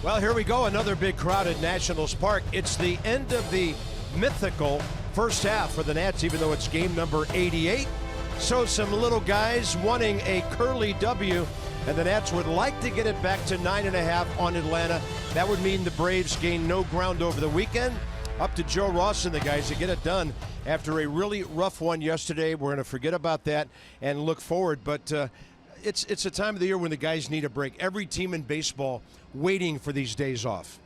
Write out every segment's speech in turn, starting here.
Well, here we go, another big crowd at Nationals Park. It's the end of the mythical first half for the Nats, even though it's game number 88. So some little guys wanting a curly W, and the Nats would like to get it back to 9.5 on Atlanta. That would mean the Braves gain no ground over the weekend. Up to Joe Ross and the guys to get it done after a really rough one yesterday. We're going to forget about that and look forward, but it's a time of the year when the guys need a break. Every team in baseball waiting for these days off.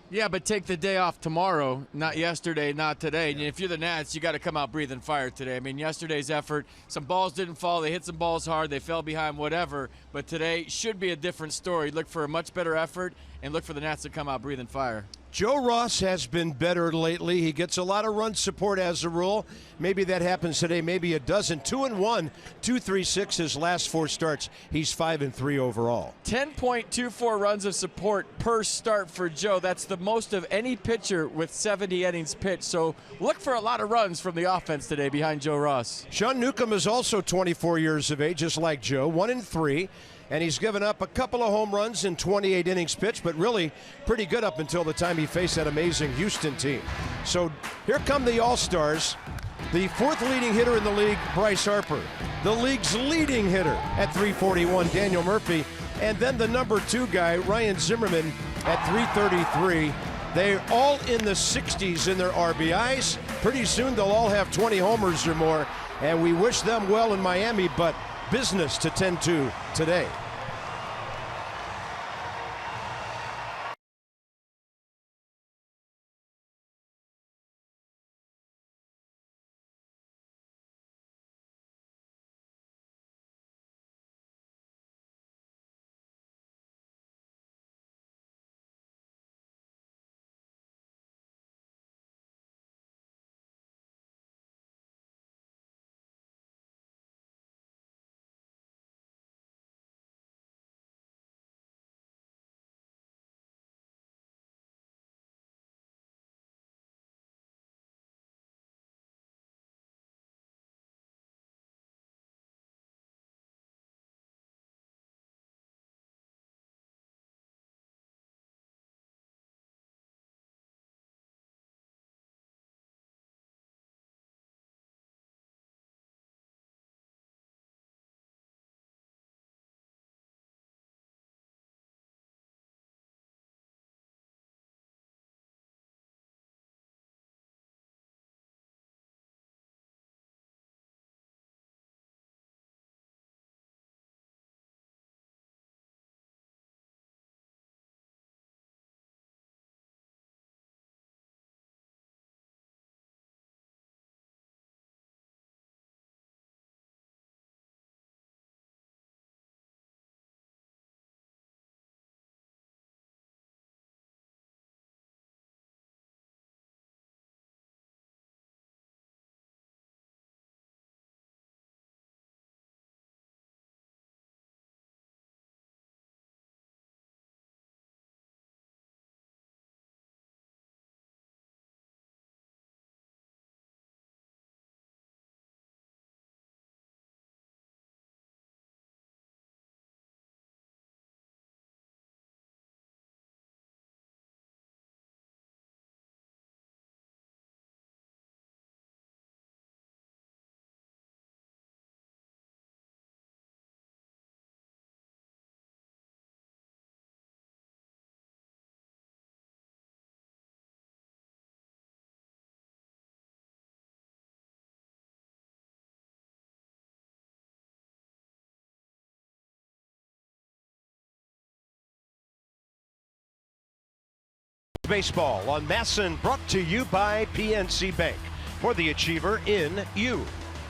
Yeah, but take the day off tomorrow, not yesterday, not today. And if you're the Nats, you got to come out breathing fire today. I mean, yesterday's effort, some balls didn't fall. They hit some balls hard. They fell behind, whatever. But today should be a different story. Look for a much better effort and look for the Nats to come out breathing fire. Joe Ross has been better lately. He gets a lot of run support as a rule. Maybe that happens today. Maybe it doesn't. 2-1, 2.36 his last 4 starts. He's 5-3 overall. 10.24 runs of support per start for Joe. That's the most of any pitcher with 70 innings pitched. So look for a lot of runs from the offense today behind Joe Ross. Sean Newcomb is also 24 years of age, just like Joe, 1-3. And he's given up a couple of home runs in 28 innings pitched, but really pretty good up until the time he faced that amazing Houston team. So here come the All-Stars. The 4th leading hitter in the league, Bryce Harper. The league's leading hitter at 341, Daniel Murphy. And then the number 2 guy, Ryan Zimmerman, at 333. They're all in the 60s in their RBIs. Pretty soon they'll all have 20 homers or more. And we wish them well in Miami, but business to tend to today. Baseball on MASN, brought to you by PNC Bank, for the achiever in you,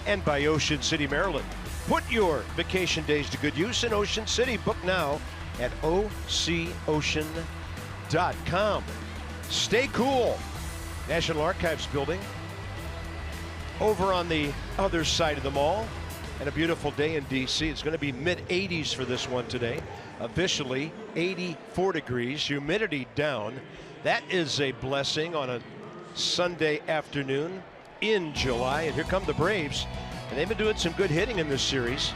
and by Ocean City, Maryland. Put your vacation days to good use in Ocean City. Book now at OCOcean.com. Stay cool. National Archives building over on the other side of the mall, and a beautiful day in DC. It's going to be mid-80s for this one today. Officially 84 degrees, humidity down. That is a blessing on a Sunday afternoon in July. And here come the Braves, and they've been doing some good hitting in this series.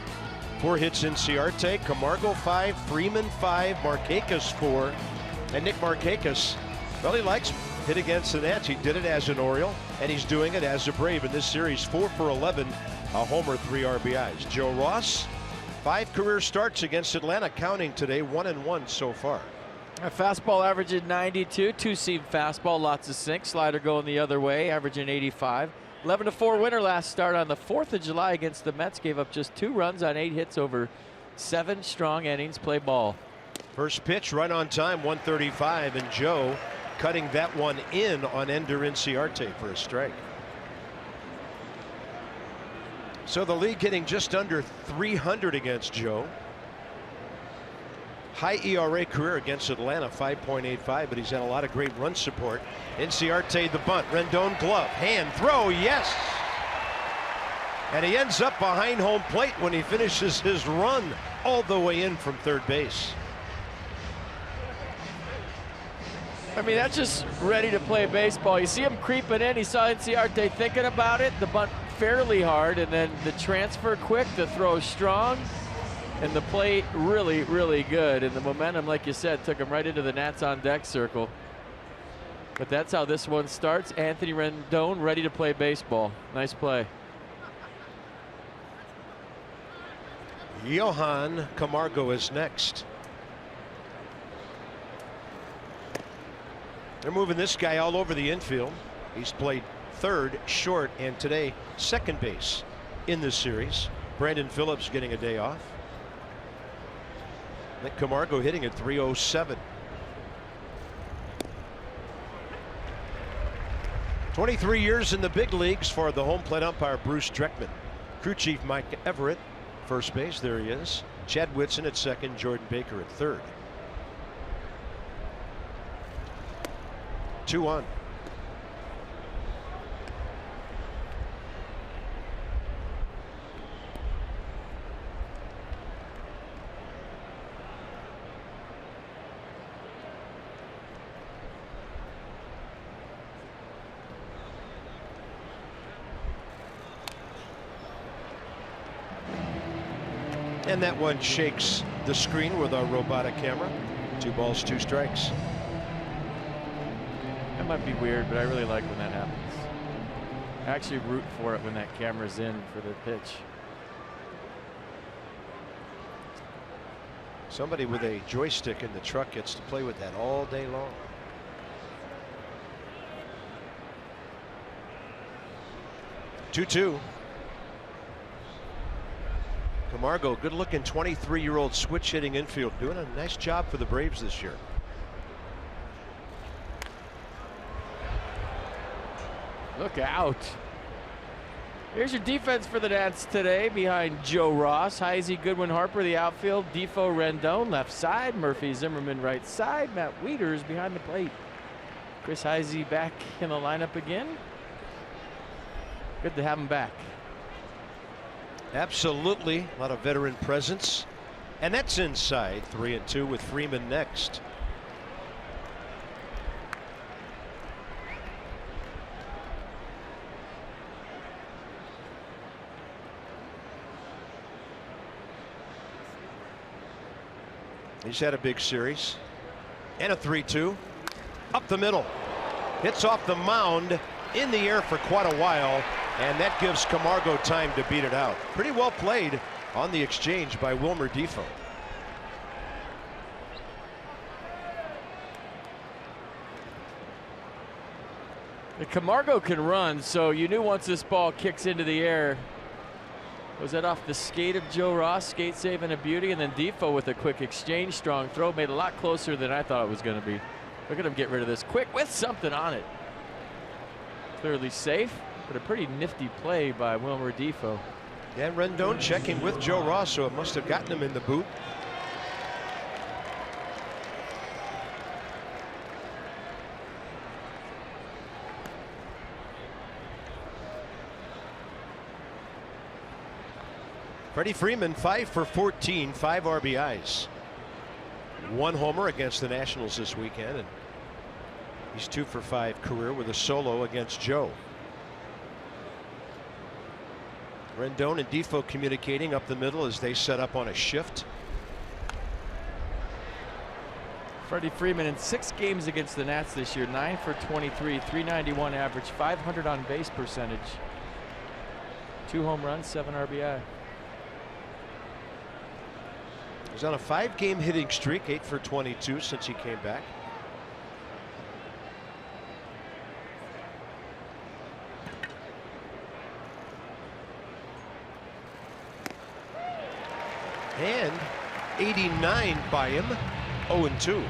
4 hits in Ciarte, Camargo 5, Freeman 5, Markakis 4. And Nick Markakis, well, he likes hit against the Nats. He did it as an Oriole, and he's doing it as a Brave in this series. 4 for 11, a homer, 3 RBIs. Joe Ross, 5 career starts against Atlanta, counting today, 1-1 so far. A fastball averaging 92, two-seam fastball, lots of sinks. Slider going the other way, averaging 85. 11-4 winner last start on the 4th of July against the Mets. Gave up just 2 runs on 8 hits over 7 strong innings. Play ball. First pitch right on time, 135, and Joe cutting that one in on Ender Inciarte for a strike. So the league getting just under 300 against Joe. High ERA career against Atlanta, 5.85, but he's had a lot of great run support. Inciarte the bunt, Rendon glove, hand throw, yes! And he ends up behind home plate when he finishes his run all the way in from third base. I mean, that's just ready to play baseball. You see him creeping in. He saw Inciarte thinking about it. The bunt fairly hard, and then the transfer quick, the throw strong, and the play really, really good. And the momentum, like you said, took him right into the Nats on deck circle. But that's how this one starts. Anthony Rendon ready to play baseball. Nice play. JOHAN CAMARGO is next. They're moving this guy all over the infield. He's played third, short, and today second base in this series. Brandon Phillips getting a day off. Nick Camargo hitting at 307. 23 years in the big leagues for the home plate umpire Bruce Dreckman. Crew chief Mike Everett, first base, there he is. Chad Whitson at second, Jordan Baker at third. 2-1. And that one shakes the screen with our robotic camera. 2 balls, 2 strikes. That might be weird, but I really like when that happens. I actually root for it when that camera's in for the pitch. Somebody with a joystick in the truck gets to play with that all day long. Two. Camargo, good looking 23-year-old switch hitting infield, doing a nice job for the Braves this year. Look out. Here's your defense for the Nats today behind Joe Ross, Heisey, Goodwin, Harper, the outfield, Defoe, Rendon, left side, Murphy, Zimmerman, right side, Matt Wieters behind the plate. Chris Heisey back in the lineup again. Good to have him back. Absolutely, a lot of veteran presence. And that's inside, 3-2 with Freeman next. He's had a big series. And a 3-2. Up the middle. Hits off the mound in the air for quite a while. And that gives Camargo time to beat it out. Pretty well played on the exchange by Wilmer Defoe. The Camargo can run, so you knew once this ball kicks into the air. Was that off the skate of Joe Ross? Skate saving a beauty, and then Defoe with a quick exchange, strong throw, made it a lot closer than I thought it was going to be. Look at him get rid of this quick with something on it. Clearly safe, but a pretty nifty play by Wilmer Defoe. And Rendon checking with Joe Ross, so it must have gotten him in the boot. Freddie Freeman 5 for 14, 5 RBIs. 1 homer against the Nationals this weekend, and he's 2 for 5 career with a solo against Joe. Rendon and Defoe communicating up the middle as they set up on a shift. Freddie Freeman in 6 games against the Nats this year, 9 for 23, 391 average, 500 on base percentage, 2 home runs, 7 RBI. He's on a 5-game hitting streak, 8 for 22 since he came back. And 89 by him, 0-2.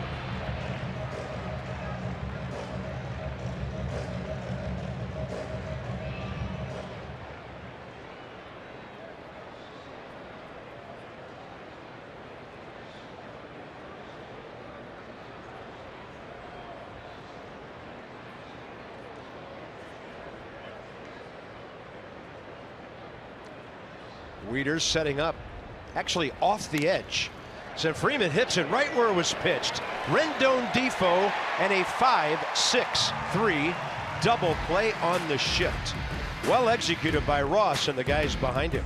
Wieters setting up, actually off the edge. So Freeman hits it right where it was pitched. Rendon Defoe and a 5-6-3 double play on the shift. Well executed by Ross and the guys behind him.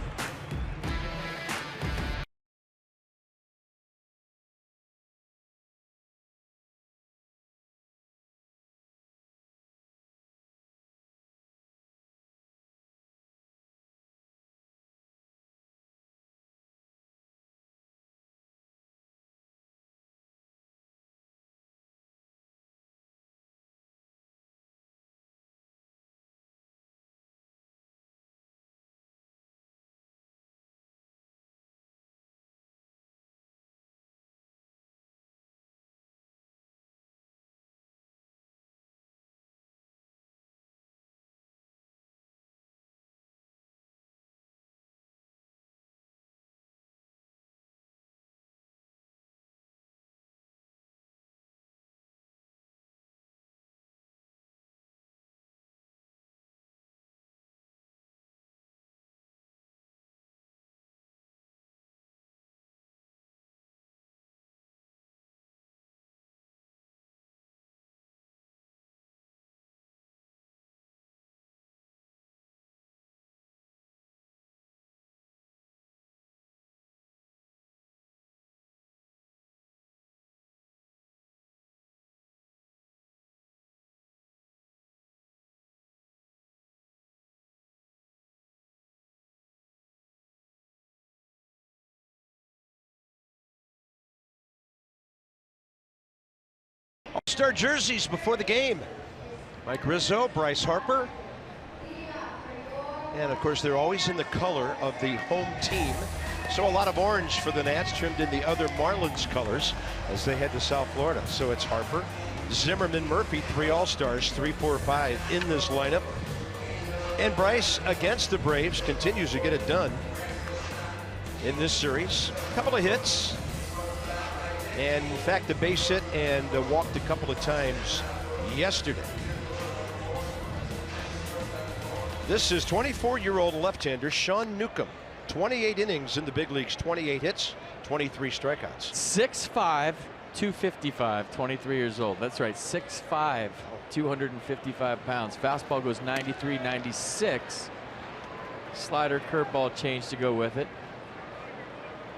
All-star jerseys before the game. Mike Rizzo, Bryce Harper. And of course, they're always in the color of the home team. So a lot of orange for the Nats, trimmed in the other Marlins colors as they head to South Florida. So it's Harper, Zimmerman, Murphy, 3 All-Stars, 3, 4, 5 in this lineup. And Bryce against the Braves continues to get it done in this series. A couple of hits. And in fact, a base hit and walked a couple of times yesterday. This is 24-year-old left-hander Sean Newcomb. 28 innings in the big leagues, 28 hits, 23 strikeouts. 6'5", 255, 23 years old. That's right, 6'5", 255 pounds. Fastball goes 93, 96. Slider, curveball change to go with it.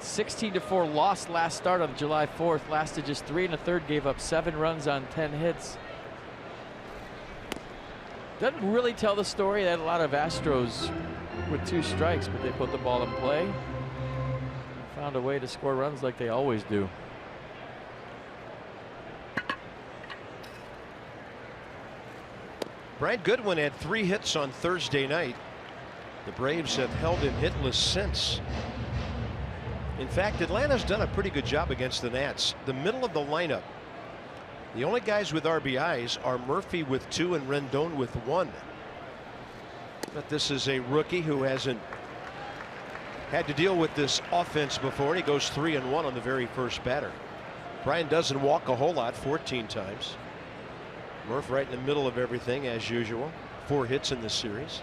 16-4 loss last start on July 4th. Lasted just 3 1/3, gave up 7 runs on 10 hits. Doesn't really tell the story. They had a lot of Astros with 2 strikes, but they put the ball in play. Found a way to score runs like they always do. Brad Goodwin had 3 hits on Thursday night. The Braves have held him hitless since. In fact, Atlanta's done a pretty good job against the Nats. The middle of the lineup, the only guys with RBIs are Murphy with 2 and Rendon with 1. But this is a rookie who hasn't had to deal with this offense before, and he goes 3 and 1 on the very first batter. Brian doesn't walk a whole lot, 14 times. Murph right in the middle of everything as usual. 4 hits in this series.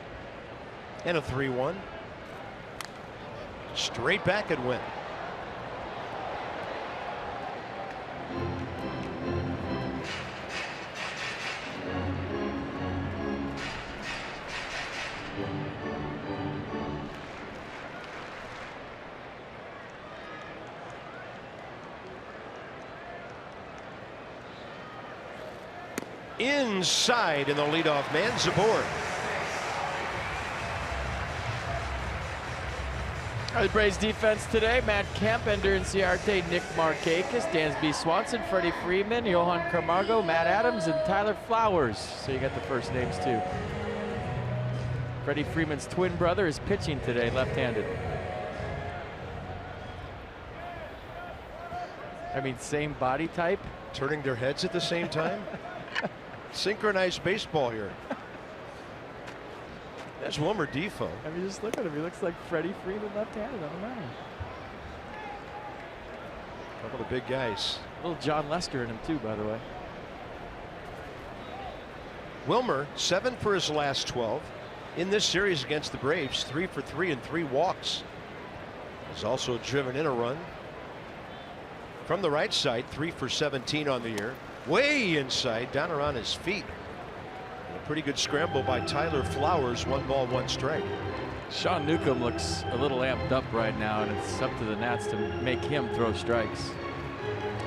And a 3-1. Straight back and win. inside, and the leadoff man's aboard. The Braves defense today: Matt Kemp, Ender Inciarte, Nick Markakis, Dansby Swanson, Freddie Freeman, Johan Camargo, Matt Adams, and Tyler Flowers. So you got the first names too. Freddie Freeman's twin brother is pitching today, left-handed. I mean, same body type. Turning their heads at the same time. Synchronized baseball here. That's Wilmer Defoe. I mean, just look at him. He looks like Freddie Freeman left-handed on the mound. Couple of big guys. A little John Lester in him too, by the way. Wilmer, 7 for his last 12. In this series against the Braves, 3 for 3 and 3 walks. Has also driven in a run. From the right side, 3 for 17 on the year. Way inside, down around his feet. A pretty good scramble by Tyler Flowers. 1 ball, 1 strike. Sean Newcomb looks a little amped up right now, and it's up to the Nats to make him throw strikes.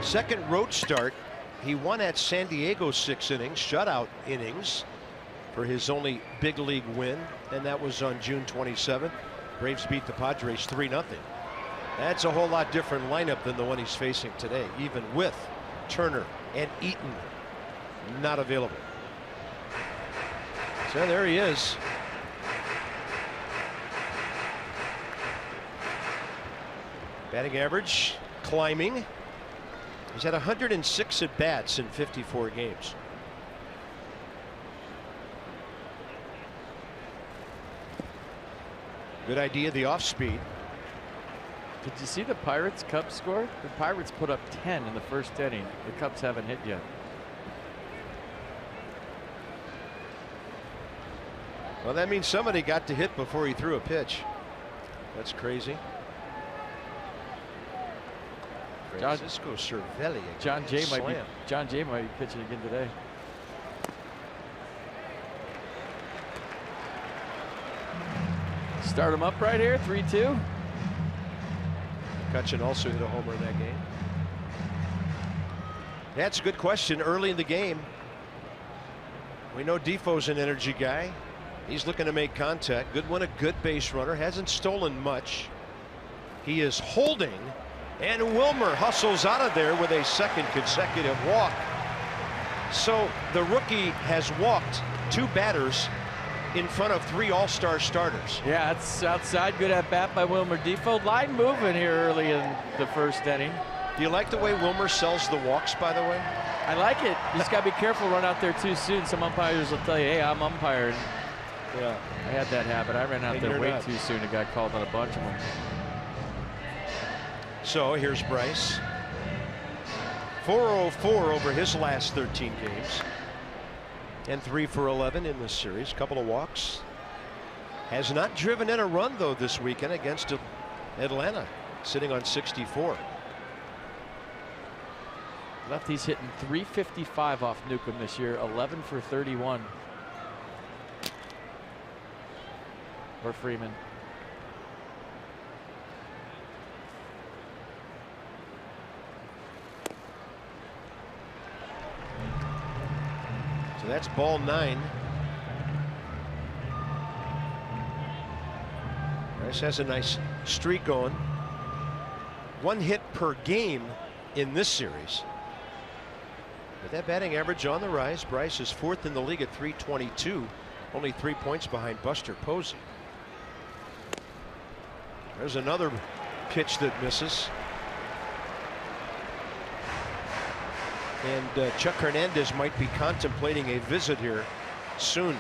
Second road start. He won at San Diego 6 innings, shutout innings for his only big league win, and that was on June 27th. Braves beat the Padres 3-0. That's a whole lot different lineup than the one he's facing today, even with Turner and Eaton not available. So there he is. Batting average climbing. He's had 106 at bats in 54 games. Good idea, the off speed. Did you see the Pirates Cubs score? The Pirates put up 10 in the first inning. The Cubs haven't hit yet. Well, that means somebody got to hit before he threw a pitch. That's crazy. Francisco Cervelli. John Jay might be pitching again today. Start him up right here, 3-2. McCutchen also hit a homer in that game. That's a good question early in the game. We know Defoe's an energy guy. He's looking to make contact. Good one, a good base runner. Hasn't stolen much. He is holding, and Wilmer hustles out of there with a second consecutive walk. So the rookie has walked 2 batters in front of 3 all-star starters. Yeah, it's outside. Good at bat by Wilmer Defoe. Line moving here early in the first inning. Do you like the way Wilmer sells the walks, by the way? I like it. You just got to be careful, run out there too soon. Some umpires will tell you, hey, I'm umpiring. Yeah. I had that habit. I ran out there way too soon and got called on a bunch of them. So here's Bryce. 404 over his last 13 games. And 3 for 11 in this series. Couple of walks. Has not driven in a run, though, this weekend against Atlanta, sitting on 64. Lefty's hitting .355 off Newcomb this year, 11 for 31. Or Freeman. So that's ball 9. Bryce has a nice streak going. 1 hit per game in this series. With that batting average on the rise, Bryce is 4th in the league at .322, only 3 points behind Buster Posey. There's another pitch that misses. And Chuck Hernandez might be contemplating a visit here soon.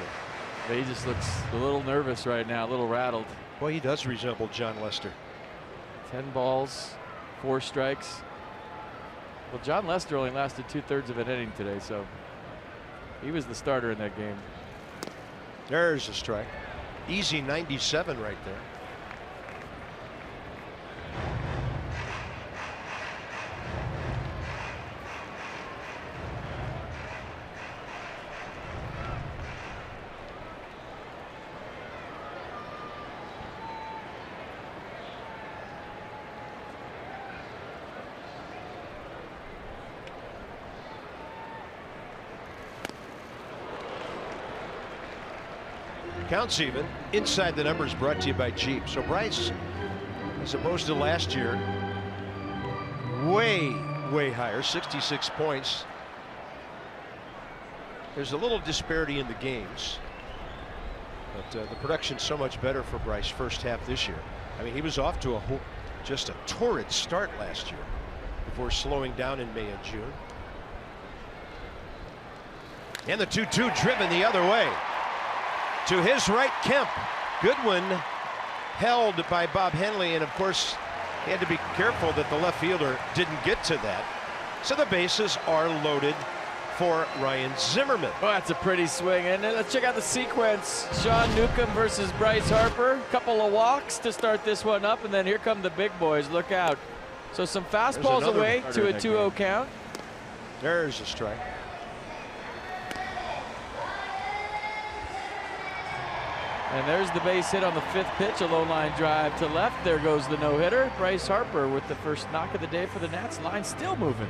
But he just looks a little nervous right now, a little rattled. Boy, he does resemble John Lester. 10 balls, 4 strikes. Well, John Lester only lasted 2/3 of an inning today, so he was the starter in that game. There's a strike. Easy 97 right there. Counts even. Inside the Numbers brought to you by Jeep. So Bryce, as opposed to last year, way higher, 66 points. There's a little disparity in the games, but the production's so much better for Bryce first half this year. I mean, he was off to just a torrid start last year before slowing down in May and June. And the 2-2 driven the other way. To his right, Kemp. Goodwin held by Bob Henley, and of course he had to be careful that the left fielder didn't get to that. So the bases are loaded for Ryan Zimmerman. Well, that's a pretty swing. And let's check out the sequence. Sean Newcomb versus Bryce Harper. Couple of walks to start this one up, and then here come the big boys. Look out. So some fastballs away to a 2-0 count. There's a strike. And there's the base hit on the 5th pitch, a low line drive to left. There goes the no-hitter. Bryce Harper with the first knock of the day for the Nats. Line still moving.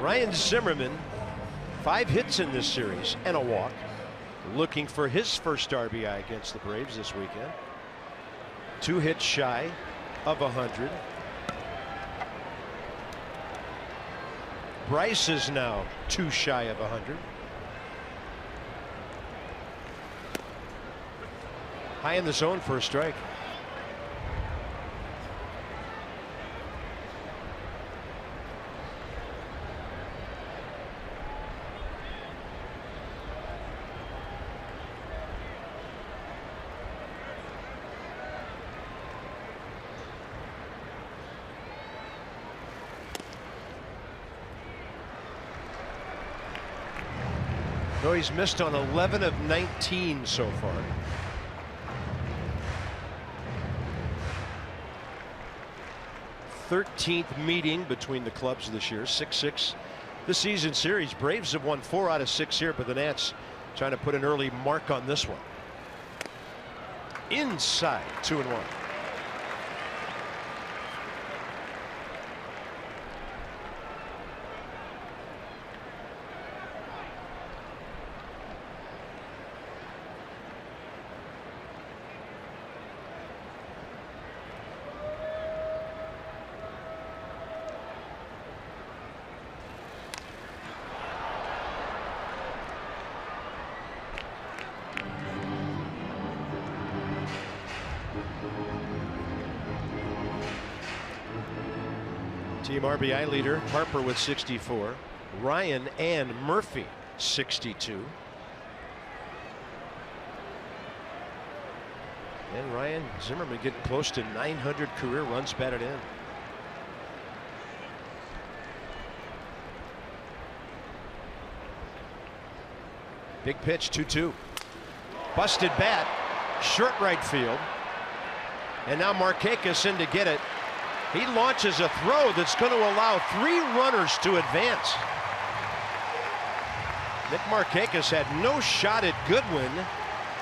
Ryan Zimmerman, 5 hits in this series and a walk. Looking for his first RBI against the Braves this weekend. 2 hits shy of 100. Bryce is now 2 shy of 100. High in the zone for a strike. No, he's missed on 11 of 19 so far. Thirteenth meeting between the clubs this year. 6-6 the season series. Braves have won 4 out of 6 here, but the Nats trying to put an early mark on this one. Inside, 2-1. Team RBI leader Harper with 64. Ryan and Murphy 62. And Ryan Zimmerman getting close to 900 career runs batted in. Big pitch, 2-2. Busted bat, short right field. And now Markakis in to get it. He launches a throw that's going to allow 3 runners to advance. Nick Markakis had no shot at Goodwin.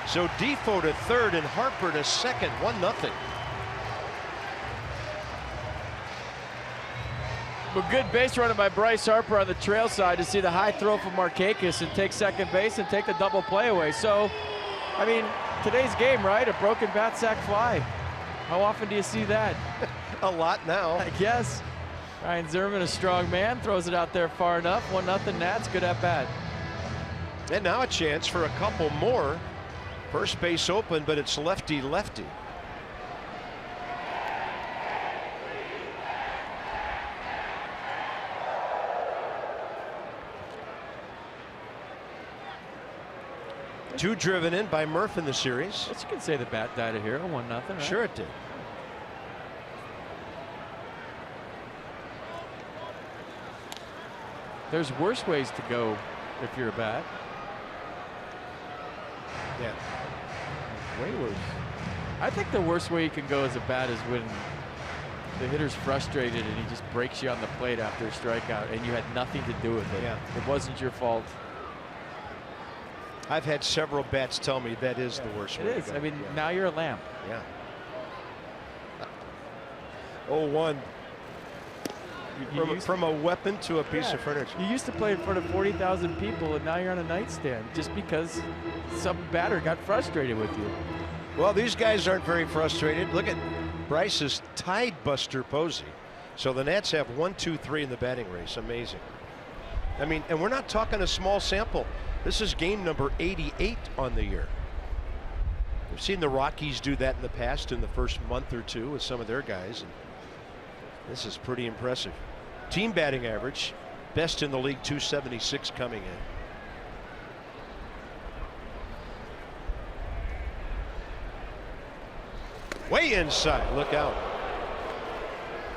So Defoe to third and Harper to second, 1-0. Well, good base running by Bryce Harper on the trail side to see the high throw from Markakis and take second base and take the double play away. So, I mean, today's game, right? A broken bat sack fly. How often do you see that? A lot now. I guess. Ryan Zimmerman, a strong man, throws it out there far enough. 1-0 Nats, good at bat. And now a chance for a couple more. First base open, but it's lefty-lefty. Two driven in by Murph in the series. But you can say the bat died a hero, 1-0, right? Sure it did. There's worse ways to go if you're a bat. Yeah. Way worse. I think the worst way you can go as a bat is when the hitter's frustrated and he just breaks you on the plate after a strikeout and you had nothing to do with it. Yeah. It wasn't your fault. I've had several bats tell me that is the worst way It is. to go. I mean, Yeah. now you're a lamp. Yeah. 0-1. From a weapon to a piece of furniture. You used to play in front of 40,000 people, and now you're on a nightstand just because some batter got frustrated with you. Well, these guys aren't very frustrated. Look at Bryce's tied Buster Posey. So the Nats have 1, 2, 3 in the batting race. Amazing. I mean, and we're not talking a small sample. This is game number 88 on the year. We've seen the Rockies do that in the past in the first month or two with some of their guys. And this is pretty impressive. Team batting average, best in the league, 276 coming in. Way inside, look out.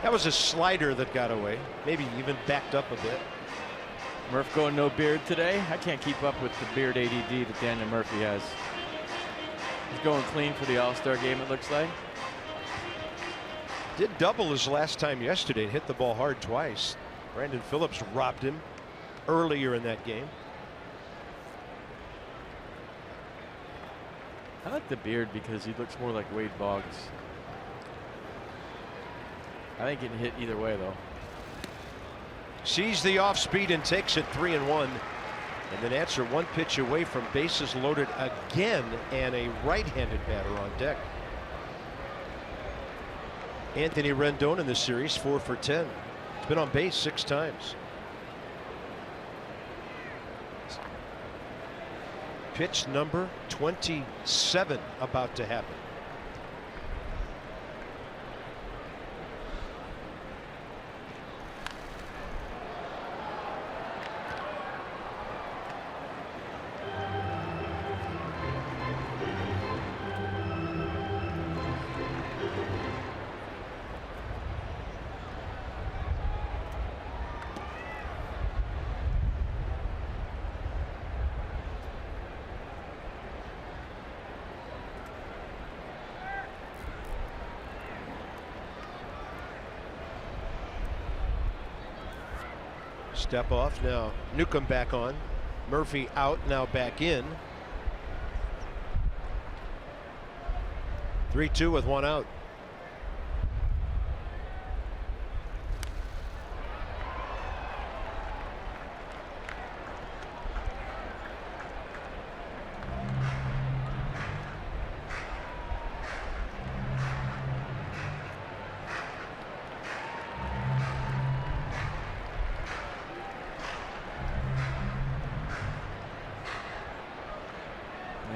That was a slider that got away, maybe even backed up a bit. Murph going no beard today. I can't keep up with the beard ADD that Daniel Murphy has. He's going clean for the All-Star game, it looks like. Did double his last time yesterday, hit the ball hard twice. Brandon Phillips robbed him earlier in that game. I like the beard because he looks more like Wade Boggs. I think he can hit either way, though. Sees the off speed and takes it 3-1. And the Nats are one pitch away from bases loaded again and a right-handed batter on deck. Anthony Rendon in this series 4 for 10. He's been on base 6 times. Pitch number 27 about to happen. Step off now. Newcomb back on. Murphy out, now back in. 3-2 with 1 out.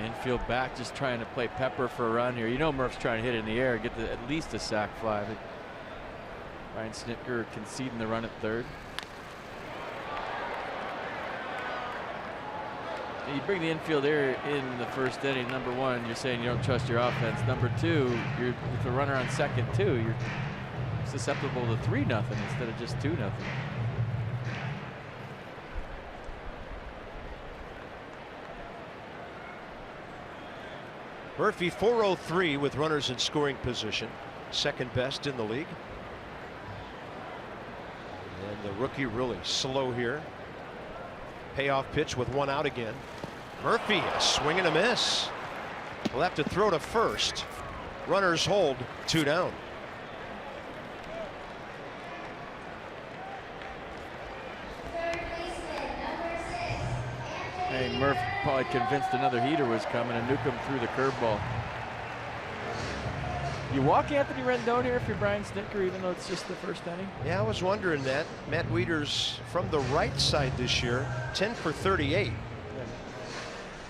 Infield back, just trying to play Pepper for a run here. You know Murph's trying to hit it in the air, get at least a sac fly. But Ryan Snitker conceding the run at third. You bring the infield air in the first inning. Number one, you're saying you don't trust your offense. Number two, you're with a runner on second too. You're susceptible to 3-0 instead of just 2-0. Murphy 403 with runners in scoring position, second best in the league. And the rookie really slow here. Payoff pitch with 1 out again. Murphy a swing and a miss. Will have to throw to first. Runners hold, 2 down. Hey, Murph probably convinced another heater was coming, and Newcomb threw the curveball. You walk Anthony Rendon here if you're Brian Snitker, even though it's just the first inning? Yeah, I was wondering that. Matt Wieters from the right side this year, 10 for 38.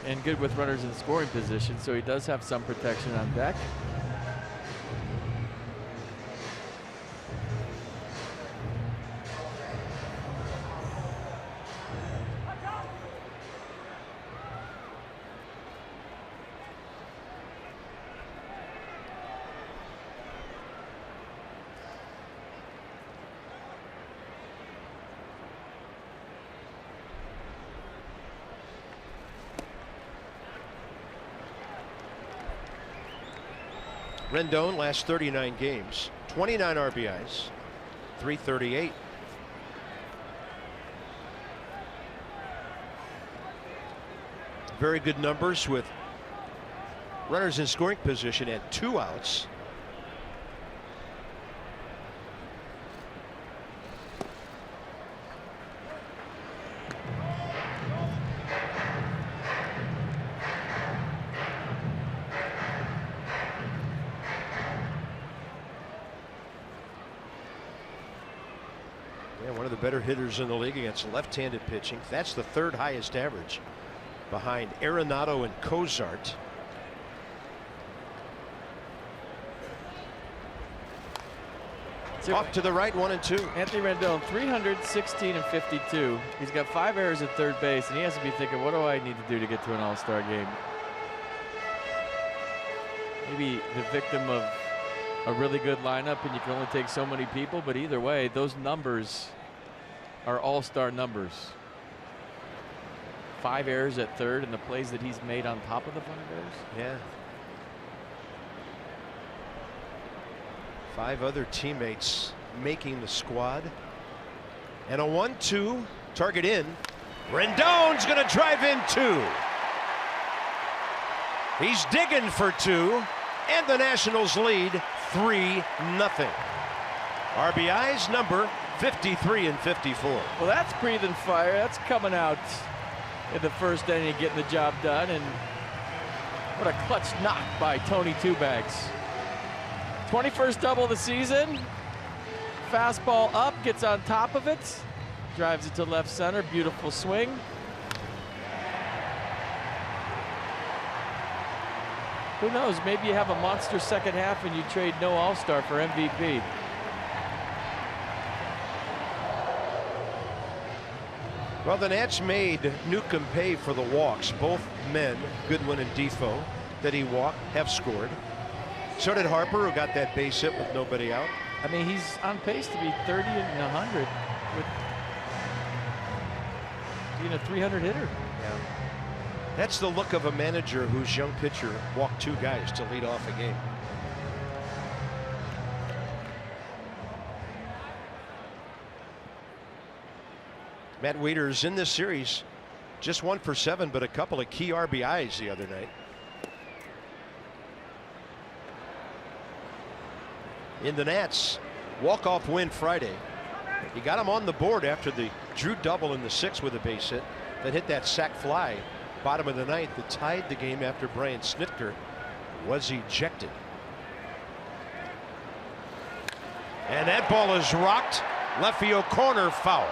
And good with runners in scoring position, so he does have some protection on deck. Rendon last 39 games, 29 RBIs, 338. Very good numbers with runners in scoring position at 2 outs. Yeah, one of the better hitters in the league against left-handed pitching. That's the third highest average behind Arenado and Cozart. Off to the right, 1-2. Anthony Rendon, 316 and 52. He's got 5 errors at third base, and he has to be thinking, what do I need to do to get to an all-star game? Maybe the victim of a really good lineup, and you can only take so many people, but either way, those numbers are all-star numbers. 5 errors at third, and the plays that he's made on top of the 5 errors. Yeah. 5 other teammates making the squad. And a 1-2, target in. Rendon's going to drive in 2. He's digging for 2, and the Nationals lead 3-0. RBIs number 53 and 54. Well, that's breathing fire. That's coming out in the first inning and getting the job done. And what a clutch knock by Tony Two Bags. 21st double of the season. Fastball up, gets on top of it, drives it to left center. Beautiful swing. Who knows? Maybe you have a monster second half and you trade no All-Star for MVP. Well, the Nats made Newcomb pay for the walks. Both men, Goodwin and Defoe, that he walked, have scored. So did Harper, who got that base hit with nobody out. I mean, he's on pace to be 30 and 100 with being a 300 hitter. Yeah. That's the look of a manager whose young pitcher walked 2 guys to lead off a game. Matt Wieters in this series, just 1 for 7, but a couple of key RBIs the other night. In the Nats walk-off win Friday, he got him on the board after the Drew double in the 6th with a base hit, then hit that sac fly bottom of the 9th that tied the game after Brian Snitker was ejected. And that ball is rocked left field corner, foul.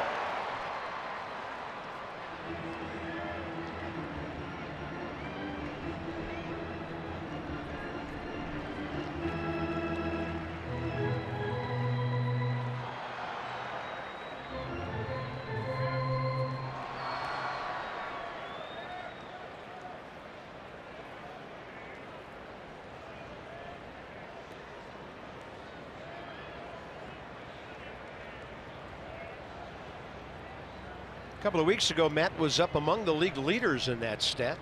A couple of weeks ago, Matt was up among the league leaders in that stat.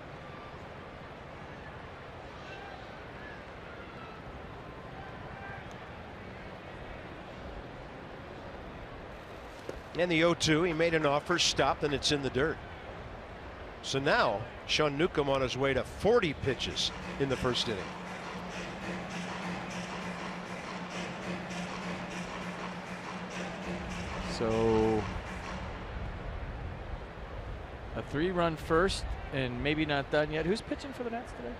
And the 0-2, he made an offer, stopped, and it's in the dirt. So now Sean Newcomb on his way to 40 pitches in the first inning. So a 3-run first and maybe not done yet. Who's pitching for the Nats today?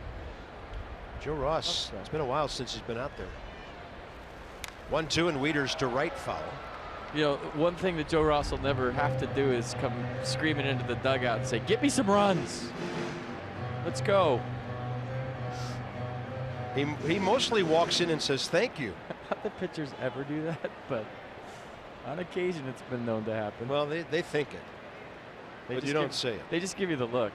Joe Ross. It's been a while since he's been out there. 1-2 and Wieters to right, foul. You know, one thing that Joe Ross will never have to do is come screaming into the dugout and say, "Get me some runs. Let's go." He mostly walks in and says, "Thank you." Not that pitchers ever do that, but on occasion it's been known to happen. Well, they think it, but you don't say it. They just give you the look.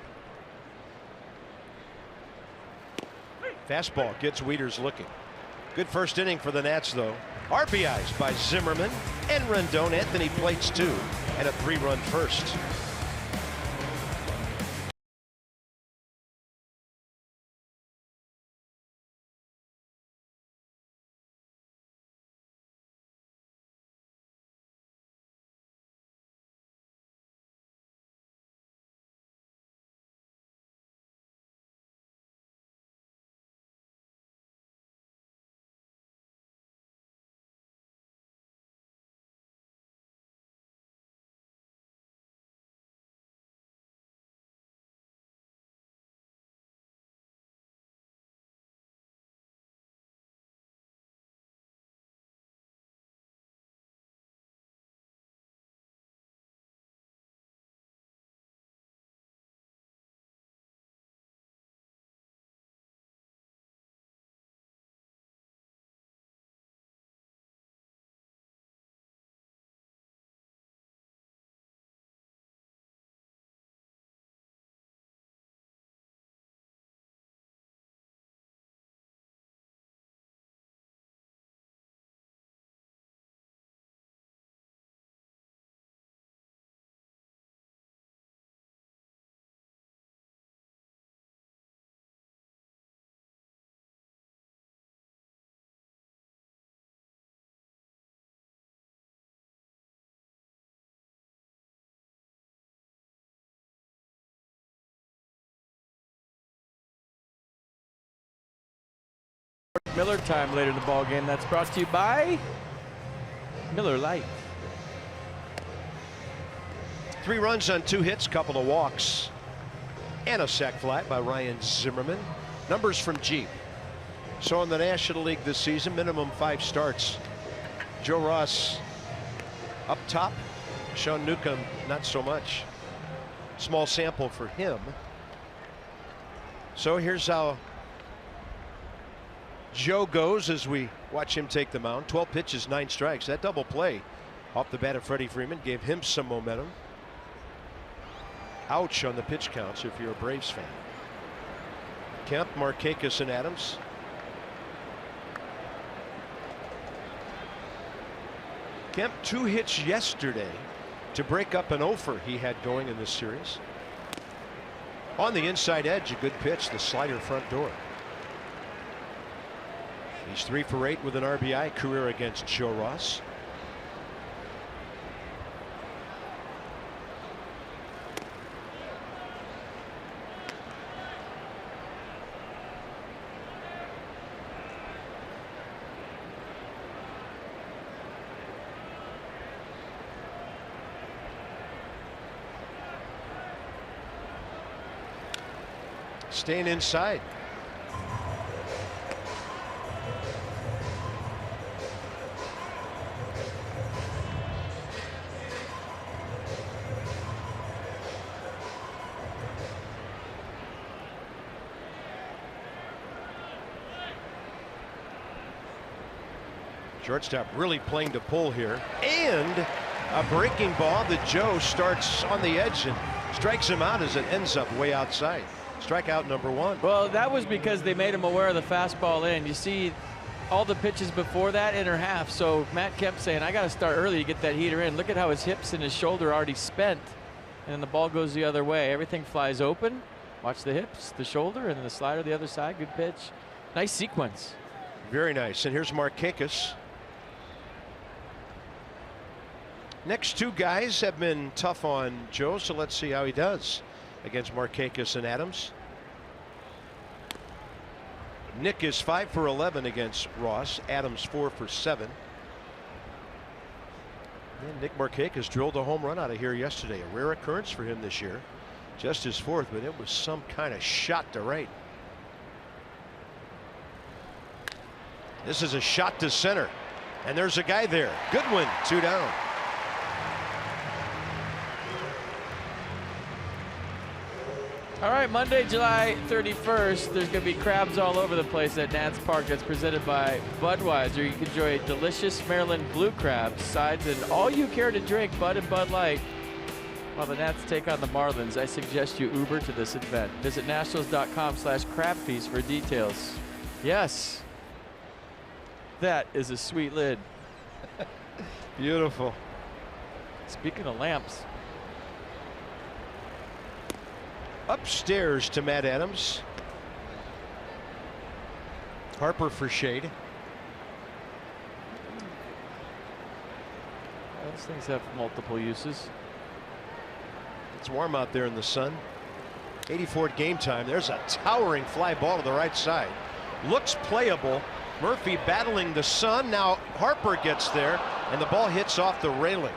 Fastball gets Wieters looking. Good first inning for the Nats, though. RBIs by Zimmerman and Rendon. Anthony plates 2 and a 3-run first. Miller time later in the ball game. That's brought to you by Miller Lite. 3 runs on 2 hits, couple of walks, and a sac fly by Ryan Zimmerman. Numbers from Jeep. So in the National League this season, minimum 5 starts. Joe Ross up top. Sean Newcomb, not so much. Small sample for him. So here's how Joe goes as we watch him take the mound. 12 pitches, 9 strikes. That double play off the bat of Freddie Freeman gave him some momentum. Ouch on the pitch counts if you're a Braves fan. Kemp, Markakis, and Adams. Kemp 2 hits yesterday to break up an offer he had going in this series. On the inside edge, a good pitch, the slider front door. He's 3 for 8 with an RBI career against Joe Ross. Staying inside. Shortstop really playing to pull here, and a breaking ball that Joe starts on the edge and strikes him out as it ends up way outside. Strikeout number 1. Well, that was because they made him aware of the fastball in. You see all the pitches before that in her half. So Matt Kemp saying, I got to start early to get that heater in. Look at how his hips and his shoulder are already spent. And then the ball goes the other way. Everything flies open. Watch the hips, the shoulder, and then the slider the other side. Good pitch. Nice sequence. Very nice. And here's Markakis. Next 2 guys have been tough on Joe, so let's see how he does against Markakis and Adams. Nick is 5 for 11 against Ross. Adams 4 for 7. And Nick Markakis drilled a home run out of here yesterday. A rare occurrence for him this year. Just his 4th, but it was some kind of shot to right. This is a shot to center. And there's a guy there. Goodwin, 2 down. All right, Monday, July 31st, there's going to be crabs all over the place at Nats Park. That's presented by Budweiser. You can enjoy delicious Maryland blue crabs, sides, and all you care to drink, Bud and Bud Light. While the Nats take on the Marlins, I suggest you Uber to this event. Visit nationals.com/crabfeast for details. Yes, that is a sweet lid. Beautiful. Speaking of lamps. Upstairs to Matt Adams. Harper for shade. Those things have multiple uses. It's warm out there in the sun. 84th game time. There's a towering fly ball to the right side. Looks playable. Murphy battling the sun. Now Harper gets there, and the ball hits off the railing.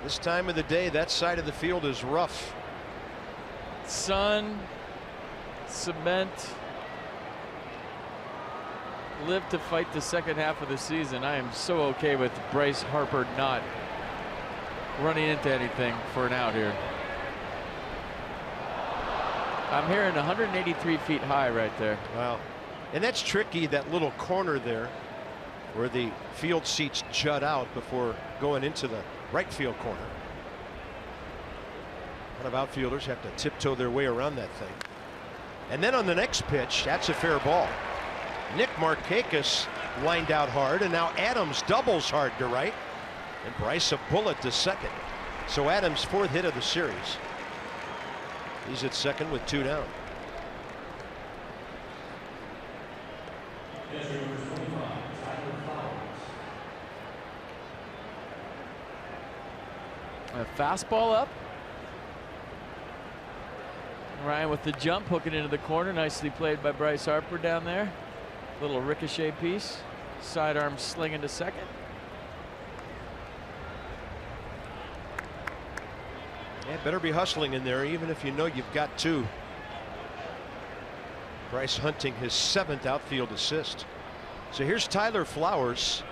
This time of the day, that side of the field is rough. Sun, cement, live to fight the second half of the season. I am so okay with Bryce Harper not running into anything for an out here. I'm hearing 183 feet high right there. Wow. And that's tricky, that little corner there where the field seats jut out before going into the right field corner. A lot of outfielders have to tiptoe their way around that thing. And then on the next pitch, that's a fair ball. Nick Markakis lined out hard, and now Adams doubles hard to right, and Bryce a bullet to second. So Adams' 4th hit of the series. He's at second with 2 down. A fastball up. Ryan with the jump, hooking into the corner. Nicely played by Bryce Harper down there. Little ricochet piece. Sidearm slinging to second. Yeah, better be hustling in there, even if you know you've got two. Bryce hunting his 7th outfield assist. So here's Tyler Flowers.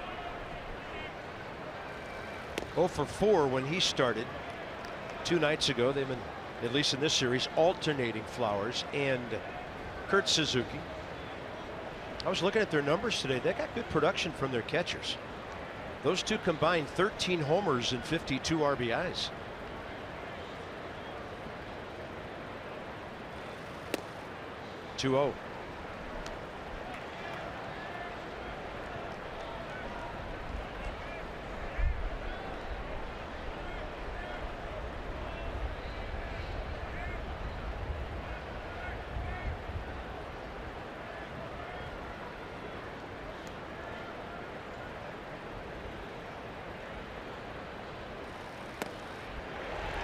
0 for 4 when he started 2 nights ago. They've been, at least in this series, alternating Flowers and Kurt Suzuki. I was looking at their numbers today. They got good production from their catchers. Those two combined 13 homers and 52 RBIs. (2-0).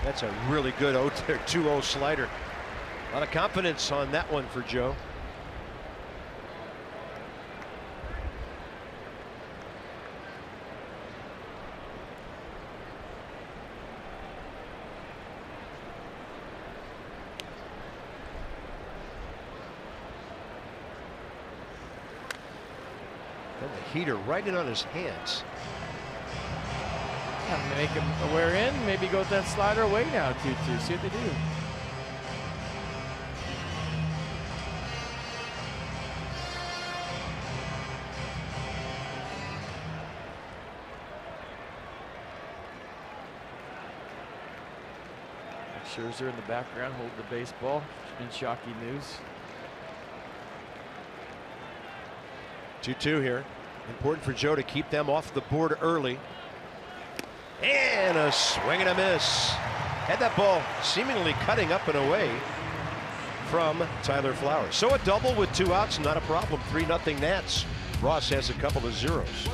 That's a really good 2-0 slider. A lot of confidence on that one for Joe. Then the heater right in on his hands. Make him wear in. Maybe go with that slider away now. 2-2. See what they do. Scherzer in the background holding the baseball. In shocking news. 2-2 here. Important for Joe to keep them off the board early. And a swing and a miss. Had that ball seemingly cutting up and away from Tyler Flowers. So a double with 2 outs, not a problem. 3-0 Nats. Ross has a couple of zeros.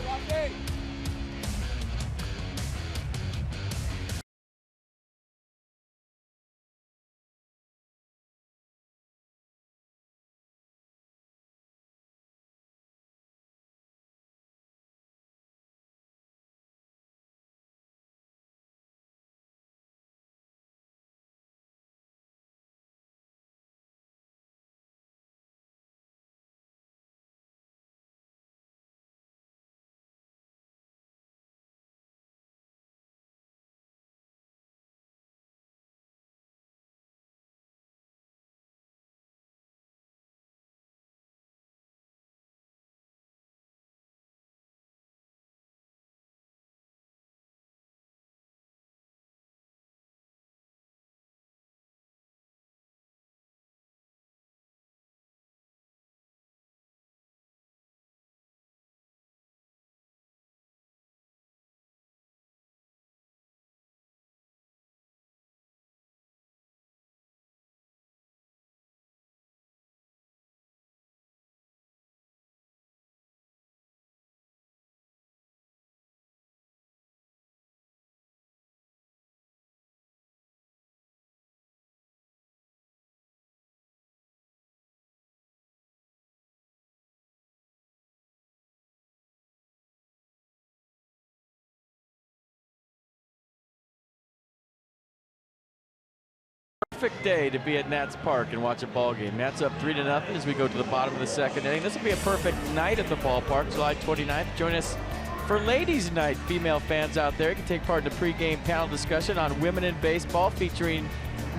Perfect day to be at Nats Park and watch a ball game. Nats up 3-0 as we go to the bottom of the 2nd inning. This will be a perfect night at the ballpark, July 29th. Join us for Ladies Night. Female fans out there can take part in the pregame panel discussion on women in baseball featuring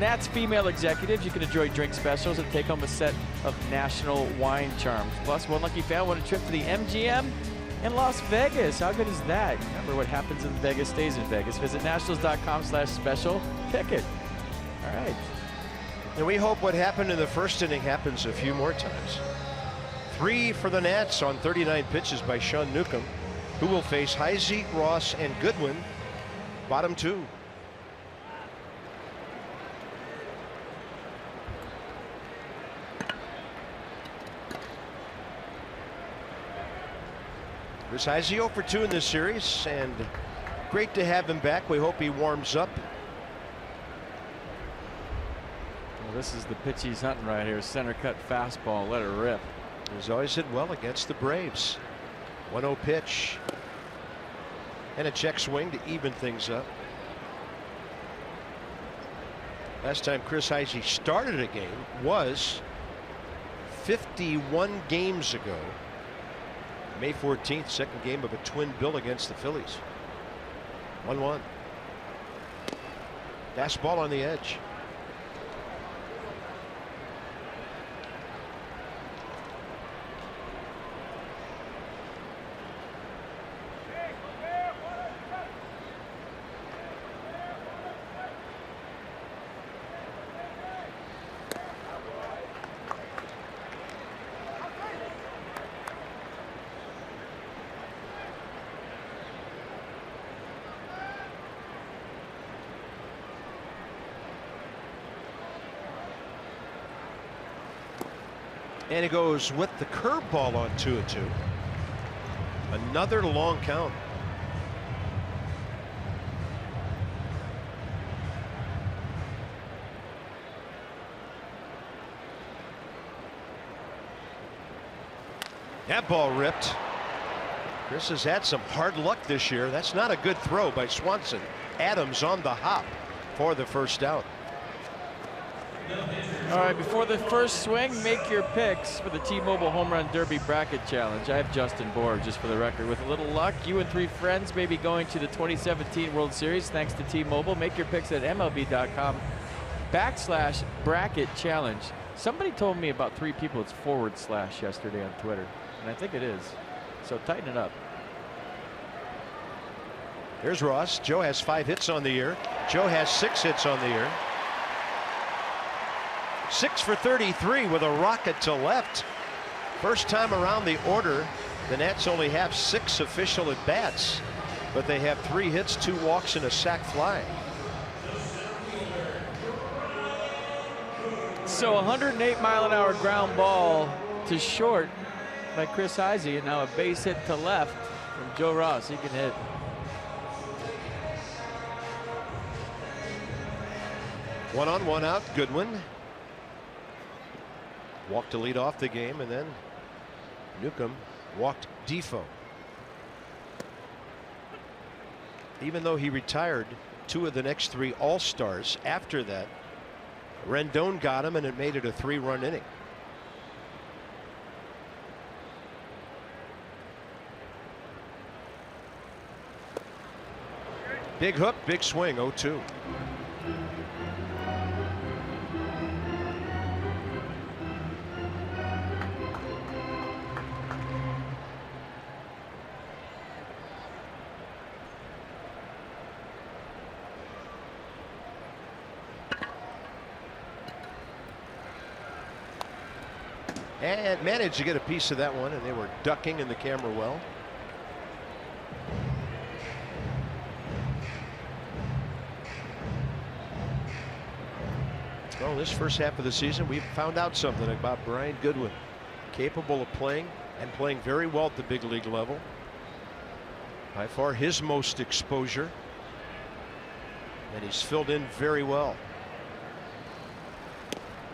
Nats female executives. You can enjoy drink specials and take home a set of national wine charms. Plus, one lucky fan won a trip to the MGM in Las Vegas. How good is that? Remember, what happens in Vegas stays in Vegas. Visit nationals.com/special ticket. All right. And we hope what happened in the 1st inning happens a few more times. 3 for the Nats on 39 pitches by Sean Newcomb, who will face Heisey, Ross, and Goodwin, bottom 2. Chris Heisey 0 for 2 in this series, and great to have him back. We hope he warms up. This is the pitch he's hunting right here. Center cut fastball. Let it rip. He's always hit well against the Braves. 1-0 pitch. And a check swing to even things up. Last time Chris Heisey started a game was 51 games ago. May 14th, second game of a twin bill against the Phillies. 1-1. Fastball on the edge. And he goes with the curveball on 2-2. Another long count. That ball ripped. Chris has had some hard luck this year. That's not a good throw by Swanson. Adams on the hop for the first out. All right, before the first swing, make your picks for the T-Mobile Home Run Derby Bracket Challenge. I have Justin Bohr, just for the record. With a little luck, you and 3 friends may be going to the 2017 World Series thanks to T-Mobile. Make your picks at MLB.com/bracket challenge. Somebody told me about 3 people it's / yesterday on Twitter, and I think it is. So tighten it up. Here's Ross. Joe has 5 hits on the year. Joe has 6 hits on the year. 6 for 33 with a rocket to left. First time around the order, the Nats only have 6 official at bats, but they have 3 hits, 2 walks, and a sac fly. So 108-mile-an-hour ground ball to short by Chris Heisey, and now a base hit to left from Joe Ross. He can hit. One on, one out. Goodwin walked to lead off the game, and then Newcomb walked Defoe. Even though he retired 2 of the next 3 All-Stars after that, Rendon got him, and it made it a 3-run inning. Big hook, big swing, 0-2. And managed to get a piece of that one, and they were ducking in the camera well. Well, this first half of the season, we've found out something about Brian Goodwin. Capable of playing, and playing very well at the big league level. By far his most exposure. And he's filled in very well.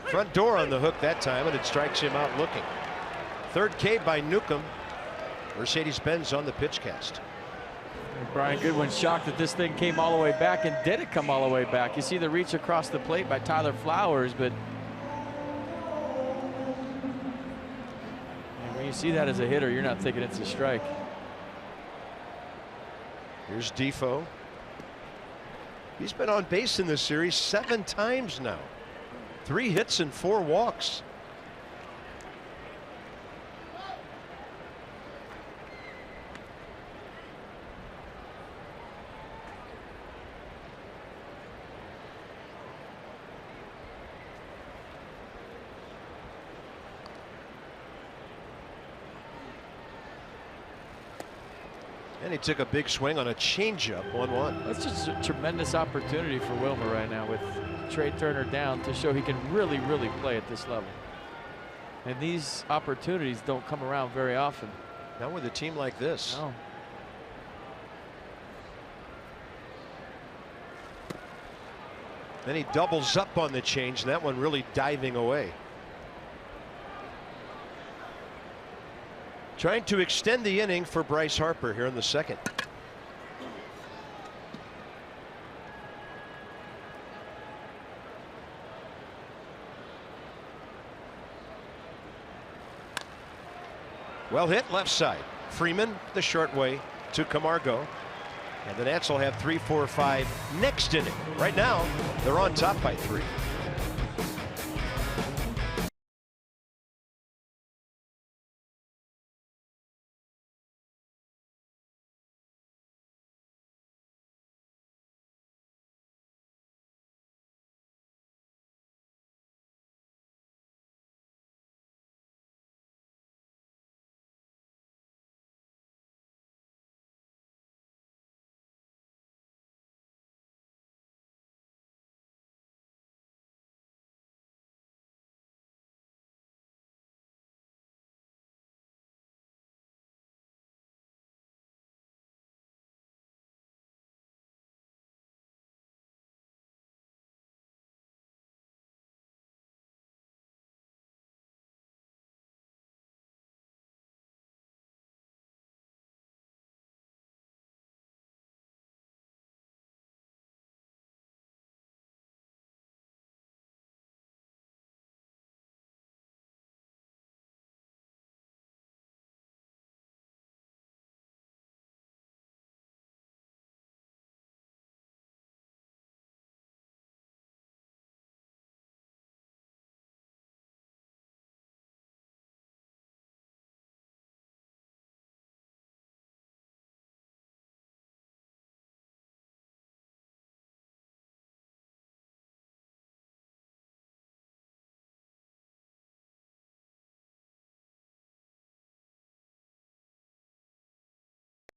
Front door on the hook that time, and it strikes him out looking. Third K by Newcomb. Mercedes-Benz on the pitch cast. Brian Goodwin shocked that this thing came all the way back, and did it come all the way back. You see the reach across the plate by Tyler Flowers, but when you see that as a hitter, you're not thinking it's a strike. Here's Defoe. He's been on base in this series 7 times now. 3 hits and 4 walks. And he took a big swing on a changeup, 1-1. That's just a tremendous opportunity for Wilmer right now with Trey Turner down to show he can really play at this level. And these opportunities don't come around very often. Not with a team like this. No. Then he doubles up on the change, and that one really diving away. Trying to extend the inning for Bryce Harper here in the second. Well hit left side. Freeman the short way to Camargo. And the Nats will have 3, 4, 5 next inning. Right now, they're on top by 3.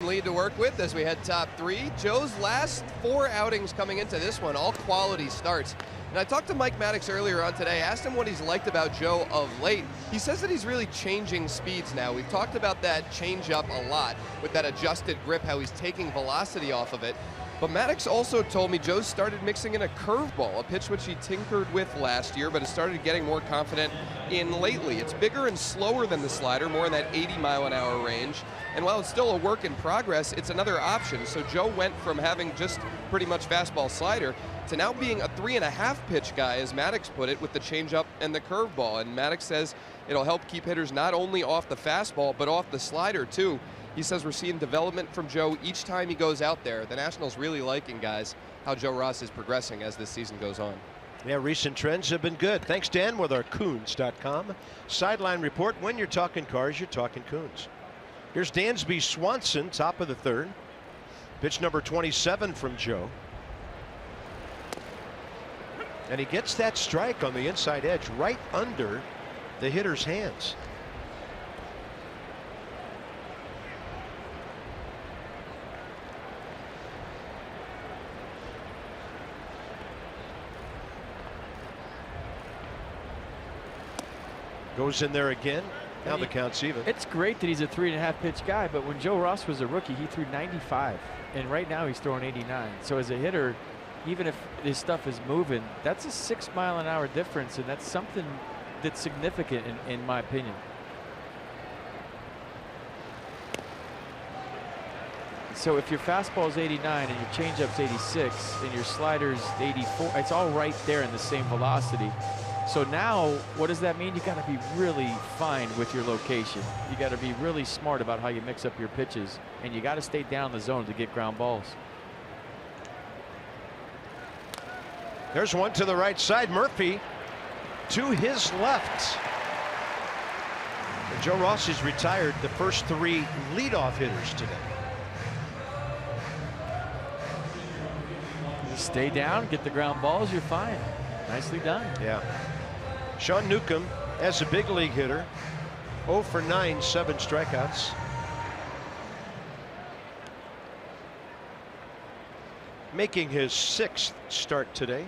Lead to work with as we head top 3. Joe's last 4 outings coming into this one, all quality starts. And I talked to Mike Maddox earlier on today, asked him what he's liked about Joe of late. He says that he's really changing speeds now. We've talked about that changeup a lot with that adjusted grip, how he's taking velocity off of it. But Maddox also told me Joe's started mixing in a curveball, a pitch which he tinkered with last year, but has started getting more confident in lately. It's bigger and slower than the slider, more in that 80-mile-an-hour range. And while it's still a work in progress, it's another option. So Joe went from having just pretty much fastball slider to now being a 3.5 pitch guy, as Maddox put it, with the changeup and the curveball. And Maddox says it'll help keep hitters not only off the fastball, but off the slider too. He says we're seeing development from Joe each time he goes out there. The Nationals really liking, guys, how Joe Ross is progressing as this season goes on. Yeah, recent trends have been good. Thanks, Dan, with our Coons.com sideline report. When you're talking cars, you're talking Coons. Here's Dansby Swanson, top of the third. Pitch number 27 from Joe. And he gets that strike on the inside edge right under the hitter's hands. Goes in there again. Now the count's even. It's great that he's a 3.5 pitch guy, but when Joe Ross was a rookie, he threw 95, and right now he's throwing 89. So as a hitter, even if his stuff is moving, that's a 6-mile-an-hour difference, and that's something that's significant in my opinion. So if your fastball is 89 and your changeup's 86 and your slider's 84, it's all right there in the same velocity. So now, what does that mean? You got to be really fine with your location. You got to be really smart about how you mix up your pitches, and you got to stay down the zone to get ground balls. There's one to the right side. Murphy to his left. And Joe Ross has retired the first 3 leadoff hitters today. Just stay down, get the ground balls, you're fine. Nicely done. Yeah. Sean Newcomb, as a big league hitter, 0 for 9, 7 strikeouts. Making his 6th start today.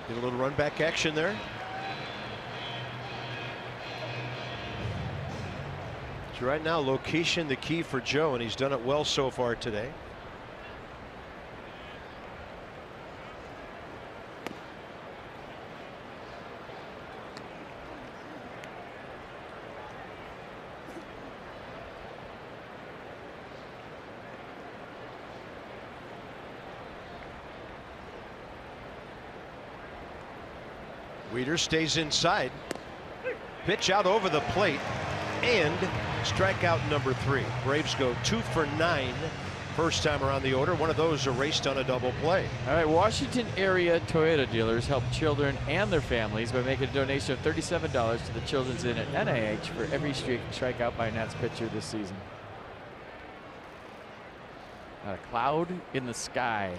Get a little run back action there. So right now, location the key for Joe, and he's done it well so far today. Weeder stays inside. Pitch out over the plate, and strikeout number 3. Braves go 2 for 9 first time around the order. One of those erased on a double play. All right, Washington area Toyota dealers help children and their families by making a donation of $37 to the Children's Inn at NIH for every strikeout by a Nats pitcher this season. Not a cloud in the sky.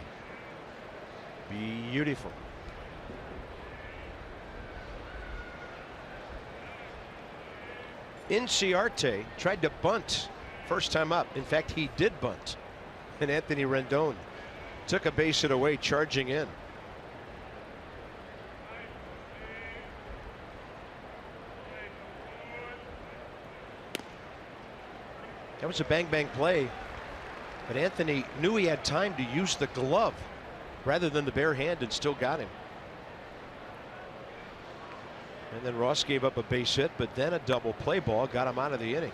Beautiful. Inciarte tried to bunt first time up. In fact, he did bunt. And Anthony Rendon took a base hit away, charging in. That was a bang bang play. But Anthony knew he had time to use the glove rather than the bare hand, and still got him. And then Ross gave up a base hit, but then a double play ball got him out of the inning.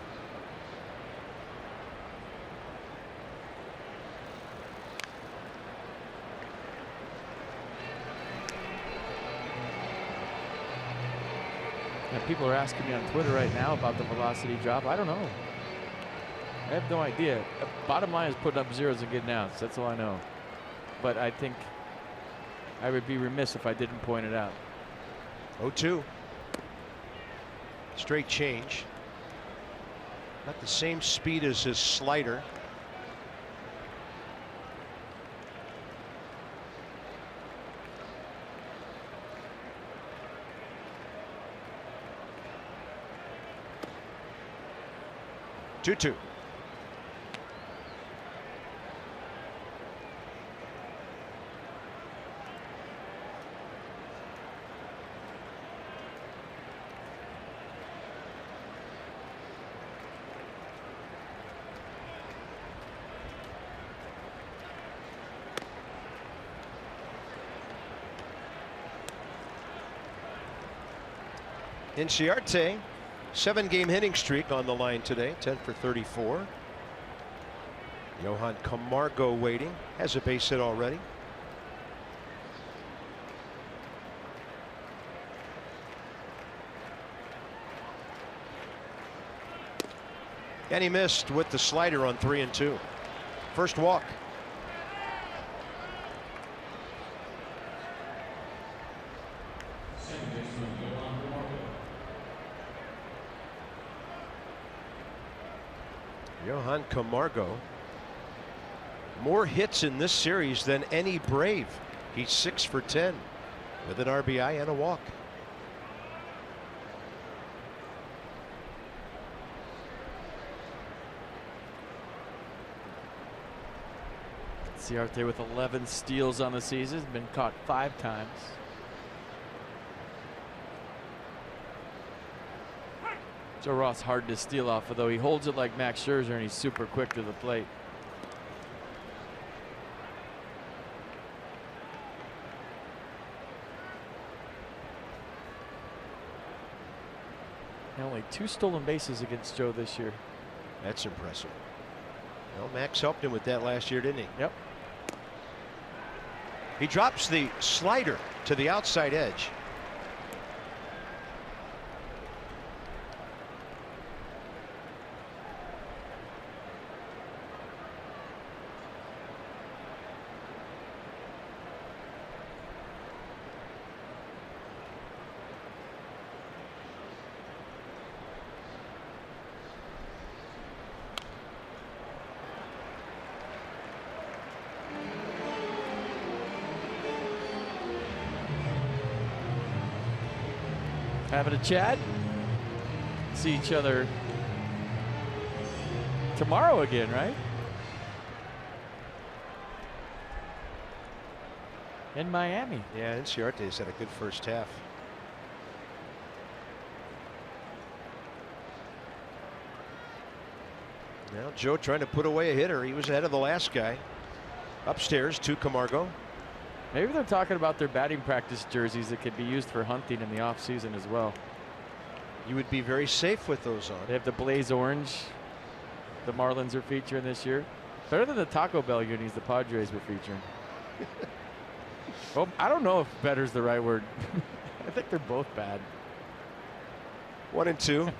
Now, people are asking me on Twitter right now about the velocity drop. I don't know. I have no idea. Bottom line is putting up zeros and getting outs. That's all I know. But I think I would be remiss if I didn't point it out. 0-2. Straight change. Not the same speed as his slider. Two-two. Inciarte, 7-game hitting streak on the line today, 10 for 34. Johan Camargo waiting, has a base hit already. And he missed with the slider on 3-2. First walk. Johan Camargo, more hits in this series than any Brave. He's 6 for 10 with an RBI and a walk. Inciarte with 11 steals on the season, been caught 5 times. Joe Ross hard to steal off of, though. He holds it like Max Scherzer, and he's super quick to the plate. And only 2 stolen bases against Joe this year. That's impressive. Well, Max helped him with that last year, didn't he? Yep. He drops the slider to the outside edge. Having a chat. See each other tomorrow again, right? In Miami. Yeah, Inciarte's had a good first half. Now Joe trying to put away a hitter. He was ahead of the last guy. Upstairs to Camargo. Maybe they're talking about their batting practice jerseys that could be used for hunting in the offseason as well. You would be very safe with those on. They have the blaze orange the Marlins are featuring this year. Better than the Taco Bell unis the Padres were featuring. Well, I don't know if better's the right word. I think they're both bad. 1-2.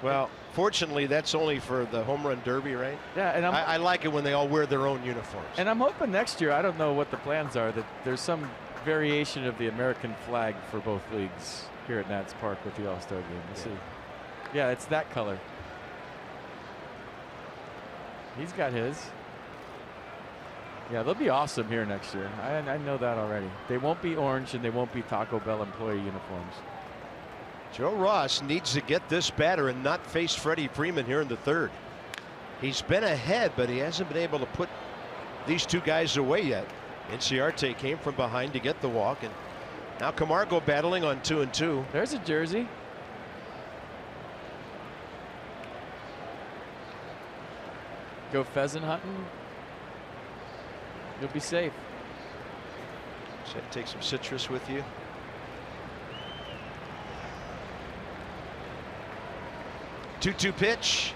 Well, fortunately, that's only for the home run derby, right? Yeah, and I like it when they all wear their own uniforms. And I'm hoping next year, I don't know what the plans are, that there's some variation of the American flag for both leagues here at Nats Park with the All-Star game. We'll see. Yeah, it's that color. He's got his. Yeah, they'll be awesome here next year. I know that already. They won't be orange and they won't be Taco Bell employee uniforms. Joe Ross needs to get this batter and not face Freddie Freeman here in the third. He's been ahead, but he hasn't been able to put these two guys away yet. Inciarte came from behind to get the walk, and now Camargo battling on 2-2. There's a jersey. Go pheasant hunting. You'll be safe. Should take some citrus with you. Two-two pitch.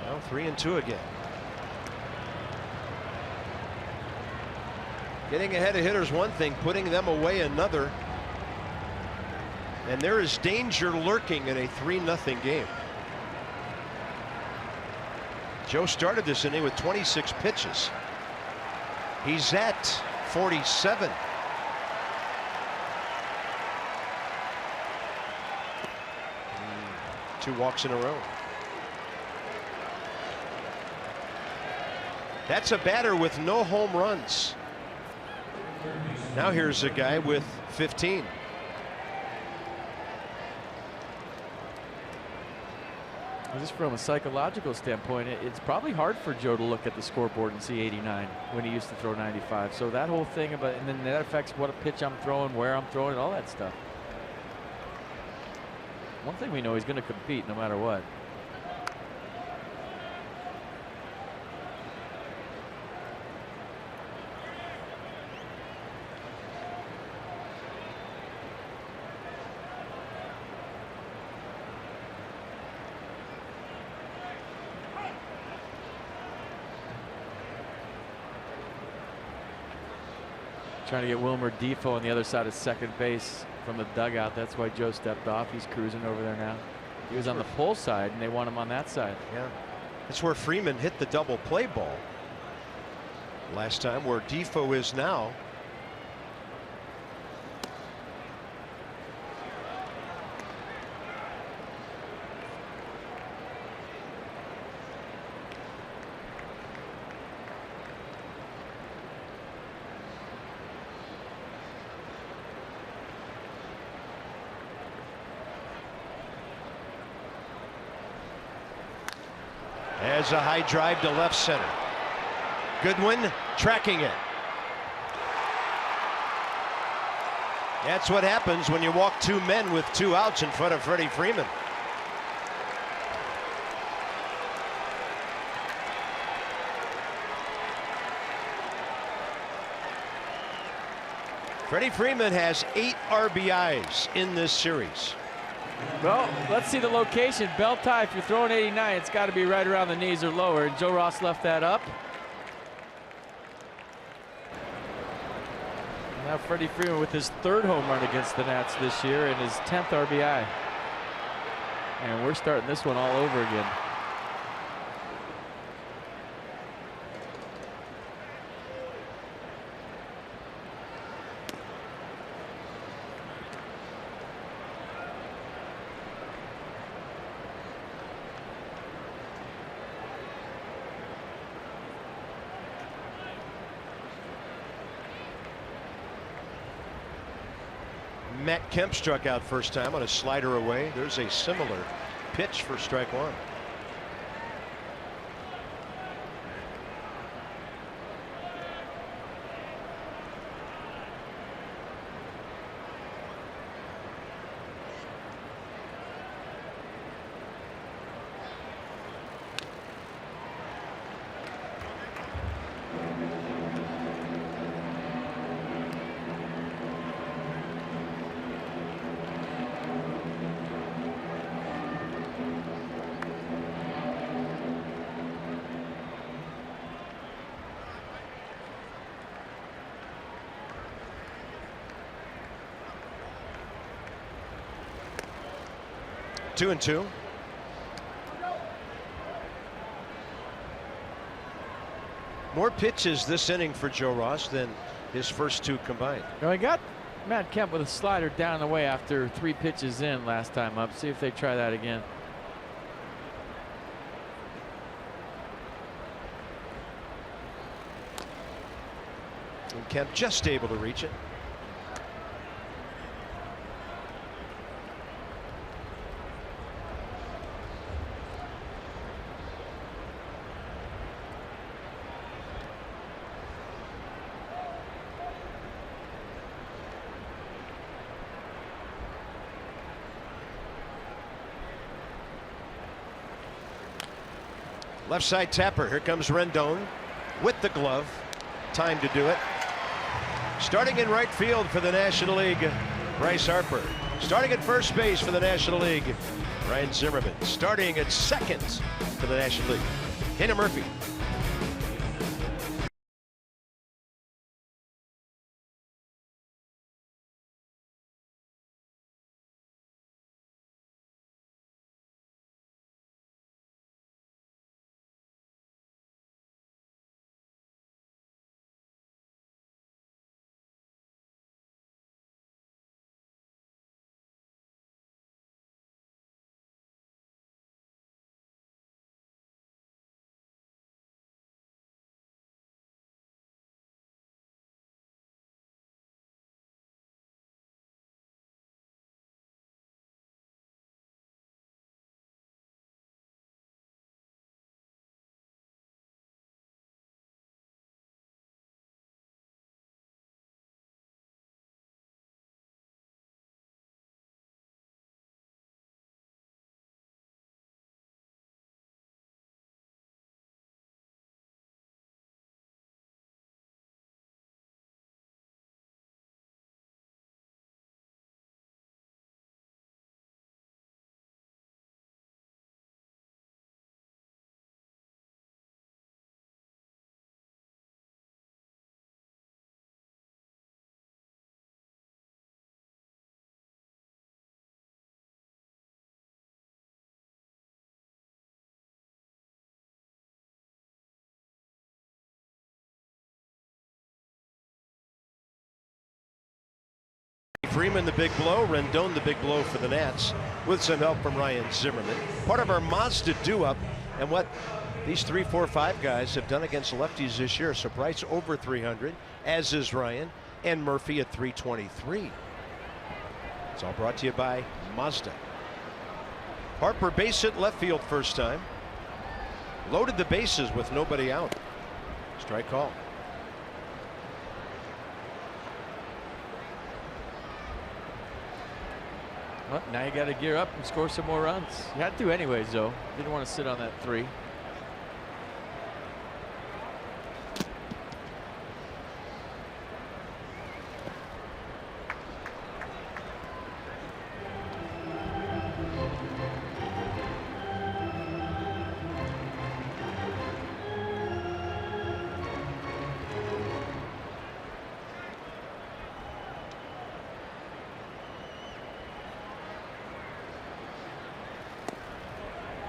Now 3-2 again. Getting ahead of hitters one thing, putting them away another. And there is danger lurking in a 3-0 game. Joe started this inning with 26 pitches. He's at 47. Two walks in a row. That's a batter with no home runs. Now here's a guy with 15. Just from a psychological standpoint, it's probably hard for Joe to look at the scoreboard and see 89 when he used to throw 95. So that whole thing about, and then that affects what a pitch I'm throwing, where I'm throwing it, all that stuff. One thing we know, he's going to compete no matter what. Trying to get Wilmer Defoe on the other side of second base from the dugout. That's why Joe stepped off. He's cruising over there now. He was on the pull side, and they want him on that side. Yeah, that's where Freeman hit the double play ball last time, where Defoe is now. As a high drive to left center. Goodwin tracking it. That's what happens when you walk two men with two outs in front of Freddie Freeman. Freddie Freeman has 8 RBIs in this series. Well, let's see the location. Belt tie, if you're throwing 89, it's got to be right around the knees or lower. And Joe Ross left that up. Now Freddie Freeman with his 3rd home run against the Nats this year and his 10th RBI. And we're starting this one all over again. Matt Kemp struck out first time on a slider away. There's a similar pitch for strike one. 2-2. More pitches this inning for Joe Ross than his first 2 combined. Now he got Matt Kemp with a slider down the way after 3 pitches in last time up. See if they try that again. And Kemp just able to reach it. Left side tapper. Here comes Rendon with the glove. Time to do it. Starting in right field for the National League, Bryce Harper. Starting at first base for the National League, Ryan Zimmerman. Starting at second for the National League, Kenny Murphy. Freeman the big blow, Rendon the big blow for the Nats with some help from Ryan Zimmerman. Part of our Mazda do-up and what these 3, 4, 5 guys have done against lefties this year. So Bryce over 300, as is Ryan, and Murphy at 323. It's all brought to you by Mazda. Harper base hit left field first time. Loaded the bases with nobody out. Strike call. Well, now you got to gear up and score some more runs. You had to anyways, though. Didn't want to sit on that 3.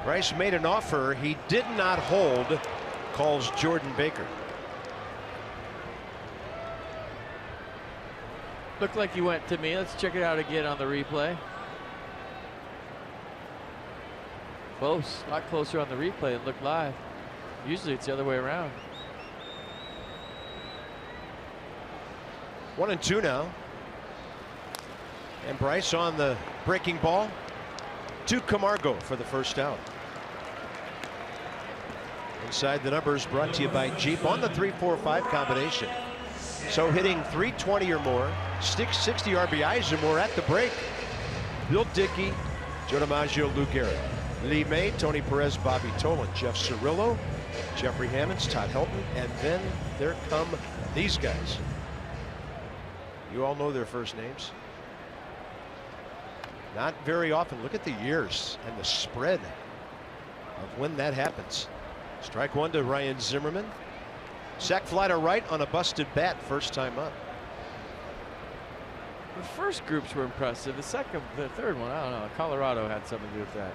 Bryce made an offer he did not hold, calls Jordan Baker. Looked like he went to me. Let's check it out again on the replay. Close, a lot closer on the replay than looked live. Usually it's the other way around. 1-2 now. And Bryce on the breaking ball to CAMARGO for the first out. Inside the numbers brought to you by Jeep on the 3-4-5 combination. So hitting 320 or more, 60 RBIs or more at the break. Bill Dickey, Joe DiMaggio, Lou Gehrig, Lee May, Tony Perez, Bobby Tolan, Jeff Cirillo, Jeffrey Hammonds, Todd Helton, and then there come these guys. You all know their first names. Not very often. Look at the years and the spread of when that happens. Strike one to Ryan Zimmerman. Sac fly to right on a busted bat first time up. The first groups were impressive. The third one, I don't know. Colorado had something to do with that.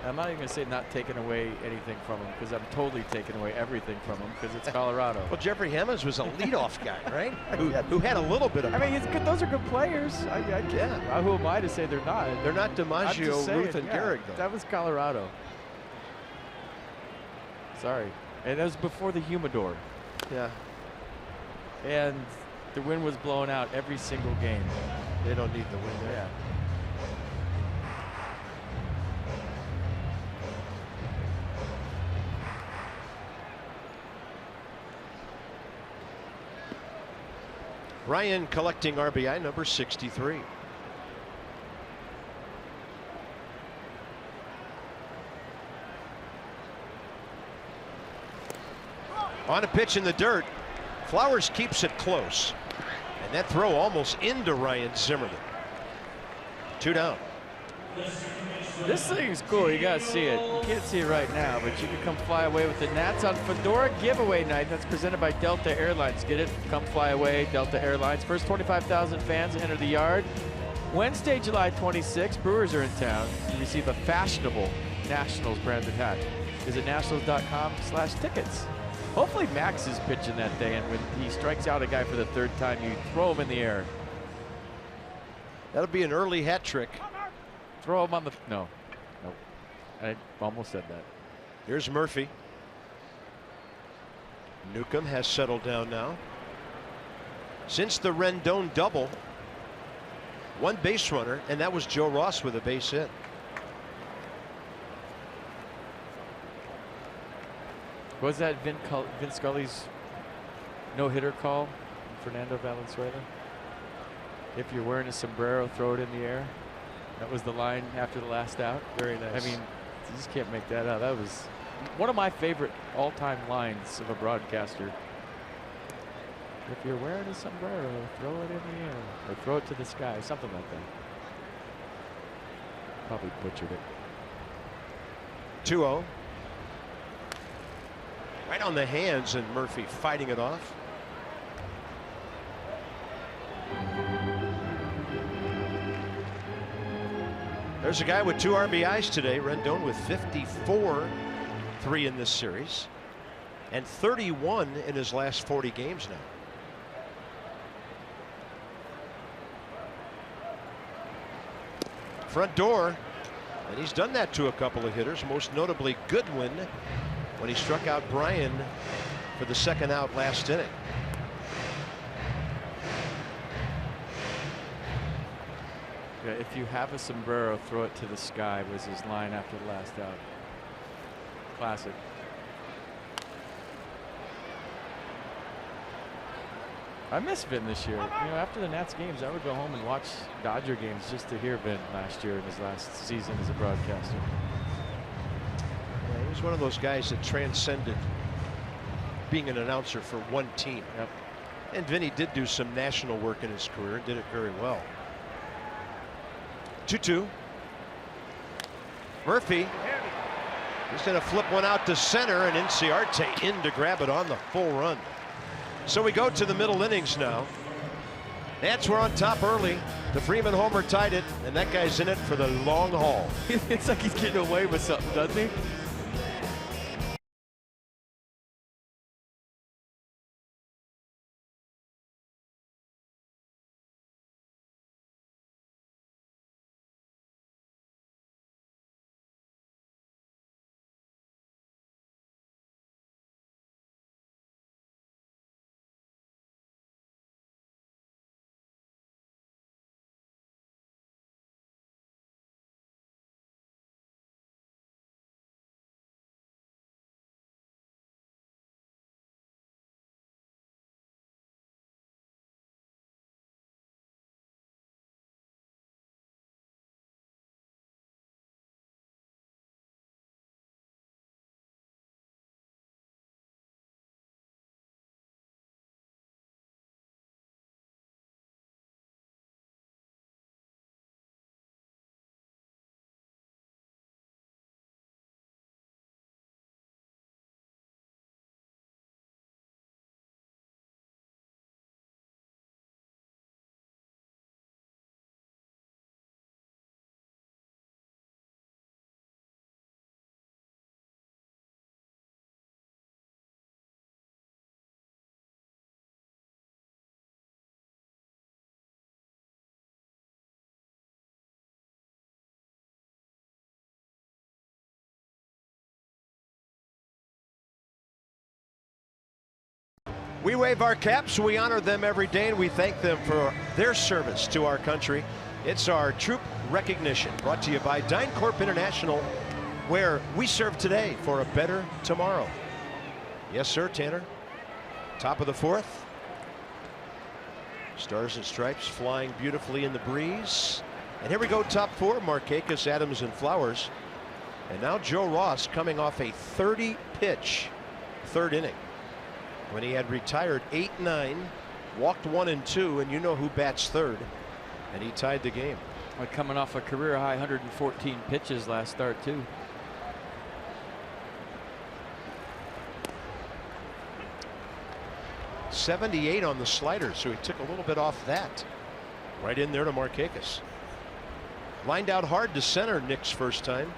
I'm not even going to say not taking away anything from them, because I'm totally taking away everything from them, because it's Colorado. Well, Jeffrey Hammonds was a leadoff guy, right? who had a little bit of. I mean, it's good. Those are good players. Yeah. Who am I to say they're not? They're not DiMaggio, Ruth, and Gehrig, though. That was Colorado. Sorry. And that was before the humidor. Yeah. And the wind was blowing out every single game. They don't need the wind there. Yeah. Ryan collecting RBI number 63. On a pitch in the dirt, Flowers keeps it close. And that throw almost into Ryan Zimmerman. 2 down. This thing is cool. You got to see it. You can't see it right now, but you can come fly away with the Nats on Fedora giveaway night. That's presented by Delta Airlines. Get it? Come fly away, Delta Airlines. First 25,000 fans enter the yard. Wednesday, July 26th, Brewers are in town. You receive a fashionable Nationals branded hat. Visit nationals.com/tickets. Hopefully Max is pitching that day, and when he strikes out a guy for the 3rd time, you throw him in the air. That'll be an early hat trick. Throw him on the... No. Nope. I almost said that. Here's Murphy. Newcomb has settled down now. Since the Rendon double, 1 base runner, and that was Joe Ross with a base hit. Was that Vin Scully's no-hitter call, Fernando Valenzuela? If you're wearing a sombrero, throw it in the air. That was the line after the last out. Very nice. I mean, you just can't make that up. That was one of my favorite all-time lines of a broadcaster. If you're wearing a sombrero, throw it in the air. Or throw it to the sky, something like that. Probably butchered it. 2-0. Right on the hands, and Murphy fighting it off. There's a guy with 2 RBIs today. Rendon with 54, 3 in this series, and 31 in his last 40 games now. Front door, and he's done that to a couple of hitters, most notably Goodwin when he struck out Bryan for the 2nd out last inning. Yeah, if you have a sombrero, throw it to the sky was his line after the last out. Classic. I miss Vin this year. You know, after the Nats games, I would go home and watch Dodger games just to hear Vin last year in his last season as a broadcaster. Yeah, he was one of those guys that transcended being an announcer for one team. Yep. And Vinny did do some national work in his career and did it very well. 2-2. Murphy. He's going to flip one out to center, and Inciarte in to grab it on the full run. So we go to the middle innings now. Nats were on top early. The Freeman homer tied it, and that guy's in it for the long haul. It's like he's getting away with something, doesn't he? We wave our caps, we honor them every day, and we thank them for their service to our country. It's our troop recognition, brought to you by DynCorp International, where we serve today for a better tomorrow. Yes, sir, Tanner. Top of the fourth. Stars and stripes flying beautifully in the breeze. And here we go, top four, Markakis, Adams, and Flowers. And now Joe Ross coming off a 30-pitch third inning, when he had retired 8-9, walked 1 and 2, and you know who bats third, and he tied the game. Like coming off a career high 114 pitches last start too. .78 on the slider, so he took a little bit off that. Right in there to Markakis. Lined out hard to center Nick's first time.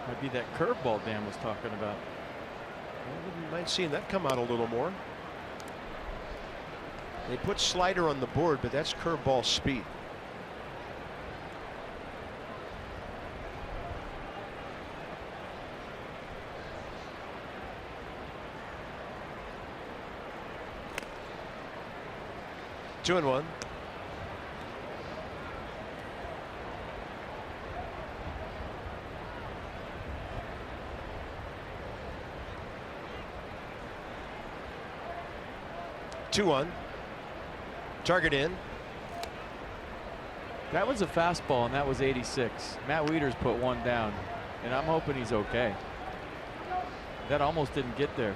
Might be that curveball Dan was talking about. I wouldn't mind seeing that come out a little more. They put slider on the board, but that's curveball speed. Two and one. Two one. Target in. That was a fastball, and that was 86. Matt Wieters put one down, and I'm hoping he's okay. That almost didn't get there.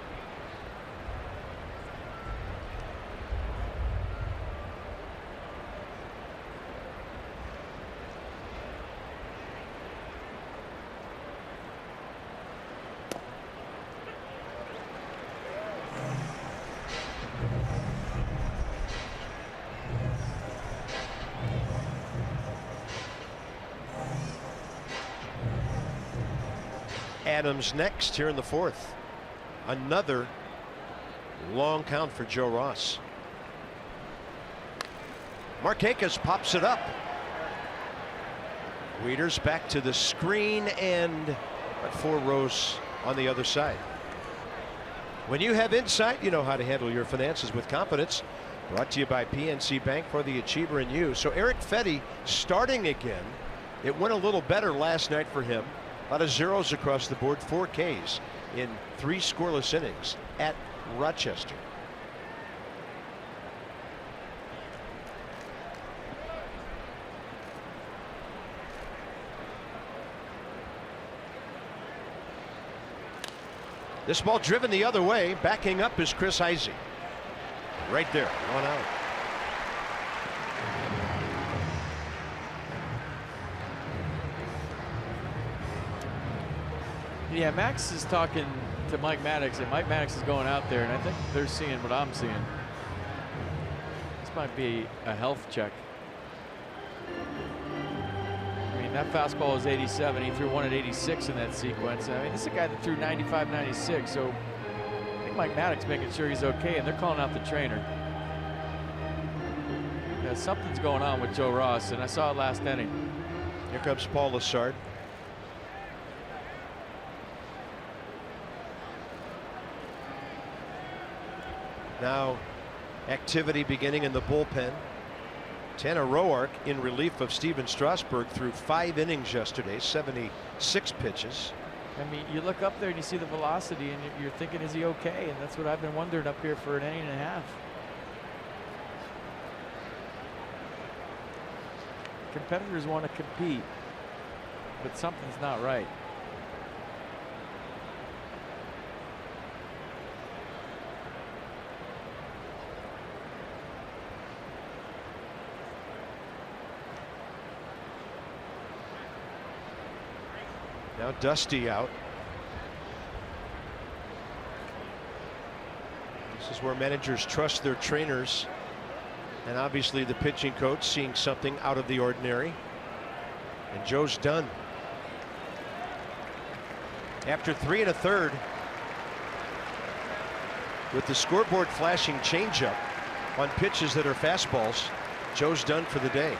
Adams next here in the fourth. Another long count for Joe Ross. Markakis pops it up. Wieters back to the screen, and 4 rows on the other side. When you have insight, you know how to handle your finances with confidence. Brought to you by PNC Bank, for the achiever in you. So Eric Fetty starting again. It went a little better last night for him. A lot of zeros across the board, 4 Ks in 3 scoreless innings at Rochester. This ball driven the other way. Backing up is Chris Heisey. Right there, 1 out. Yeah, Max is talking to Mike Maddox, and Mike Maddox is going out there, and I think they're seeing what I'm seeing. This might be a health check. I mean, that fastball is 87. He threw one at 86 in that sequence. I mean, this is a guy that threw 95, 96. So I think Mike Maddox making sure he's okay, and they're calling out the trainer. Yeah, something's going on with Joe Ross, and I saw it last inning. Here comes Paul Lessard. Now activity beginning in the bullpen. Tanner Roark in relief of Steven Strasburg through 5 innings yesterday, 76 pitches. I mean, you look up there and you see the velocity, and you're thinking, is he okay? And that's what I've been wondering up here for an inning and a half. Competitors want to compete, but something's not right. Now Dusty out. This is where managers trust their trainers, and obviously the pitching coach seeing something out of the ordinary. And Joe's done. After 3 1/3, with the scoreboard flashing changeup on pitches that are fastballs, Joe's done for the day.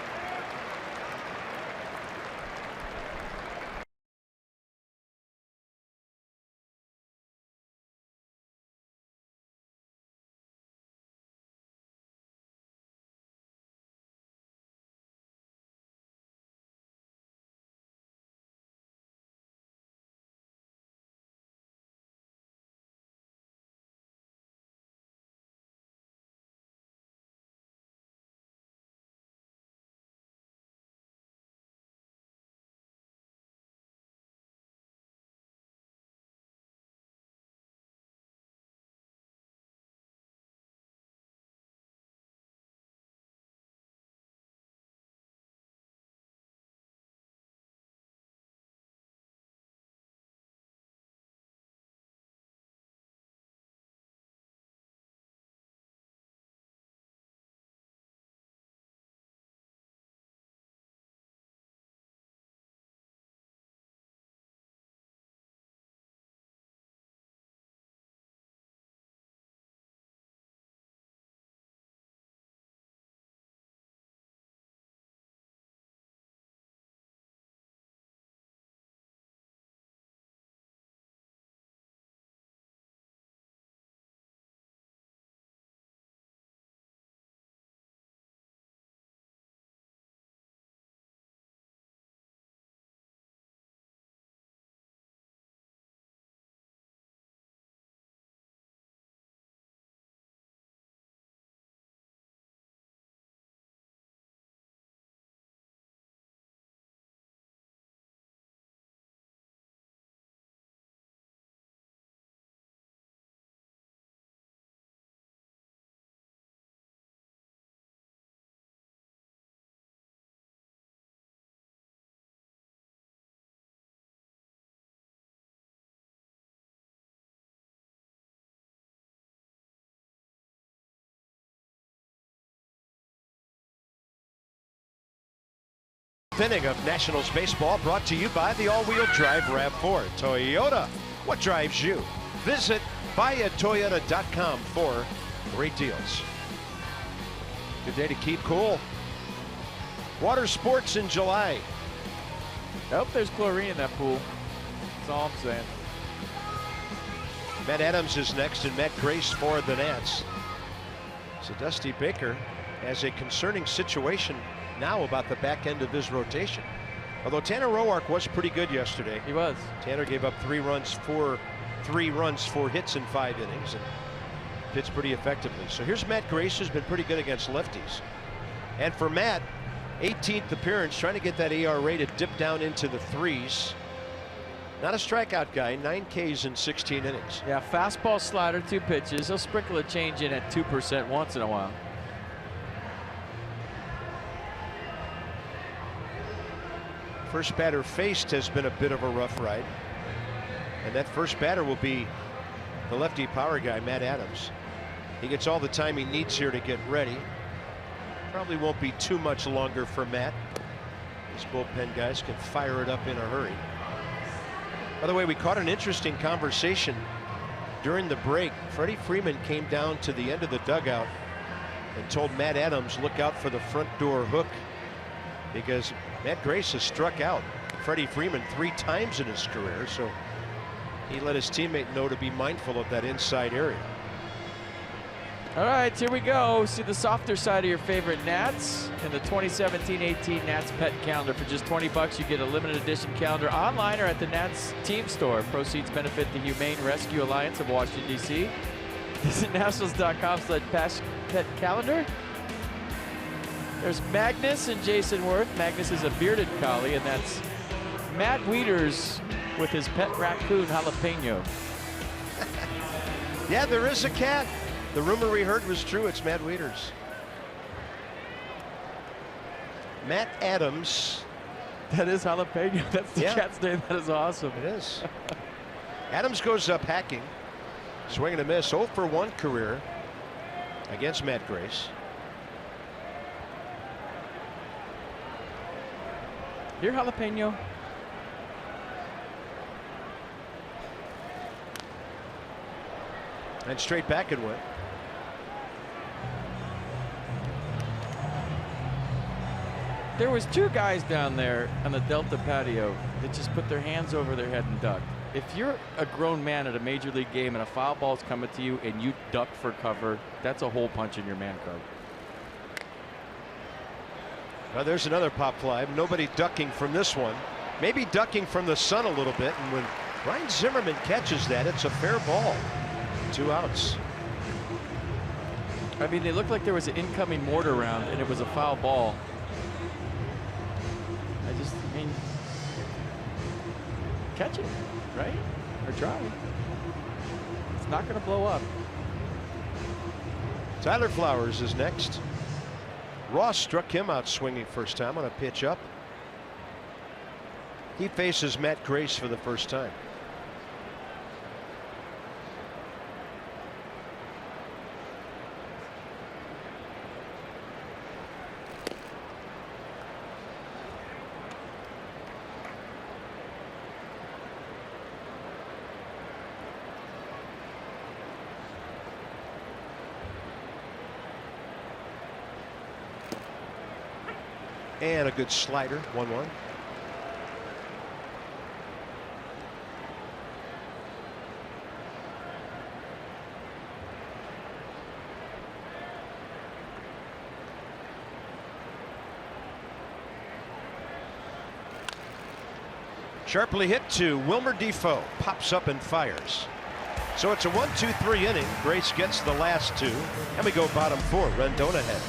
10th inning of Nationals baseball, brought to you by the all-wheel drive RAV4. Toyota, what drives you? Visit buyatoyota.com for great deals. Good day to keep cool. Water sports in July. I hope there's chlorine in that pool. That's all I'm saying. Matt Adams is next, and Matt Grace for the Nats. So Dusty Baker has a concerning situation now about the back end of his rotation. Although Tanner Roark was pretty good yesterday. He was. Tanner gave up 3 runs, 4 hits in 5 innings, and pitched pretty effectively. So here's Matt Grace, who's been pretty good against lefties. And for Matt, 18th appearance, trying to get that ERA to dip down into the 3s. Not a strikeout guy, 9 Ks in 16 innings. Yeah, fastball, slider, 2 pitches. He'll sprinkle a change in at 2% once in a while. First batter faced has been a bit of a rough ride. And that first batter will be the lefty power guy, Matt Adams. He gets all the time he needs here to get ready. Probably won't be too much longer for Matt. These bullpen guys can fire it up in a hurry. By the way, we caught an interesting conversation during the break. Freddie Freeman came down to the end of the dugout and told Matt Adams, look out for the front door hook, because Matt Grace has struck out Freddie Freeman 3 times in his career, so he let his teammate know to be mindful of that inside area. All right, here we go. See the softer side of your favorite Nats in the 2017-18 Nats Pet Calendar. For just $20, you get a limited edition calendar online or at the Nats team store. Proceeds benefit the Humane Rescue Alliance of Washington, D.C. Visit nationals.com/pet calendar. There's Magnus and Jason Worth. Magnus is a bearded collie, and that's Matt Wieters with his pet raccoon, Jalapeno. Yeah, there is a cat. The rumor we heard was true. It's Matt Wieters. Matt Adams. That is Jalapeno. That's the cat's name. That is awesome. It is. Adams goes up hacking. Swing and a miss. 0 for 1 career against Matt Grace. Here, Jalapeno. And straight back it went. There was 2 guys down there on the Delta patio that just put their hands over their head and ducked. If you're a grown man at a major league game and a foul ball's coming to you and you duck for cover, that's a hole punch in your man card. Well, there's another pop fly. Nobody ducking from this one. Maybe ducking from the sun a little bit. And when Ryan Zimmerman catches that, it's a fair ball. 2 outs. I mean, it looked like there was an incoming mortar round and it was a foul ball. I mean, catch it, right? Or try. It's not going to blow up. Tyler Flowers is next. Ross struck him out swinging first time on a pitch up. He faces Matt Grace for the first time. And a good slider, 1-1. Sharply hit to Wilmer Defoe, pops up and fires. So it's a 1-2-3 inning. Grace gets the last 2, and we go bottom 4. Rendon ahead.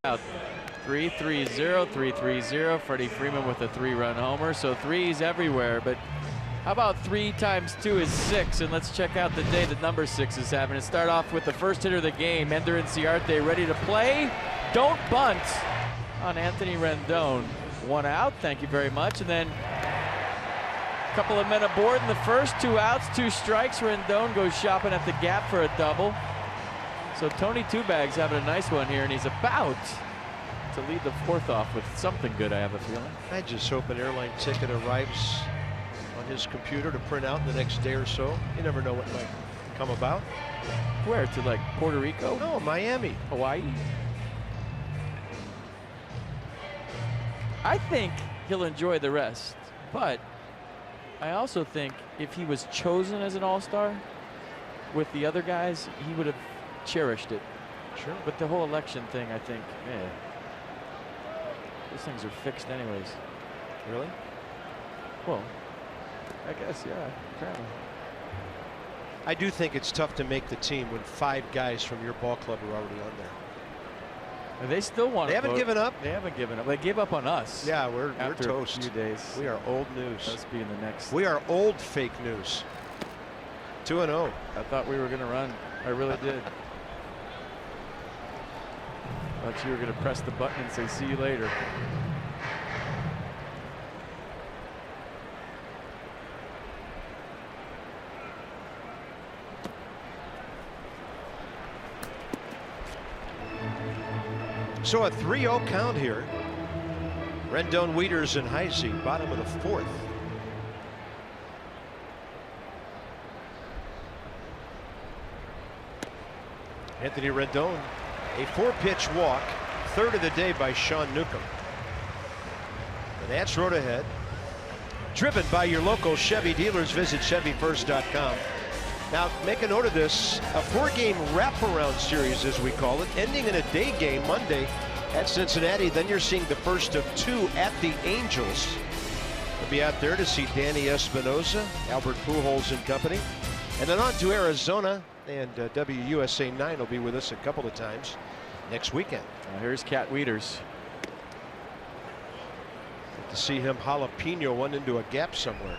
out. 3-3-0, 3-3-0. Freddie Freeman with a 3-run homer. So threes everywhere. But how about 3 times 2 is 6? And let's check out the day that number 6 is having. It start off with the first hitter of the game, Ender Inciarte, ready to play. Don't bunt on Anthony Rendon. 1 out. Thank you very much. And then a couple of men aboard in the first. 2 outs, 2 strikes. Rendon goes shopping at the gap for a double. So Tony Two Bags having a nice one here, and he's about to lead the 4th off with something good, I have a feeling. I just hope an airline ticket arrives on his computer to print out in the next day or so. You never know what might come about. Where? To like Puerto Rico? No, Miami. Hawaii? I think he'll enjoy the rest, but I also think if he was chosen as an all-star with the other guys, he would have cherished it. Sure. But the whole election thing, I think, man, those things are fixed anyways. Really? Well, I guess, yeah, apparently. I do think it's tough to make the team when 5 guys from your ball club are already on there. And they still want to They haven't vote. given up. They haven't given up. They gave up on us. Yeah, we're after toast. a few days. We are old news. Us being the next. We are old fake news. 2-0. I thought we were going to run. I really did. Thought you were going to press the button and say, see you later. So a 3-0 count here. Rendon, Wieters, and Heisey, bottom of the 4th. Anthony Rendon, a 4-pitch walk, 3rd of the day by Sean Newcomb. The Nats road ahead. Driven by your local Chevy dealers. Visit ChevyFirst.com. Now, make a note of this, a 4-game wraparound series, as we call it, ending in a day game Monday at Cincinnati. Then you're seeing the first of 2 at the Angels. We'll be out there to see Danny Espinosa, Albert Pujols and company. And then on to Arizona, and WUSA 9 will be with us a couple of times next weekend. Here's Cat Wieters. Good to see him jalapeno one into a gap somewhere.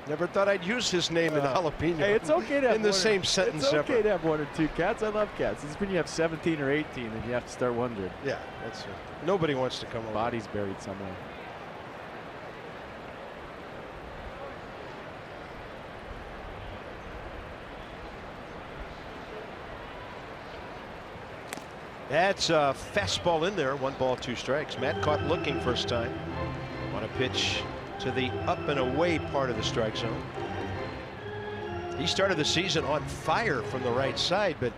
Never thought I'd use his name in jalapeno. Hey, it's okay to have in the same sentence. It's okay ever. to have 1 or 2 cats. I love cats. It's when you have 17 or 18 and you have to start wondering. Yeah, that's it. Nobody wants to come over. Body's buried somewhere. That's a fastball in there. 1 ball, 2 strikes. Matt caught looking first time on a pitch to the up and away part of the strike zone. He started the season on fire from the right side, but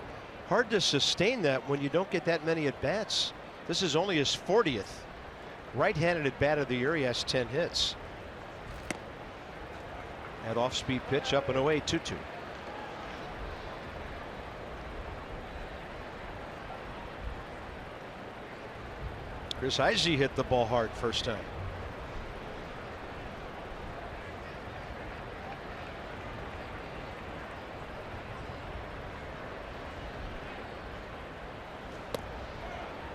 hard to sustain that when you don't get that many at bats. This is only his 40th right-handed at bat of the year. He has 10 hits. That off-speed pitch up and away, 2-2. Chris Heisey hit the ball hard first time.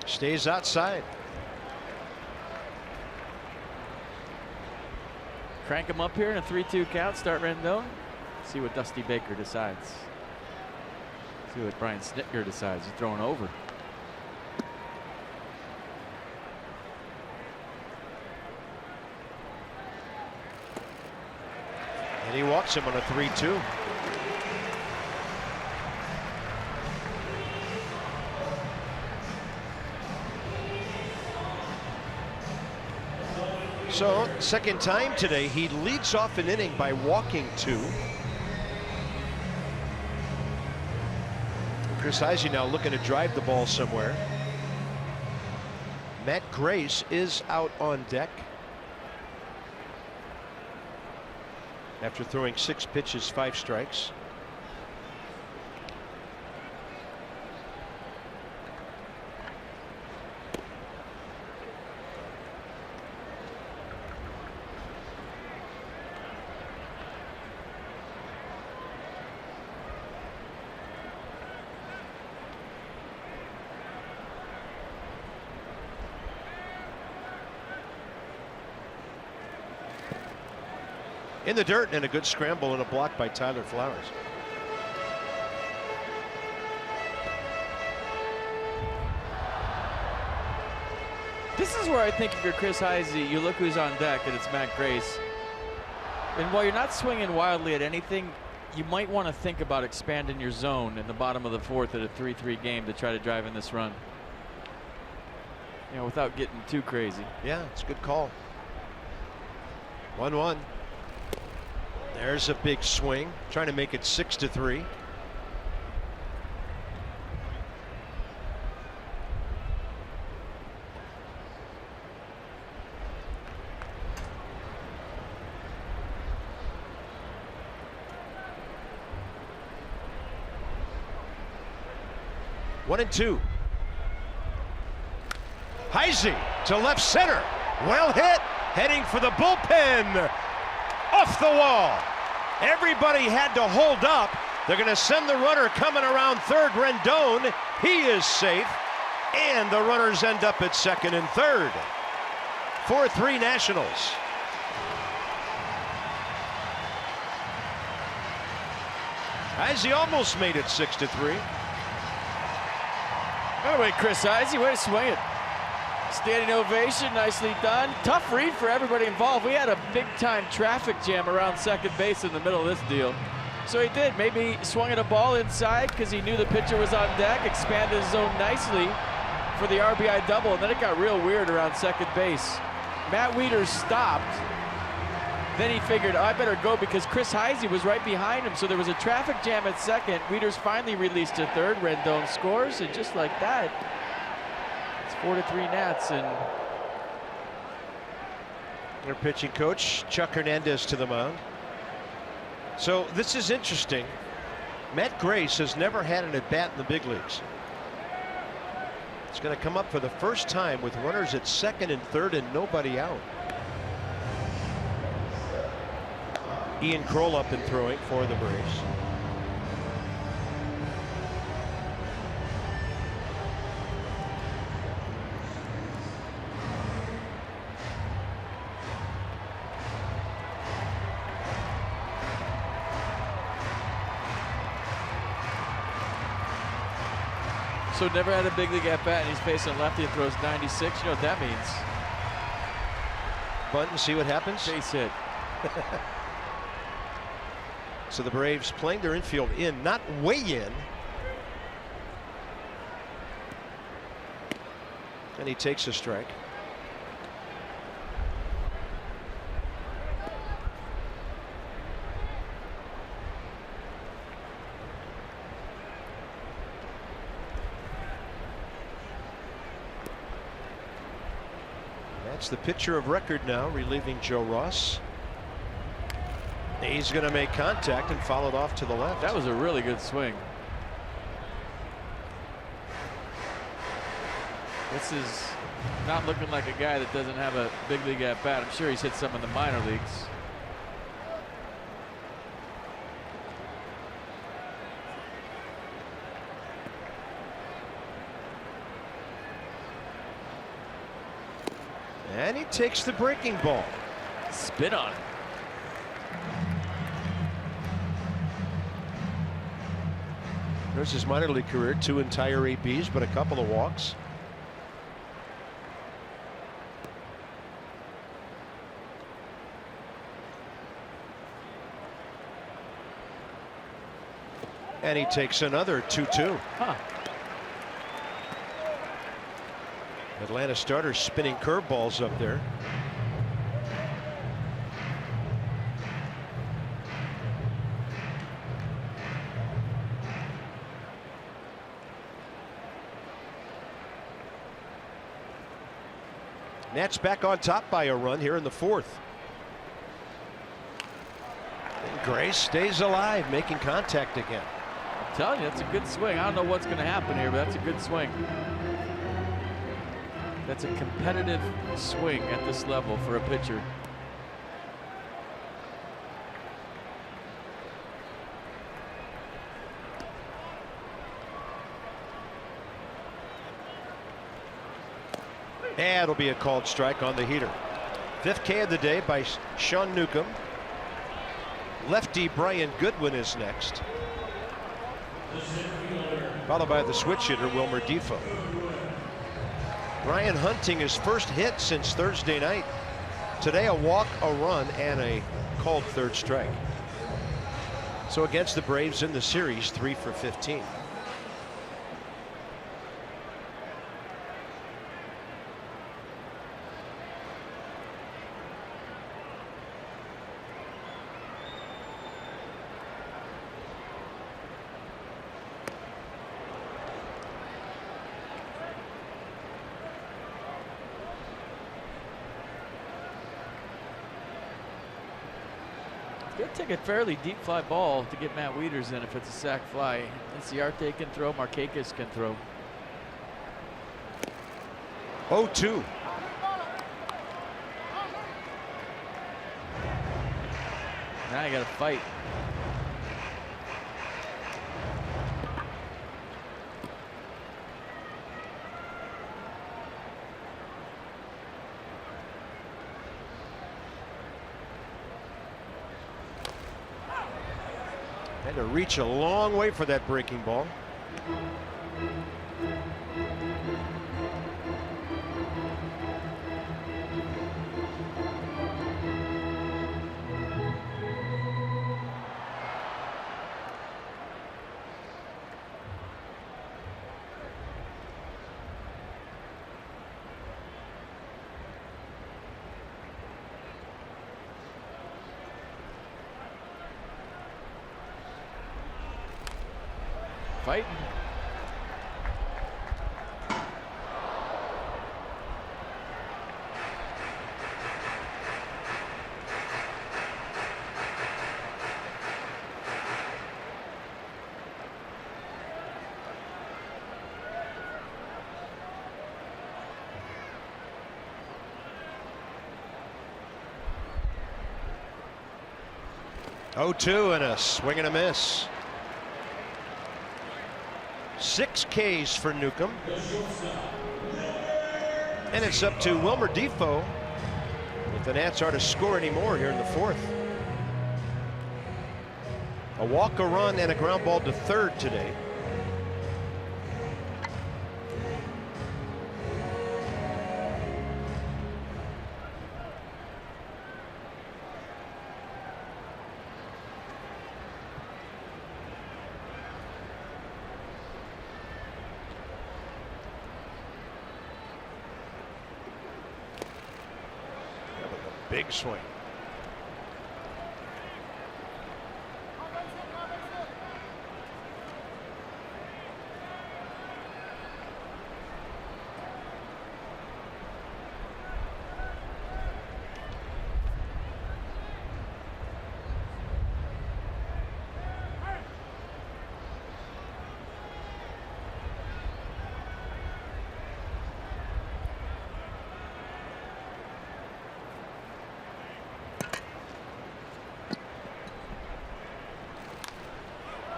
Stays outside. Crank him up here in a 3-2 count. Start Rendon. See what Dusty Baker decides. See what Brian Snitker decides. He's throwing over. And he walks him on a 3-2. So, second time today, he leads off an inning by walking 2. Chris Heisey now looking to drive the ball somewhere. Matt Grace is out on deck after throwing 6 pitches, 5 strikes. in the dirt, and a good scramble and a block by Tyler Flowers. This is where I think if you're Chris Heisey, you look who's on deck, and it's Matt Grace. And while you're not swinging wildly at anything, you might want to think about expanding your zone in the bottom of the fourth at a 3-3 game to try to drive in this run. You know, without getting too crazy. Yeah, it's a good call. 1-1. There's a big swing, trying to make it 6-3. One and two. Heisey to left center. Well hit. Heading for the bullpen. Off the wall. Everybody had to hold up. They're going to send the runner coming around third. Rendon. He is safe. And the runners end up at second and third. 4-3 Nationals. Heisey almost made it 6-3. By the way, Chris Heisey, way to swing it. Standing ovation, nicely done. Tough read for everybody involved. We had a big-time traffic jam around second base in the middle of this deal. So he did. Maybe swung at a ball inside because he knew the pitcher was on deck, expanded his zone nicely for the RBI double, and then it got real weird around second base. Matt Wieters stopped. Then he figured, oh, I better go because Chris Heisey was right behind him, so there was a traffic jam at second. Wieters finally released to third. Rendon scores, and just like that, it's 4-3 Nats. And their pitching coach, Chuck Hernandez, to the mound. So this is interesting. Matt Grace has never had an at-bat in the big leagues. It's going to come up for the first time with runners at second and third and nobody out. Ian Kroll up and throwing for the Braves. so never had a big league at bat, and he's facing lefty and throws 96. You know what that means? Bunt and see what happens. Base hit. So the Braves playing their infield in, not way in. And he takes a strike. That's the pitcher of record now, relieving Joe Ross. He's going to make contact and foul it off to the left. That was a really good swing. This is not looking like a guy that doesn't have a big league at bat. I'm sure he's hit some in the minor leagues. And he takes the breaking ball. Spit on it. There's his minor league career, 2 entire ABs, but a couple of walks. And he takes another 2-2. Huh. Atlanta starter spinning curveballs up there. Nats back on top by a run here in the fourth. And Grace stays alive, making contact again. I'm telling you, that's a good swing. I don't know what's going to happen here, but that's a good swing. That's a competitive swing at this level for a pitcher. And it'll be a called strike on the heater. 5th K of the day by Sean Newcomb. Lefty Brian Goodwin is next, followed by the switch hitter Wilmer Defoe. Ryan hunting his first hit since Thursday night. Today a walk, a run, and a called third strike. So against the Braves in the series, 3 for 15. It'll take a fairly deep fly ball to get Matt Wieters in if it's a sac fly. Inciarte can throw, Markakis can throw. 0-2. Now you got to fight. Had to reach a long way for that breaking ball. Fighting. Oh, 2 and a swing and a miss. 6 Ks for Newcomb. And it's up to Wilmer Defoe if the Nats are to score any more here in the 4th. A walk, a run, and a ground ball to third today. Big swing.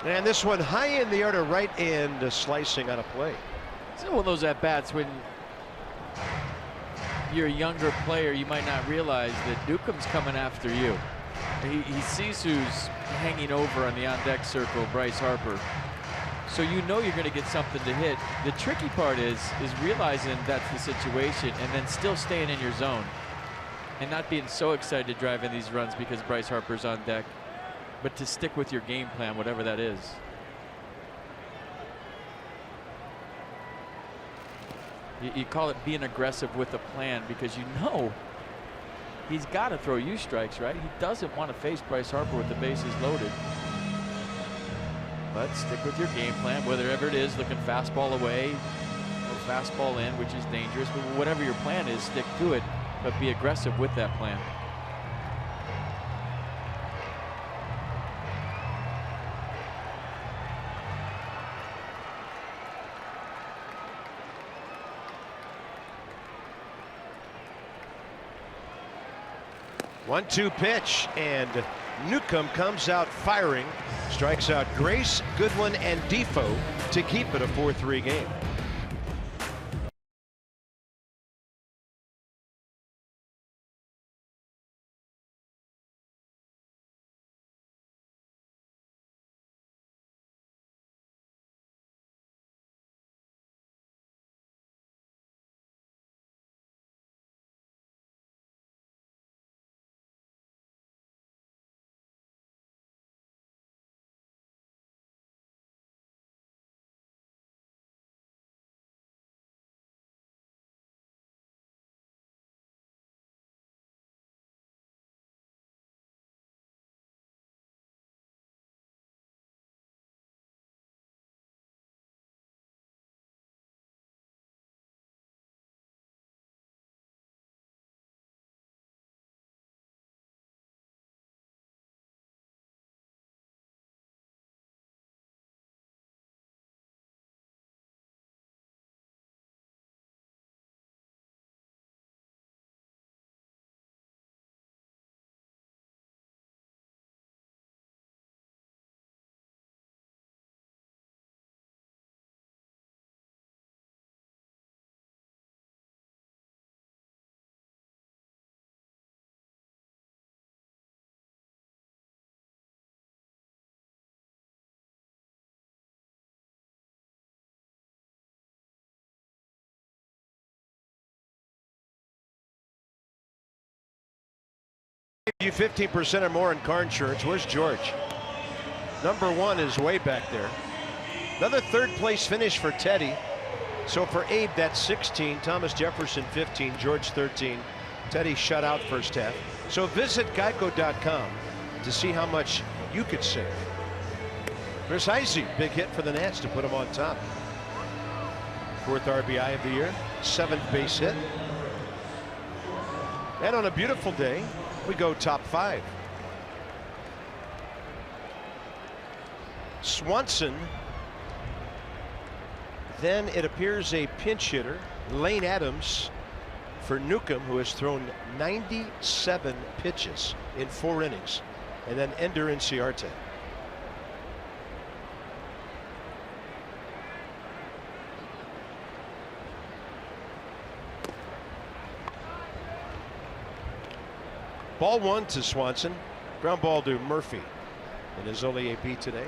And this one high in the air to right end, slicing on a play. It's one of those at-bats when you're a younger player, you might not realize that Newcomb's coming after you. He sees who's hanging over on the on-deck circle, Bryce Harper. So you know you're going to get something to hit. The tricky part is realizing that's the situation and then still staying in your zone and not being so excited to drive in these runs because Bryce Harper's on deck. But to stick with your game plan, whatever that is. You call it being aggressive with a plan because you know he's got to throw you strikes, right? He doesn't want to face Bryce Harper with the bases loaded. But stick with your game plan, whatever it is, looking fastball away or fastball in, which is dangerous. But whatever your plan is, stick to it, but be aggressive with that plan. One-two pitch, and Newcomb comes out firing, strikes out Grace, Goodwin, and Defoe to keep it a 4-3 game. You 15% or more in car insurance. Where's George? Number 1 is way back there. Another third place finish for Teddy. So for Abe, that's 16. Thomas Jefferson 15. George 13. Teddy shut out first half. So visit geico.com to see how much you could save. Chris Heisey, big hit for the Nats to put him on top. 4th RBI of the year, 7th base hit. And on a beautiful day, we go top 5. Swanson. Then it appears a pinch hitter, Lane Adams, for Newcomb, who has thrown 97 pitches in 4 innings. And then Ender Inciarte. Ball 1 to Swanson. Ground ball to Murphy. And his only AB today.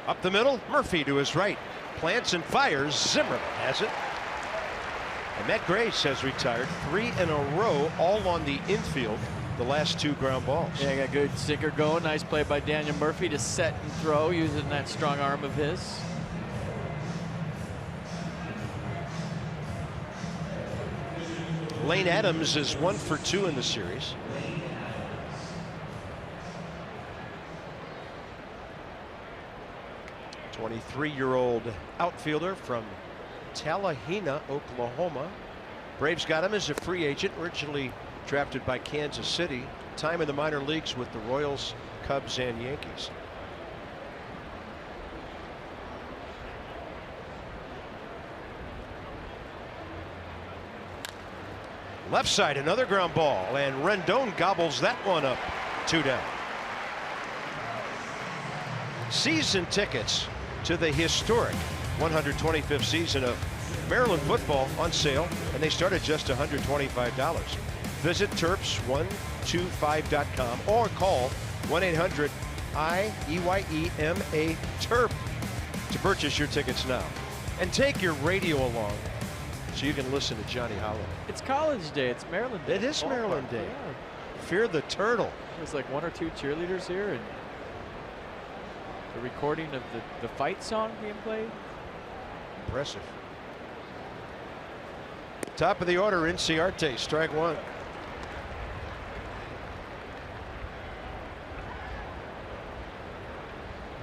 Up the middle, Murphy to his right. Plants and fires. Zimmerman has it. And Matt Grace has retired 3 in a row, all on the infield. The last 2 ground balls. Yeah, got good sinker going. Nice play by Daniel Murphy to set and throw using that strong arm of his. Lane Adams is 1 for 2 in the series. '23-year-old outfielder from Tallahena, Oklahoma. Braves got him as a free agent, originally drafted by Kansas City. Time in the minor leagues with the Royals, Cubs, and Yankees. Left side, another ground ball, and Rendon gobbles that one up. 2 down. Season tickets to the historic 125th season of Maryland football on sale, and they start at just $125. Visit terps125.com or call 1-800-IEYEMA-TERP to purchase your tickets now. And take your radio along so you can listen to Johnny Holiday. It's college day. It's Maryland Day. It is Maryland Day. Yeah. Fear the turtle. There's like 1 or 2 cheerleaders here, and the recording of the fight song being played. Impressive. Top of the order, Inciarte, strike 1.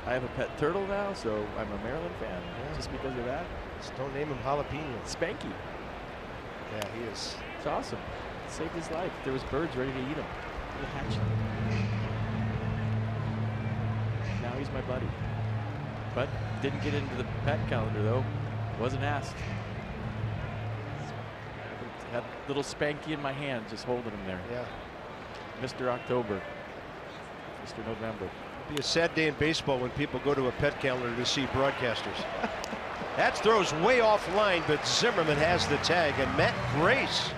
I have a pet turtle now, so I'm a Maryland fan just because of that. Just don't name him Jalapeno. Spanky. Yeah, he is. It's awesome. It saved his life. There was birds ready to eat him. He hatched him. Now he's my buddy. But didn't get into the pet calendar though. Wasn't asked. Had little Spanky in my hand, just holding him there. Yeah. Mr. October. Mr. November. It'll be a sad day in baseball when people go to a pet calendar to see broadcasters. That throws way offline, but Zimmerman has the tag, and Matt Grace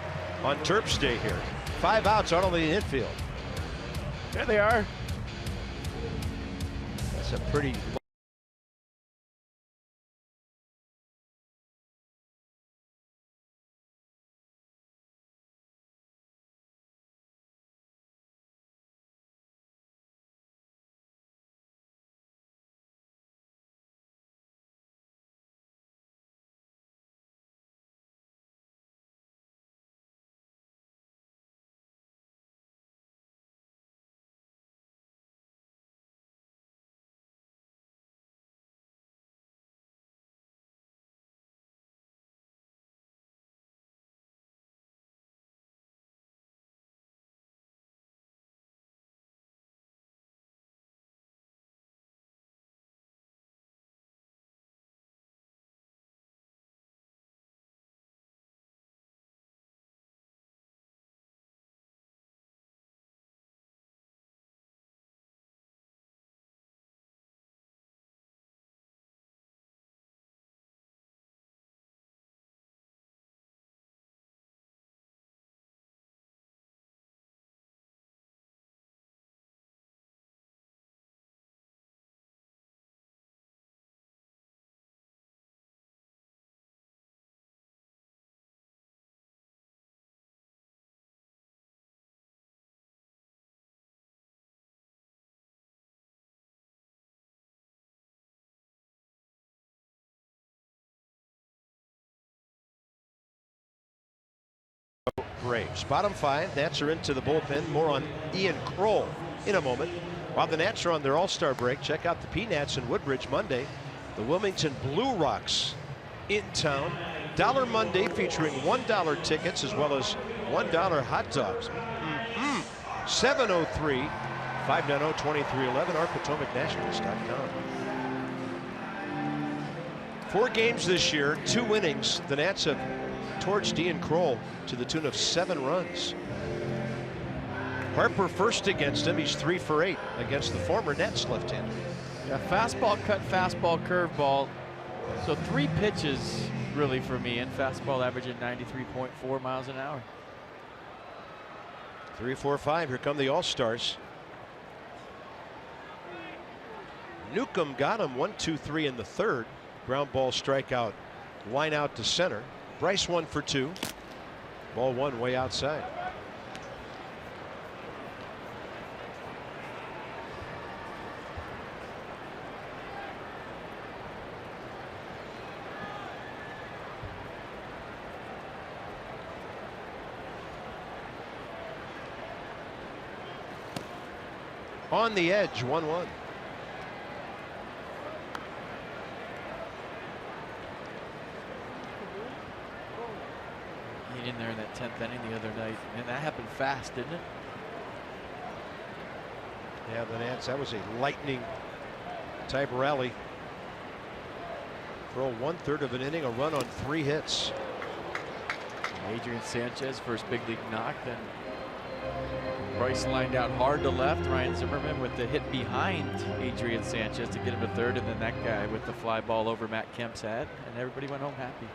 on Terps Day here. 5 outs out on the infield. There they are. That's a pretty Braves. Bottom 5, Nats are into the bullpen. More on Ian Kroll in a moment. While the Nats are on their All-Star break, check out the P-Nats in Woodbridge Monday. The Wilmington Blue Rocks in town. Dollar Monday featuring $1 tickets as well as $1 hot dogs. 703 590 2311 or PotomacNationals.com. 4 games this year, 2 innings. The Nats have torched Ian Kroll to the tune of 7 runs. Harper first against him. He's 3 for 8 against the former Nets left-hander. Yeah, fastball, cut, fastball, curveball. So 3 pitches really for me, and fastball averaging 93.4 miles an hour. 3, 4, 5. Here come the All-Stars. Newcomb got him 1, 2, 3 in the 3rd. Ground ball strikeout, line out to center. Bryce 1 for 2. Ball 1 way outside. On the edge, 1-1. In there in that 10th inning the other night, and that happened fast, didn't it? Yeah, the Nats, that was a lightning type rally. Throw 1/3 of an inning, a run on 3 hits. Adrian Sanchez first big league knock, then Bryce lined out hard to left. Ryan Zimmerman with the hit behind Adrian Sanchez to get him to 3rd, and then that guy with the fly ball over Matt Kemp's head, and everybody went home happy.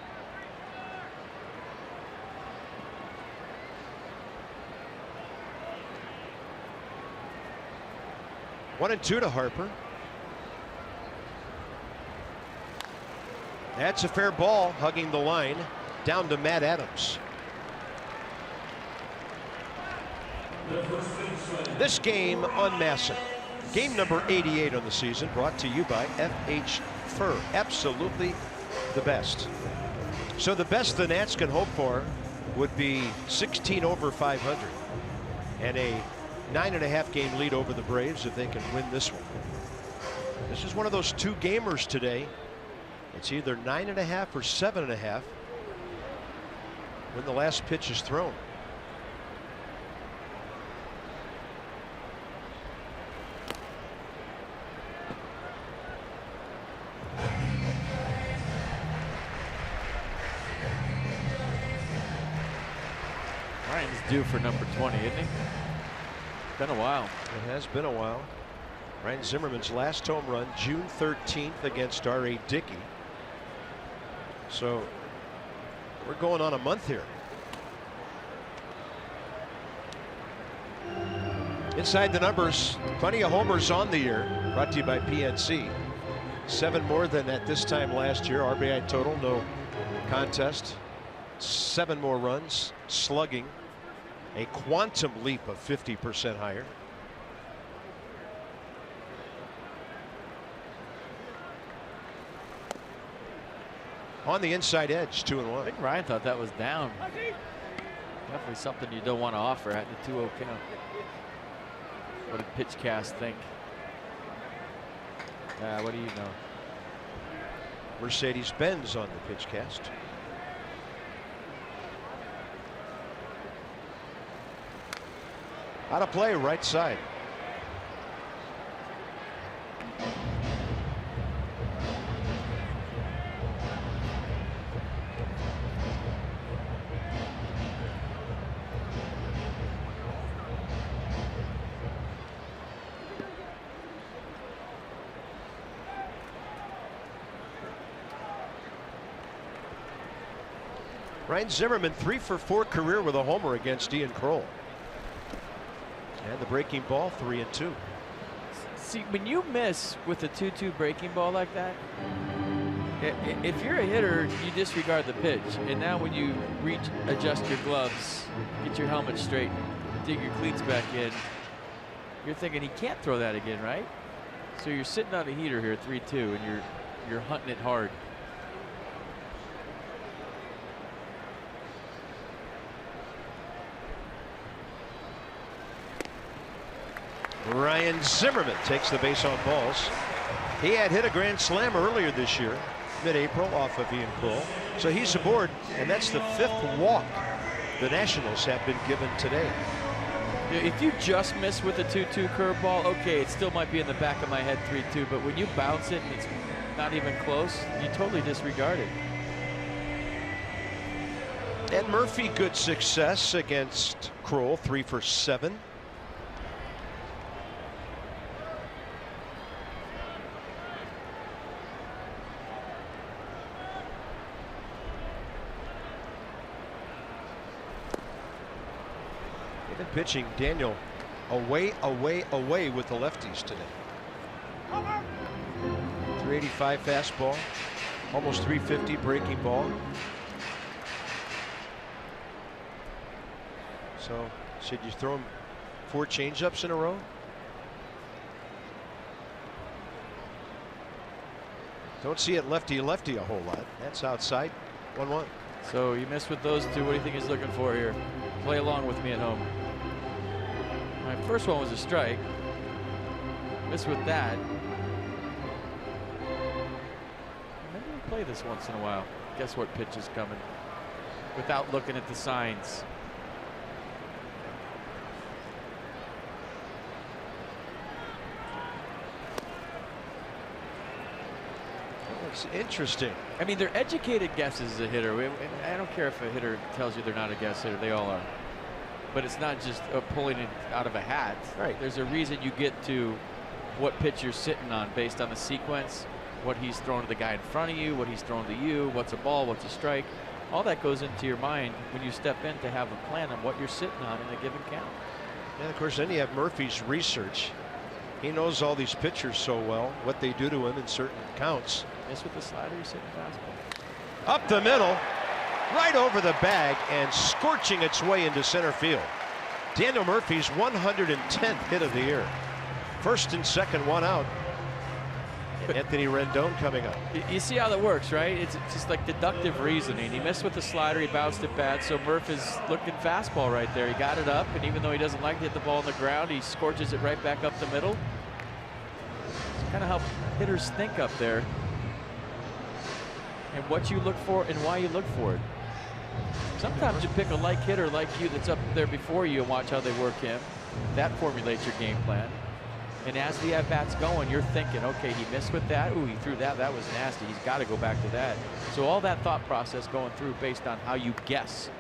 One and 2 to Harper. That's a fair ball, hugging the line down to Matt Adams. This game unmasked. Game number 88 on the season, brought to you by FH Fur. Absolutely the best. So the best the Nats can hope for would be 16 over 500 and a 9.5 game lead over the Braves if they can win this one. This is one of those 2 gamers today. It's either 9.5 or 7.5 when the last pitch is thrown. Ryan's due for number 20, isn't he? Been a while. It has been a while. Ryan Zimmerman's last home run June 13th against R.A. Dickey. So we're going on a month here. Inside the numbers, plenty of homers on the year, brought to you by PNC. 7 more than at this time last year. RBI total, no contest. 7 more runs, slugging a quantum leap of 50% higher. On the inside edge, 2-1. I think Ryan thought that was down. Definitely something you don't want to offer at the 2-0 count. What did PitchCast think? What do you know? Mercedes-Benz on the PitchCast. Out of play, right side. Ryan Zimmerman 3 for 4 career with a homer against Ian Kroll. And the breaking ball 3-2. See, when you miss with a 2-2 breaking ball like that, if you're a hitter, you disregard the pitch. And now when you reach, adjust your gloves, get your helmet straight, dig your cleats back in, you're thinking he can't throw that again, right? So you're sitting on a heater here, 3-2, and you're hunting it hard. Ryan Zimmerman takes the base on balls. He had hit a grand slam earlier this year, mid-April, off of Ian Kroll. So he's aboard, and that's the 5th walk the Nationals have been given today. If you just miss with a 2-2 curveball, okay, it still might be in the back of my head 3-2, but when you bounce it and it's not even close, you totally disregard it. And Murphy, good success against Kroll, 3 for 7. They've been pitching Daniel away with the lefties today. 385 fastball, almost 350 breaking ball. So, should you throw him 4 changeups in a row? Don't see it lefty a whole lot. That's outside. 1-1. So you missed with those 2. What do you think he's looking for here? Play along with me at home. My first one was a strike. Missed with that. Maybe we play this once in a while. Guess what pitch is coming? Without looking at the signs. It's interesting. I mean, they're educated guesses as a hitter. I don't care if a hitter tells you they're not a guess hitter. They all are. But it's not just pulling it out of a hat. Right. There's a reason you get to what pitch you're sitting on based on the sequence, what he's throwing to the guy in front of you, what he's throwing to you, what's a ball, what's a strike. All that goes into your mind when you step in to have a plan on what you're sitting on in a given count. And of course, then you have Murphy's research. He knows all these pitchers so well, what they do to him in certain counts. Miss with the slider, you're sitting fastball. Up the middle, right over the bag, and scorching its way into center field. Daniel Murphy's 110th hit of the year. First and second, 1 out. And Anthony Rendon coming up. You see how that works, right? It's just like deductive reasoning. He missed with the slider, he bounced it bad, so Murph is looking fastball right there. He got it up, and even though he doesn't like to hit the ball on the ground, he scorches it right back up the middle. It's kind of how hitters think up there. And what you look for and why you look for it. Sometimes you pick a like hitter like you that's up there before you and watch how they work him. That formulates your game plan. And as the at-bat's going, you're thinking, okay, he missed with that. Ooh, he threw that. That was nasty. He's got to go back to that. So all that thought process going through based on how you guess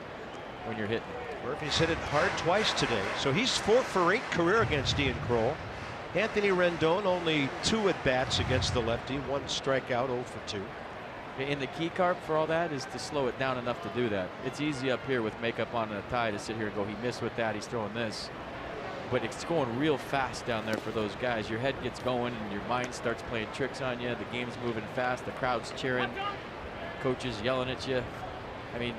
when you're hitting. Murphy's hit it hard twice today. So he's 4 for 8 career against Ian Kroll. Anthony Rendon only 2 at-bats against the lefty. 1 strikeout, 0 for 2. And the key, Carp, for all that is to slow it down enough to do that. It's easy up here with makeup on and a tie to sit here and go, he missed with that, he's throwing this. But it's going real fast down there for those guys. Your head gets going and your mind starts playing tricks on you. The game's moving fast. The crowd's cheering. Coaches yelling at you. I mean,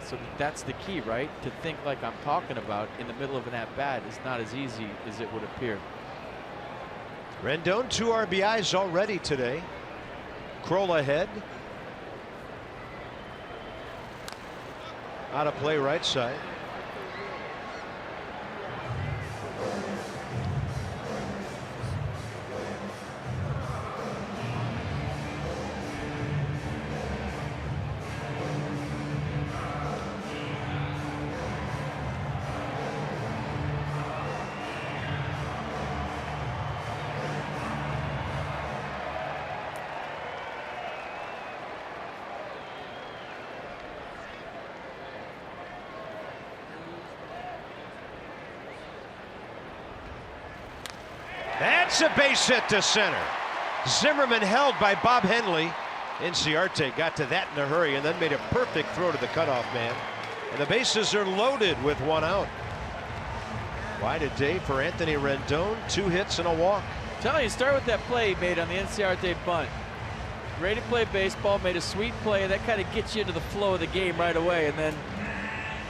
so that's the key, right? To think like I'm talking about in the middle of an at-bat is not as easy as it would appear. Rendon 2 RBIs already today. Kroll ahead. Out of play right side. That's a base hit to center. Zimmerman held by Bob Henley. Inciarte got to that in a hurry and then made a perfect throw to the cutoff man. And the bases are loaded with 1 out. Wide a day for Anthony Rendon. 2 hits and a walk. I'm telling you, start with that play he made on the Inciarte bunt. Ready to play baseball, made a sweet play. That kind of gets you into the flow of the game right away. And then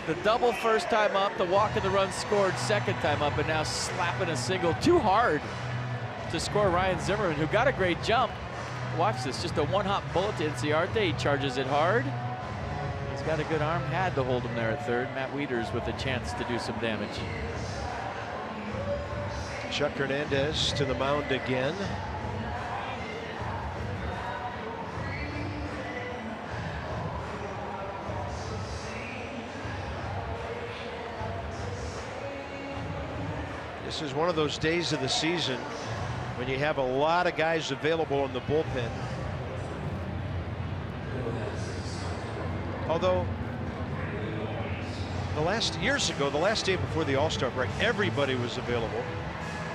the double first time up, the walk and the run scored second time up, and now slapping a single too hard to score Ryan Zimmerman, who got a great jump. Watch this, just a one-hop bullet to Inciarte. He charges it hard. He's got a good arm, had to hold him there at third. Matt Wieters with a chance to do some damage. Chuck Hernandez to the mound again. This is one of those days of the season when you have a lot of guys available in the bullpen. Although years ago, the last day before the All-Star break, everybody was available.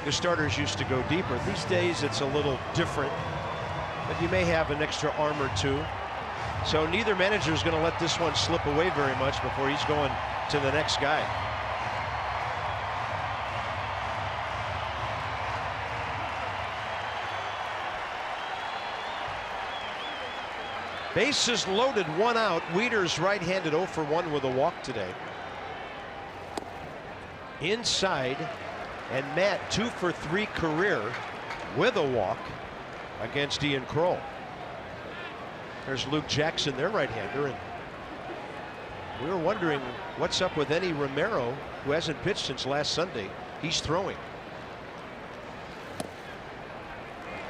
The starters used to go deeper. These days it's a little different, but you may have an extra arm or two. So neither manager is going to let this one slip away very much before he's going to the next guy. Bases loaded, 1 out. Wieters right-handed, 0 for 1 with a walk today. Inside, and Matt 2 for 3 career with a walk against Ian Kroll. There's Luke Jackson, their right-hander, and we were wondering what's up with Eddie Romero, who hasn't pitched since last Sunday. He's throwing.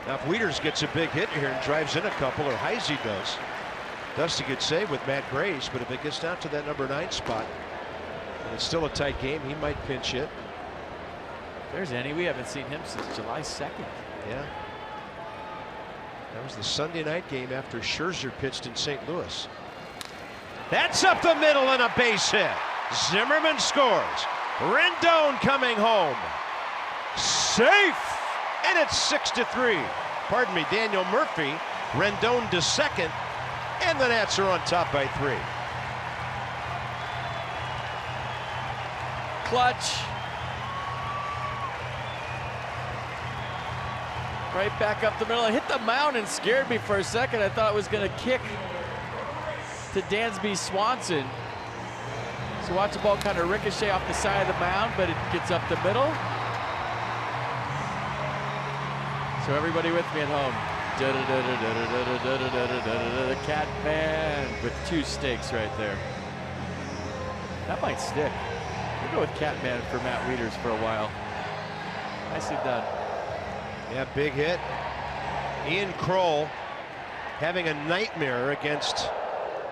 Now, if Wieters gets a big hit here and drives in a couple, or Heisey does, Dusty could save with Matt Grace, but if it gets down to that number 9 spot, and it's still a tight game, he might pinch hit. There's Eddie. We haven't seen him since July 2nd. Yeah. That was the Sunday night game after Scherzer pitched in St. Louis. That's up the middle and a base hit. Zimmerman scores. Rendon coming home. Safe. And it's 6-3. Pardon me, Daniel Murphy. Rendon to second. And the Nats are on top by 3. Clutch. Right back up the middle. I hit the mound and scared me for a second. I thought it was going to kick to Dansby Swanson. So watch the ball kind of ricochet off the side of the mound, but it gets up the middle. So everybody with me at home. Catman with 2 stakes right there. That might stick. We'll go with Catman for Matt Wieters for a while. Nicely done. Yeah, big hit. Ian Kroll having a nightmare against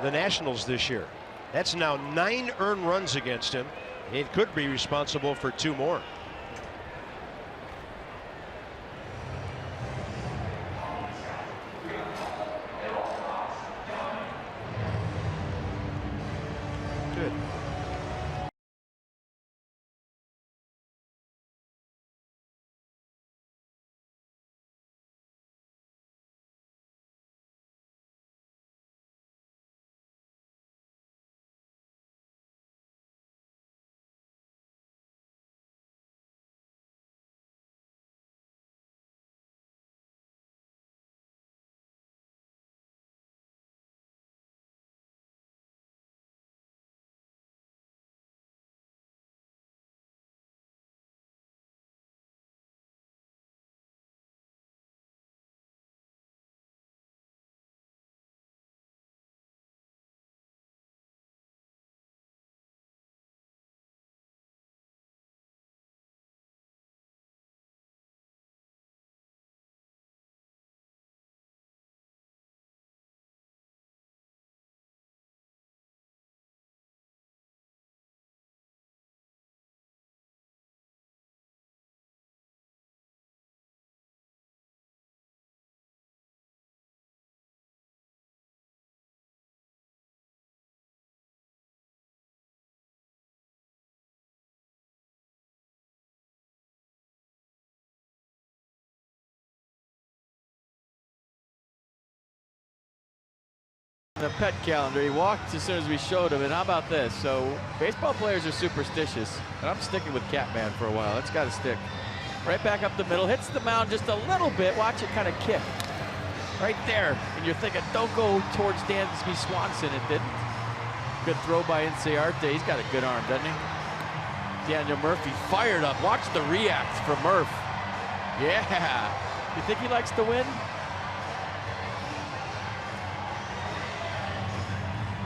the Nationals this year. That's now 9 earned runs against him. It could be responsible for 2 more. Good. The pet calendar, he walked as soon as we showed him, and how about this? So baseball players are superstitious, and I'm sticking with Catman for a while. It's got to stick. Right back up the middle, hits the mound just a little bit. Watch it kind of kick right there, and you're thinking don't go towards Dansby Swanson. It didn't. Good throw by Inciarte. He's got a good arm, doesn't he? Daniel Murphy fired up. Watch the react from Murph. Yeah. You think he likes to win?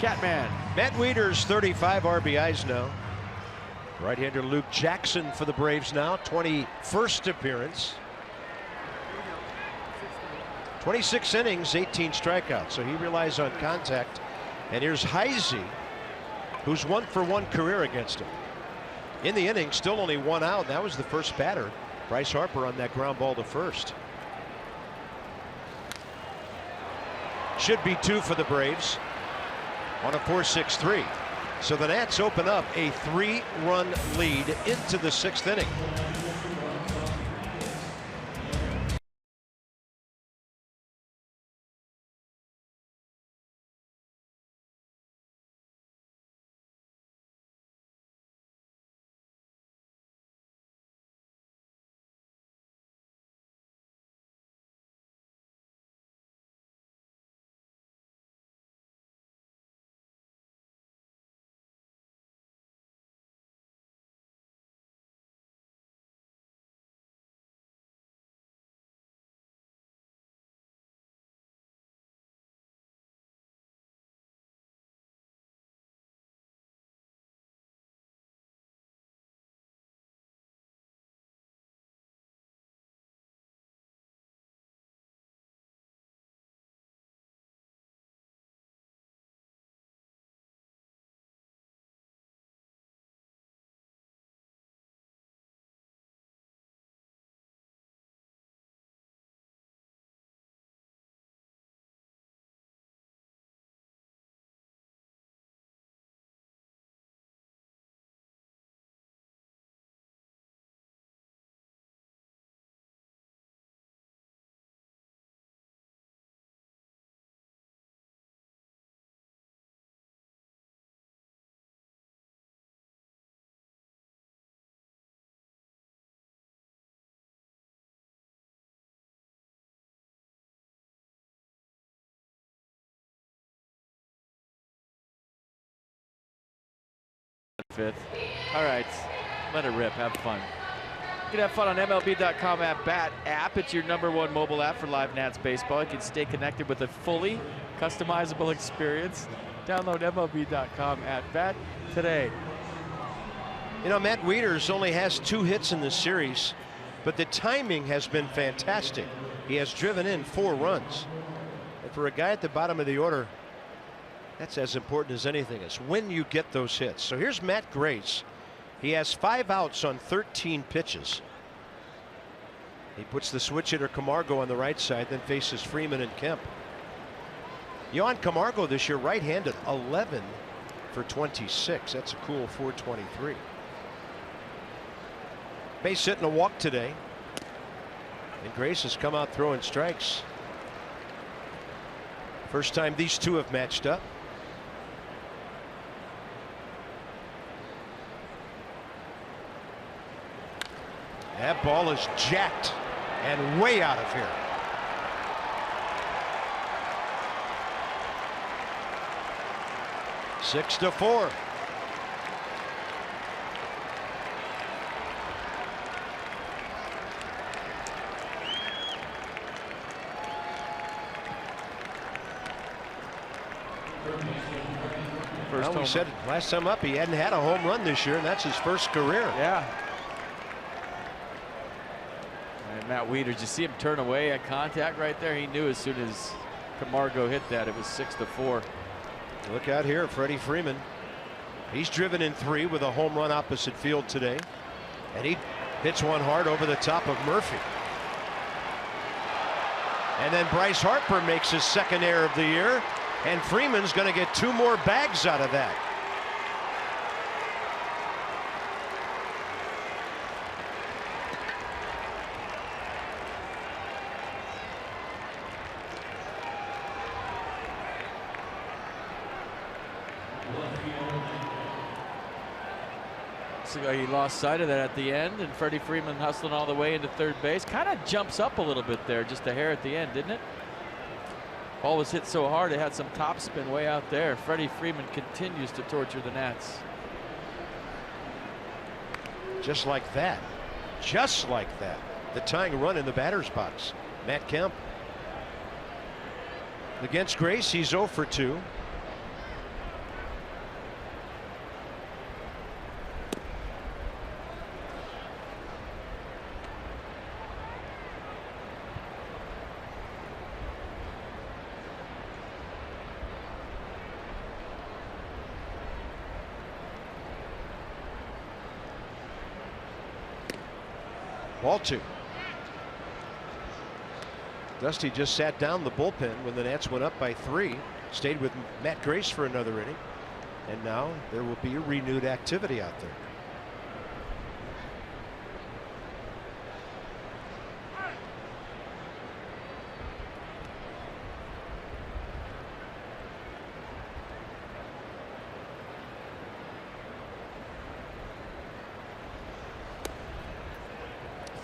Catman. Matt Wieters, 35 RBIs now. Right-hander Luke Jackson for the Braves now, 21st appearance. 26 innings, 18 strikeouts, so he relies on contact. And here's Heisey, who's 1-for-1 career against him. In the inning, still only 1 out. That was the first batter, Bryce Harper, on that ground ball to first. Should be 2 for the Braves on a 4-6-3. So the Nats open up a 3-run lead into the 6th inning. Fifth. All right, let it rip. Have fun. You can have fun on MLB.com @BAT app. It's your #1 mobile app for live Nats baseball. You can stay connected with a fully customizable experience. Download MLB.com @BAT today. You know, Matt Wieters only has 2 hits in this series, but the timing has been fantastic. He has driven in 4 runs. And for a guy at the bottom of the order, that's as important as anything, is when you get those hits. So here's Matt Grace. He has 5 outs on 13 pitches. He puts the switch hitter Camargo on the right side, then faces Freeman and Kemp. JOHAN Camargo this year right-handed, 11 for 26. That's a cool 423. Base hit and a walk today. And Grace has come out throwing strikes. First time these two have matched up. That ball is jacked and way out of here. Six to 4. Well, we said last time up he hadn't had a home run this year, and that's his first career. Yeah. And Matt Wieters, you see him turn away at contact right there. He knew as soon as Camargo hit that, it was 6 to 4. Look out here, Freddie Freeman. He's driven in 3 with a home run opposite field today, and he hits one hard over the top of Murphy. And then Bryce Harper makes his second error of the year, and Freeman's going to get 2 more bags out of that. So he lost sight of that at the end, and Freddie Freeman hustling all the way into third base. Kind of jumps up a little bit there, just a hair at the end, didn't it? Ball was hit so hard it had some topspin way out there. Freddie Freeman continues to torture the Nats. Just like that. Just like that. The tying run in the batter's box. Matt Kemp. Against Grace, he's 0 for 2. . Ball 2. Dusty just sat down the bullpen when the Nats went up by 3. Stayed with Matt Grace for another inning. And now there will be a renewed activity out there.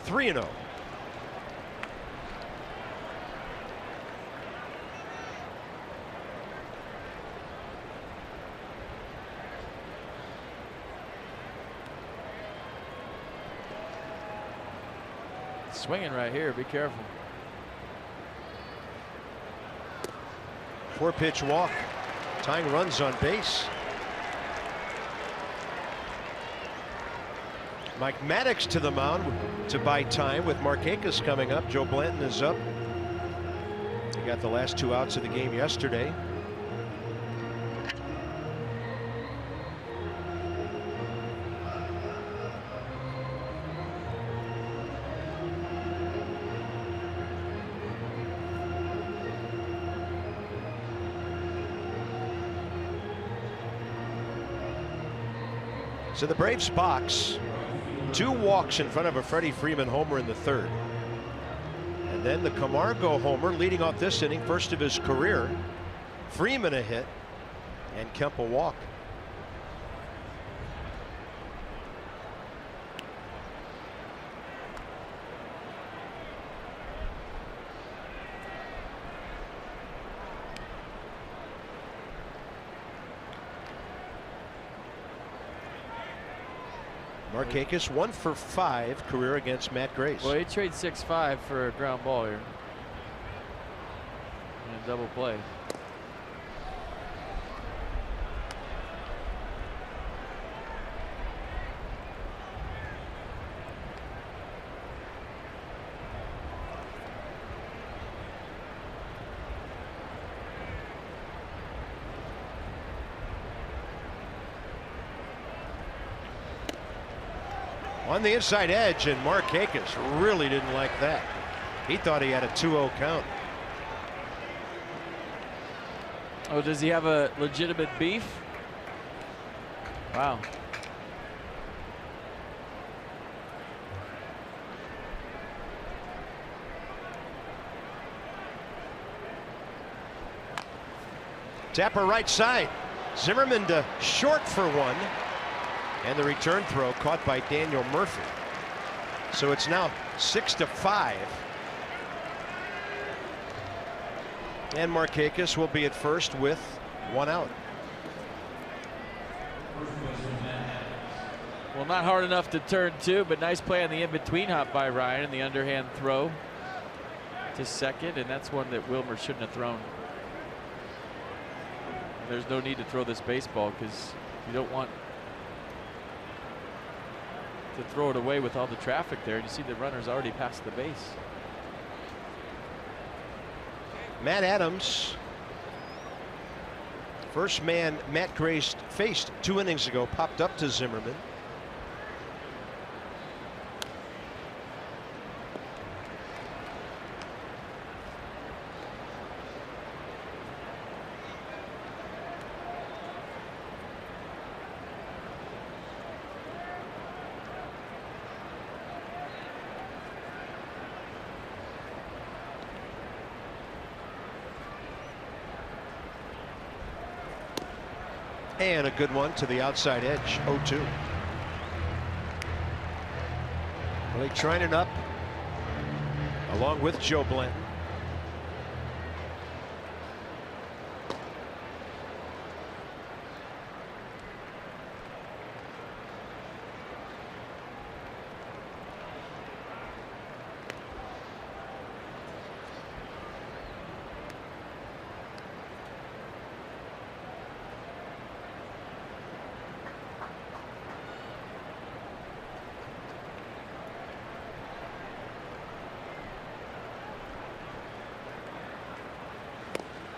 Three and 0. Swinging right here. Be careful. 4-pitch walk. Tying runs on base. Mike Maddox to the mound to buy time with Markakis coming up. Joe Blanton is up. He got the last 2 outs of the game yesterday. So the Braves box. 2 walks in front of a Freddie Freeman homer in the 3rd. And then the Camargo homer leading off this inning, first of his career. Freeman a hit and Kemp a walk. Markakis 1 for 5 career against Matt Grace. Well, he trades 6-5 for a ground ball here. And a double play. On the inside edge, and Markakis really didn't like that. He thought he had a 2-0 count. Oh, does he have a legitimate beef? Wow. Tapper right side. Zimmerman to short for 1. And the return throw caught by Daniel Murphy. So it's now 6-5. And Markakis will be at first with 1 out. Well, not hard enough to turn 2, but nice play on the in-between hop by Ryan and the underhand throw to second, and that's one that Wilmer shouldn't have thrown. There's no need to throw this baseball because you don't want to throw it away with all the traffic there, and you see the runner's already past the base. Matt Adams, first man Matt Grace faced 2 innings ago, popped up to Zimmerman. And a good one to the outside edge, 0-2. Blake Trinan up along with Joe Blanton.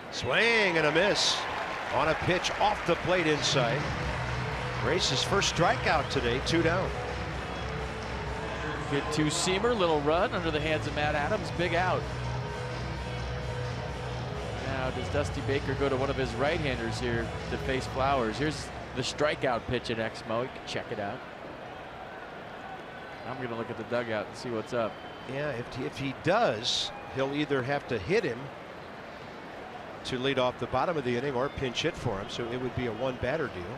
Swing and a miss on a pitch off the plate inside. Grace's first strikeout today, 2 down. Good two-seamer, little run under the hands of Matt Adams, big out. Now does Dusty Baker go to one of his right-handers here to face Flowers? Here's the strikeout pitch at Exmo. You can check it out. I'm going to look at the dugout and see what's up. Yeah, if he does, he'll either have to hit him to lead off the bottom of the inning or pinch hit for him, so it would be a one-batter deal.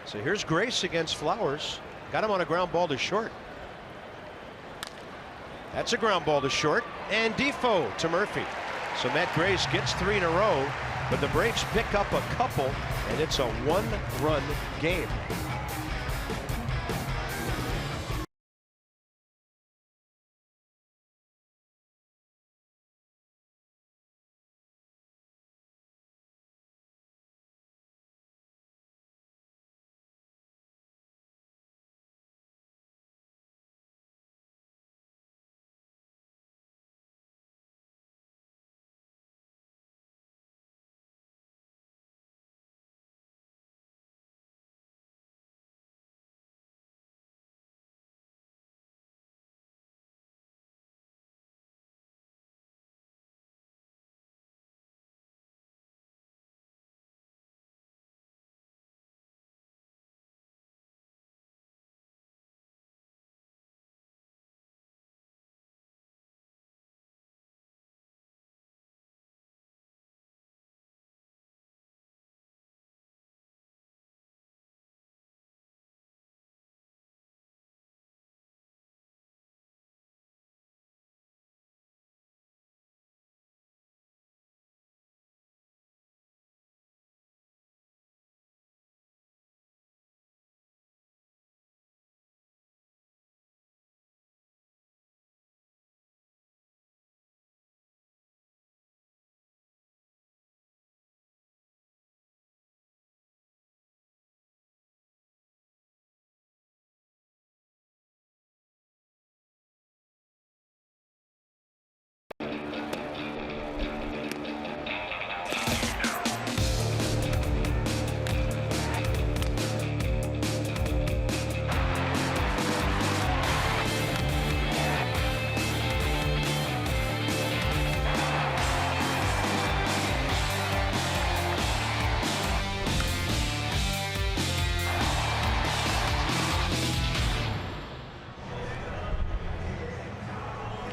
So here's Grace against Flowers. Got him on a ground ball to short. That's a ground ball to short, and Defoe to Murphy. So Matt Grace gets 3 in a row, but the Braves pick up a couple, and it's a one-run game.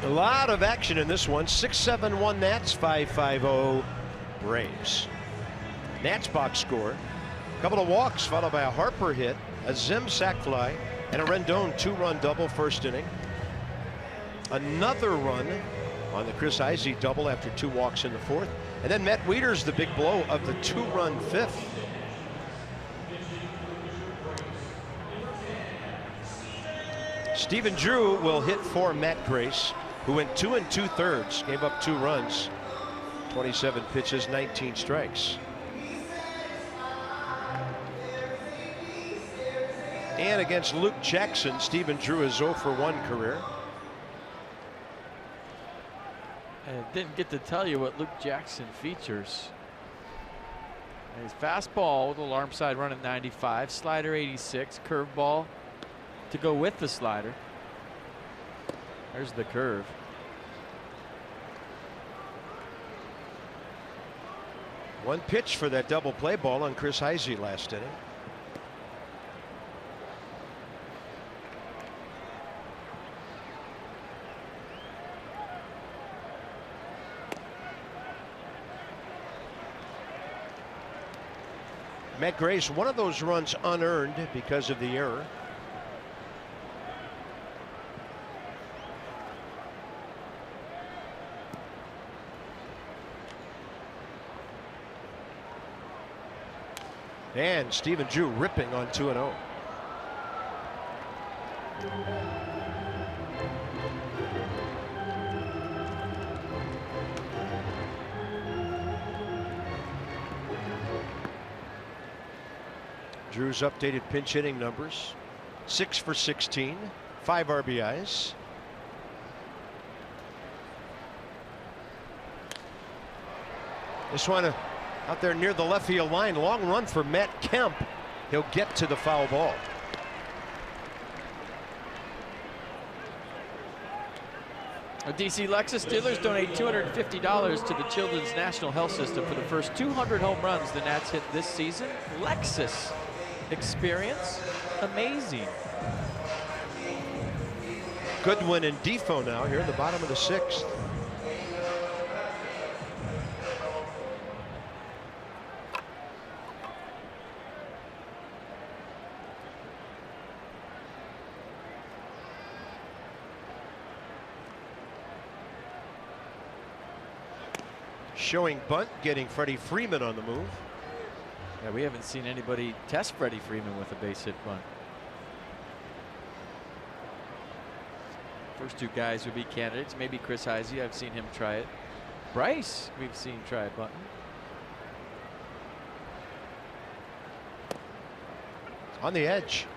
A lot of action in this one. 6-7-1 Nats, 5-5-0 Braves. Nats box score. A couple of walks followed by a Harper hit, a Zim sac fly, and a Rendon 2-run double first inning. Another run on the Chris Izzy double after 2 walks in the 4th. And then Matt Wieters the big blow of the 2-run 5th. Stephen Drew will hit for Matt Grace, who went 2 2/3, gave up 2 runs, 27 pitches, 19 strikes. And against Luke Jackson, Stephen Drew is 0 for 1 career. And didn't get to tell you what Luke Jackson features. His fastball with alarm side run at 95, slider 86, curveball to go with the slider. There's the curve. One pitch for that double play ball on Chris Izzy last inning. Matt Grace, one of those runs unearned because of the error. And Stephen Drew ripping on 2-0. Drew's updated pinch hitting numbers: 6 for 16, 5 RBIs. This one out there near the left field line. Long run for Matt Kemp. He'll get to the foul ball. DC Lexus dealers donate $250 to the Children's National Health System for the first 200 home runs the Nats hit this season. Lexus experience, amazing. Goodwin and Defoe now here in the bottom of the 6th. Showing bunt, getting Freddie Freeman on the move. Yeah, we haven't seen anybody test Freddie Freeman with a base hit bunt. First two guys would be candidates. Maybe Chris Heisey. I've seen him try it. Bryce, we've seen try a bunting. On the edge.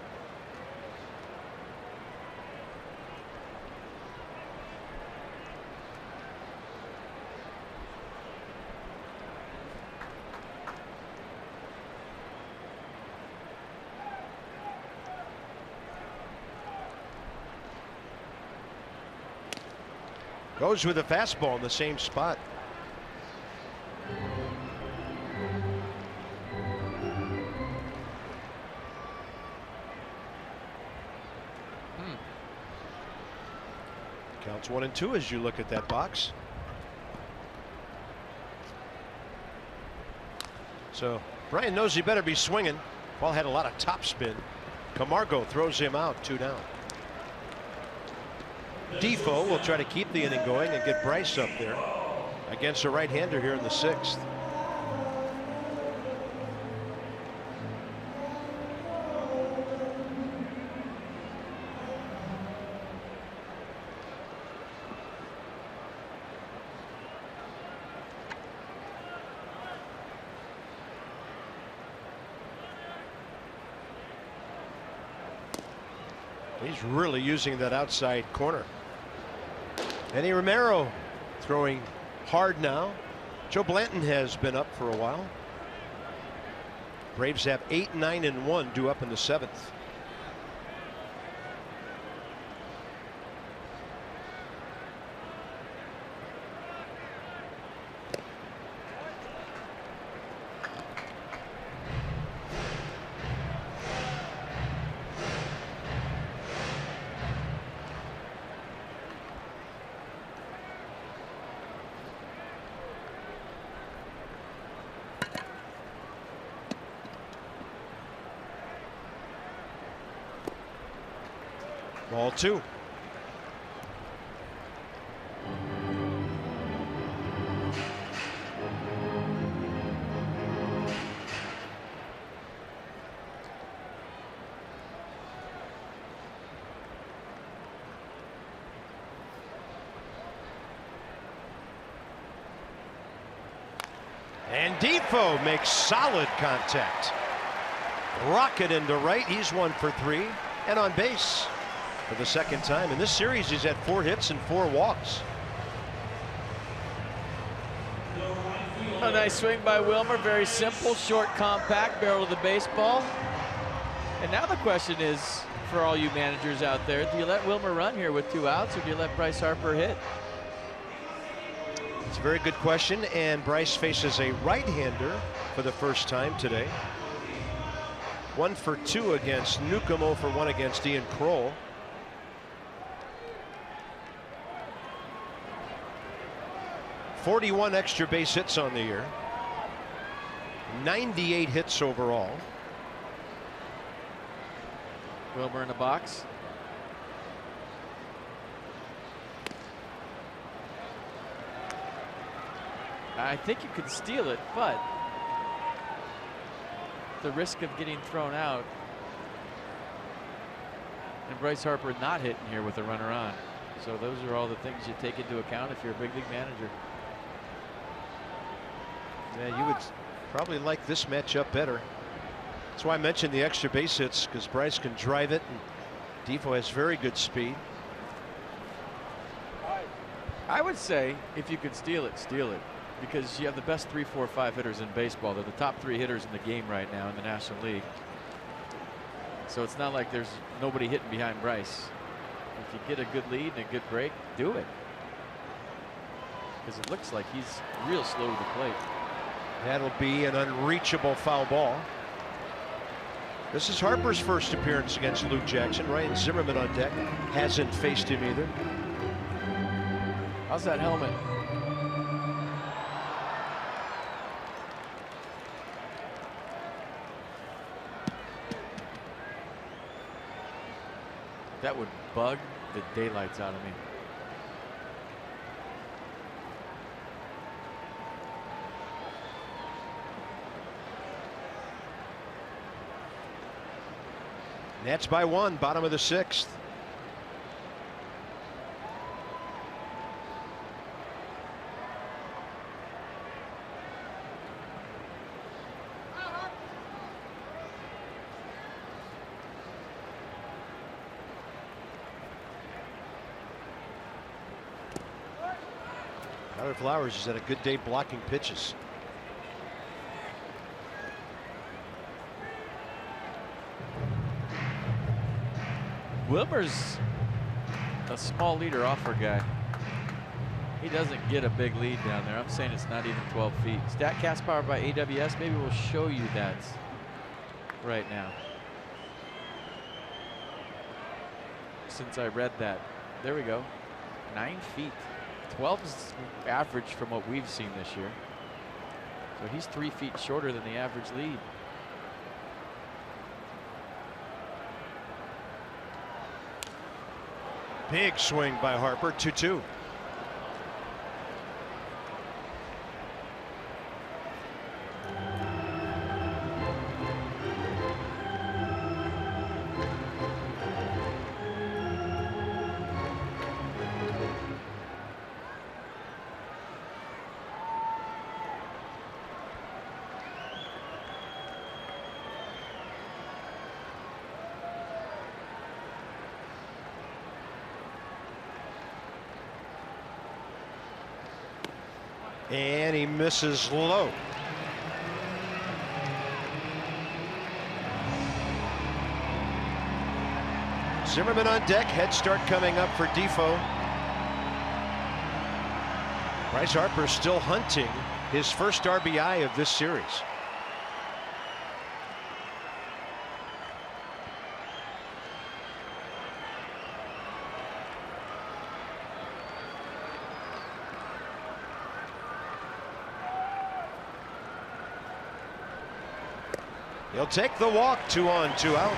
Goes with a fastball in the same spot. Counts 1-2 as you look at that box. So Brian knows he better be swinging. Ball had a lot of top spin. Camargo throws him out, 2 down. Defoe will try to keep the inning going and get Bryce up there against a right-hander here in the 6th. He's really using that outside corner. Eddie Romero throwing hard now. Joe Blanton has been up for a while. Braves have 8, 9, and 1 due up in the 7th. Ball 2. And Defoe makes solid contact. Rocket into right. He's 1 for 3 and on base for the 2nd time in this series. He's had 4 hits and 4 walks. A nice swing by Wilmer. Very simple, short, compact, barrel of the baseball. And now the question is, for all you managers out there, do you let Wilmer run here with 2 outs, or do you let Bryce Harper hit? It's a very good question, and Bryce faces a right-hander for the first time today. 1 for 2 against Newcomb, 0 for 1 against Ian Kroll. 41 extra base hits on the year. 98 hits overall. Wilmer in the box. I think you could steal it, but the risk of getting thrown out, and Bryce Harper not hitting here with a runner on. So those are all the things you take into account if you're a big league manager. Yeah, you would probably like this matchup better. That's why I mentioned the extra base hits, because Bryce can drive it and Defoe has very good speed. I would say if you could steal it, steal it, because you have the best 3, 4, 5 hitters in baseball. They're the top 3 hitters in the game right now in the National League. So it's not like there's nobody hitting behind Bryce. If you get a good lead and a good break, do it. because it looks like he's real slow to the plate. That'll be an unreachable foul ball. This is Harper's first appearance against Luke Jackson. Ryan Zimmerman on deck. Hasn't faced him either. How's that helmet? That would bug the daylights out of me. Nats by 1, bottom of the 6th. Tyler Flowers has had a good day blocking pitches. Wilmer's a small leader offer guy. He doesn't get a big lead down there. I'm saying it's not even 12 feet. StatCast powered by AWS. Maybe we'll show you that right now. Since I read that. There we go. 9 feet. 12 is average from what we've seen this year. So he's 3 feet shorter than the average lead. Big swing by Harper, 2-2. And he misses low. Zimmerman on deck. Head start coming up for Defoe. Bryce Harper still hunting his first RBI of this series. He'll take the walk. 2 on, 2 out.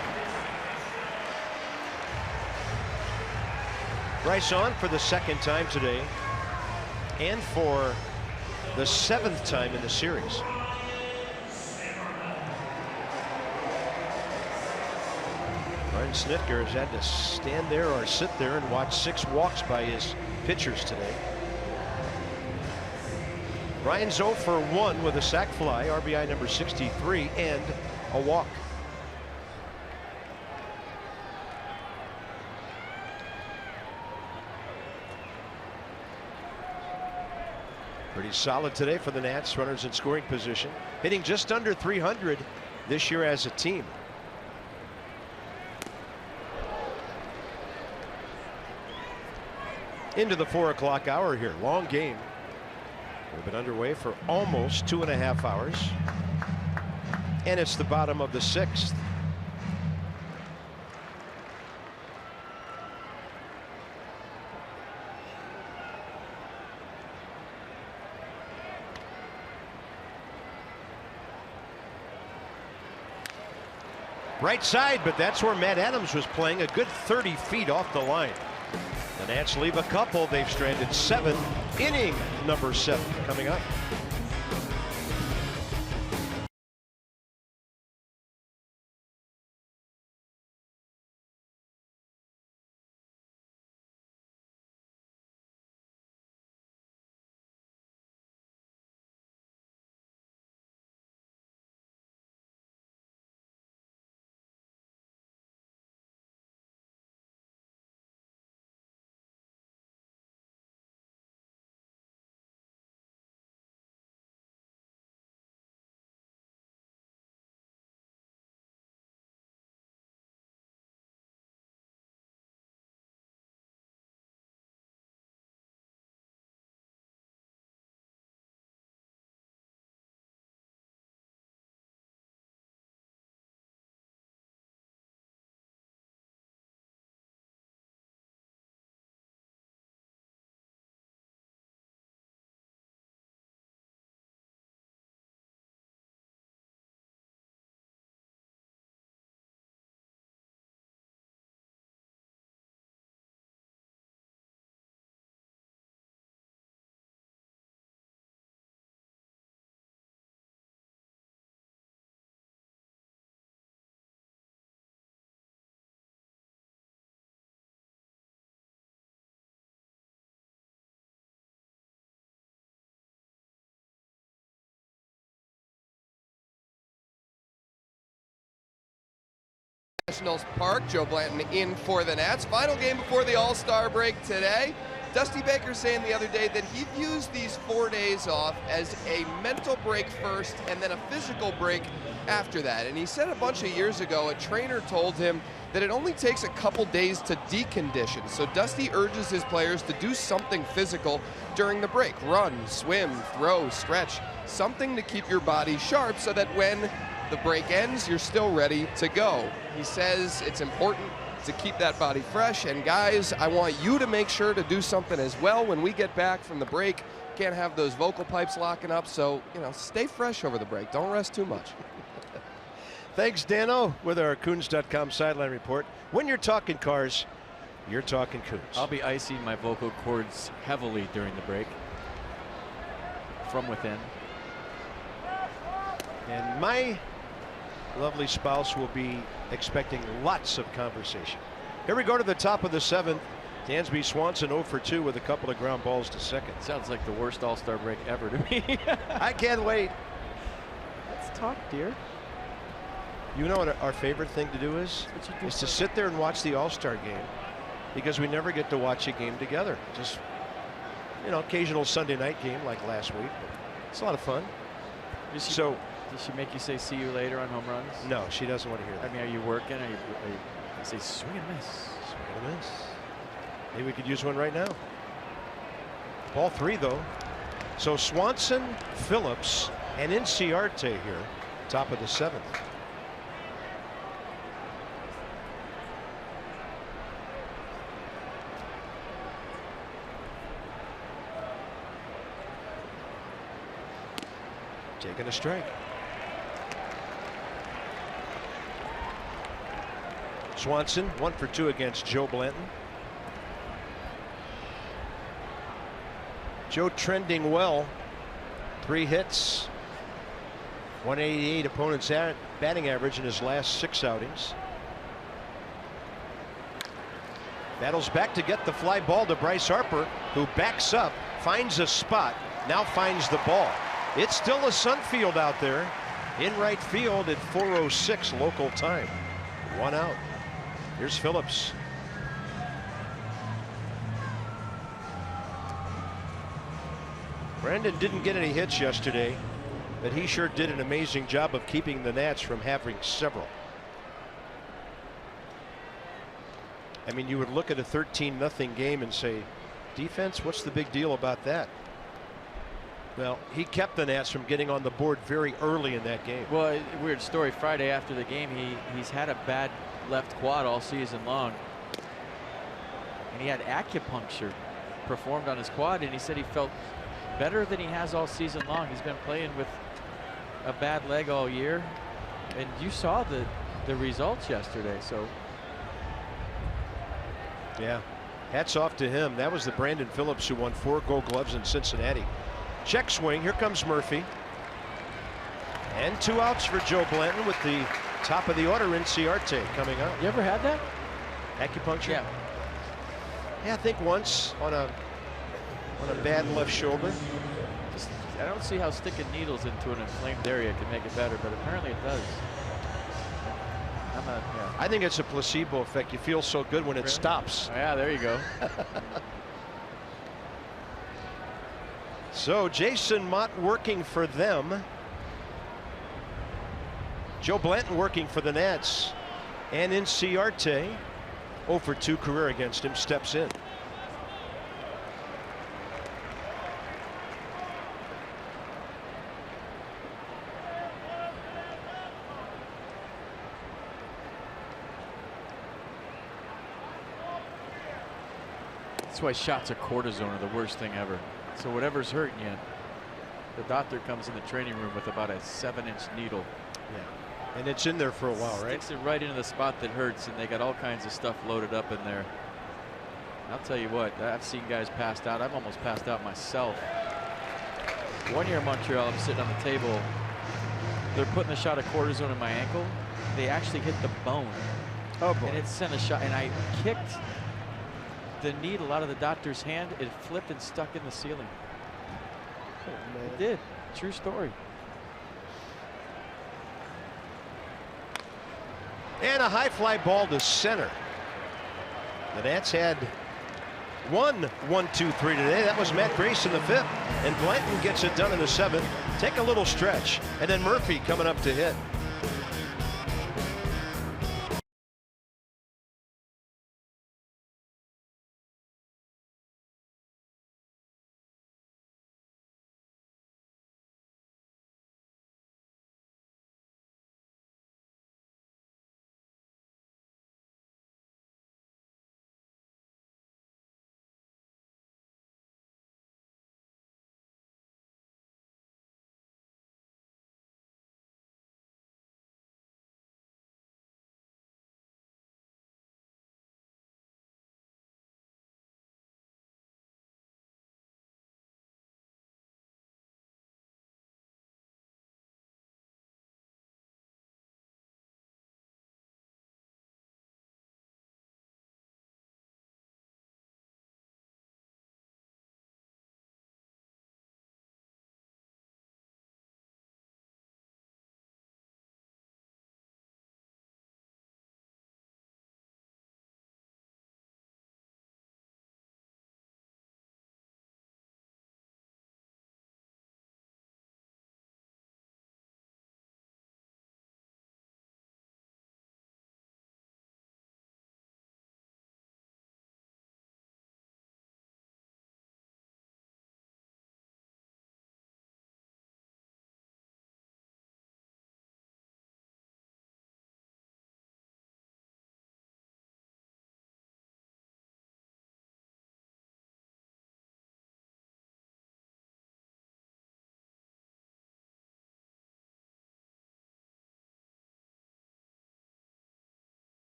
Bryce on for the 2nd time today and for the 7th time in the series. Martin Snitker has had to stand there or sit there and watch 6 walks by his pitchers today. Ryan's 0 for 1 with a sac fly, RBI number 63, and a walk. Pretty solid today for the Nats. Runners in scoring position, hitting just under 300 this year as a team. Into the 4 o'clock hour here. Long game. We've been underway for almost 2.5 hours. And it's the bottom of the 6th. Right side, but that's where Matt Adams was playing, a good 30 feet off the line. The Nats leave a couple. They've stranded 7. Inning number 7 coming up. Nationals Park. Joe Blanton in for the Nats. Final game before the All-Star break today. Dusty Baker saying the other day that he views these 4 days off as a mental break first and then a physical break after that. And he said a bunch of years ago a trainer told him that it only takes a couple days to decondition. So Dusty urges his players to do something physical during the break. Run, swim, throw, stretch. Something to keep your body sharp so that when the break ends, you're still ready to go. He says it's important to keep that body fresh. And guys, I want you to make sure to do something as well when we get back from the break. Can't have those vocal pipes locking up, so, stay fresh over the break. Don't rest too much. Thanks, Dano, with our Coons.com sideline report. When you're talking cars, you're talking Coons. I'll be icing my vocal cords heavily during the break from within. And my lovely spouse will be expecting lots of conversation. Here we go to the top of the 7th. Dansby Swanson 0 for 2 with a couple of ground balls to second. Sounds like the worst All-Star break ever to me. I can't wait. Let's talk, dear. You know what our favorite thing to do is? Is to sit there and watch the All-Star game, because we never get to watch a game together. Just, occasional Sunday night game like last week. But it's a lot of fun. Did she make you say see you later on home runs? No, she doesn't want to hear that. I mean, are you working? Are you say swing and miss? Swing and miss. Maybe we could use one right now. Ball 3 though. So Swanson, Phillips, and Inciarte here, top of the 7th. Taking a strike. Swanson 1 for 2 against Joe Blanton. Joe trending well. 3 hits, 188 opponent's batting average in his last 6 outings. Battles back to get the fly ball to Bryce Harper, who backs up, finds a spot, now finds the ball. It's still a Sunfield out there in right field at 4:06 local time. 1 out. Here's Phillips. Brandon didn't get any hits yesterday, but he sure did an amazing job of keeping the Nats from having several. I mean, you would look at a 13-0 game and say, defense, what's the big deal about that? Well, he kept the Nats from getting on the board very early in that game. Well, weird story. Friday after the game, he's had a bad left quad all season long, and he had acupuncture performed on his quad, and he said he felt better than he has all season long. He's been playing with a bad leg all year, and you saw the results yesterday. So yeah, hats off to him. That was the Brandon Phillips who won 4 Gold Gloves in Cincinnati. Check swing. Here comes Murphy. And 2 outs for Joe Blanton with the top of the order Inciarte coming up. you ever had that? Acupuncture? Yeah. Yeah, I think once on a bad left shoulder. I don't see how sticking needles into an inflamed area can make it better, but apparently it does. I think it's a placebo effect. You feel so good when it stops. Oh, yeah, there you go. So Jason Mott working for them. Joe Blanton working for the Nats. And Inciarte, 0 for 2 career against him, steps in. That's why shots of cortisone are the worst thing ever. So whatever's hurting you, the doctor comes in the training room with about a 7-inch needle. Yeah, and it's in there for a while, right? Sticks it right into the spot that hurts, and they got all kinds of stuff loaded up in there. I'll tell you what, I've seen guys passed out. I've almost passed out myself. One year in Montreal, I'm sitting on the table. They're putting a shot of cortisone in my ankle. They actually hit the bone. Oh boy. And it sent a shot, and I kicked the needle out of the doctor's hand. It flipped and stuck in the ceiling. Oh, it did. True story. And a high fly ball to center. The Nats had 1-1-2-3 today. That was Matt Grace in the 5th. And Blanton gets it done in the 7th. Take a little stretch. And then Murphy coming up to hit.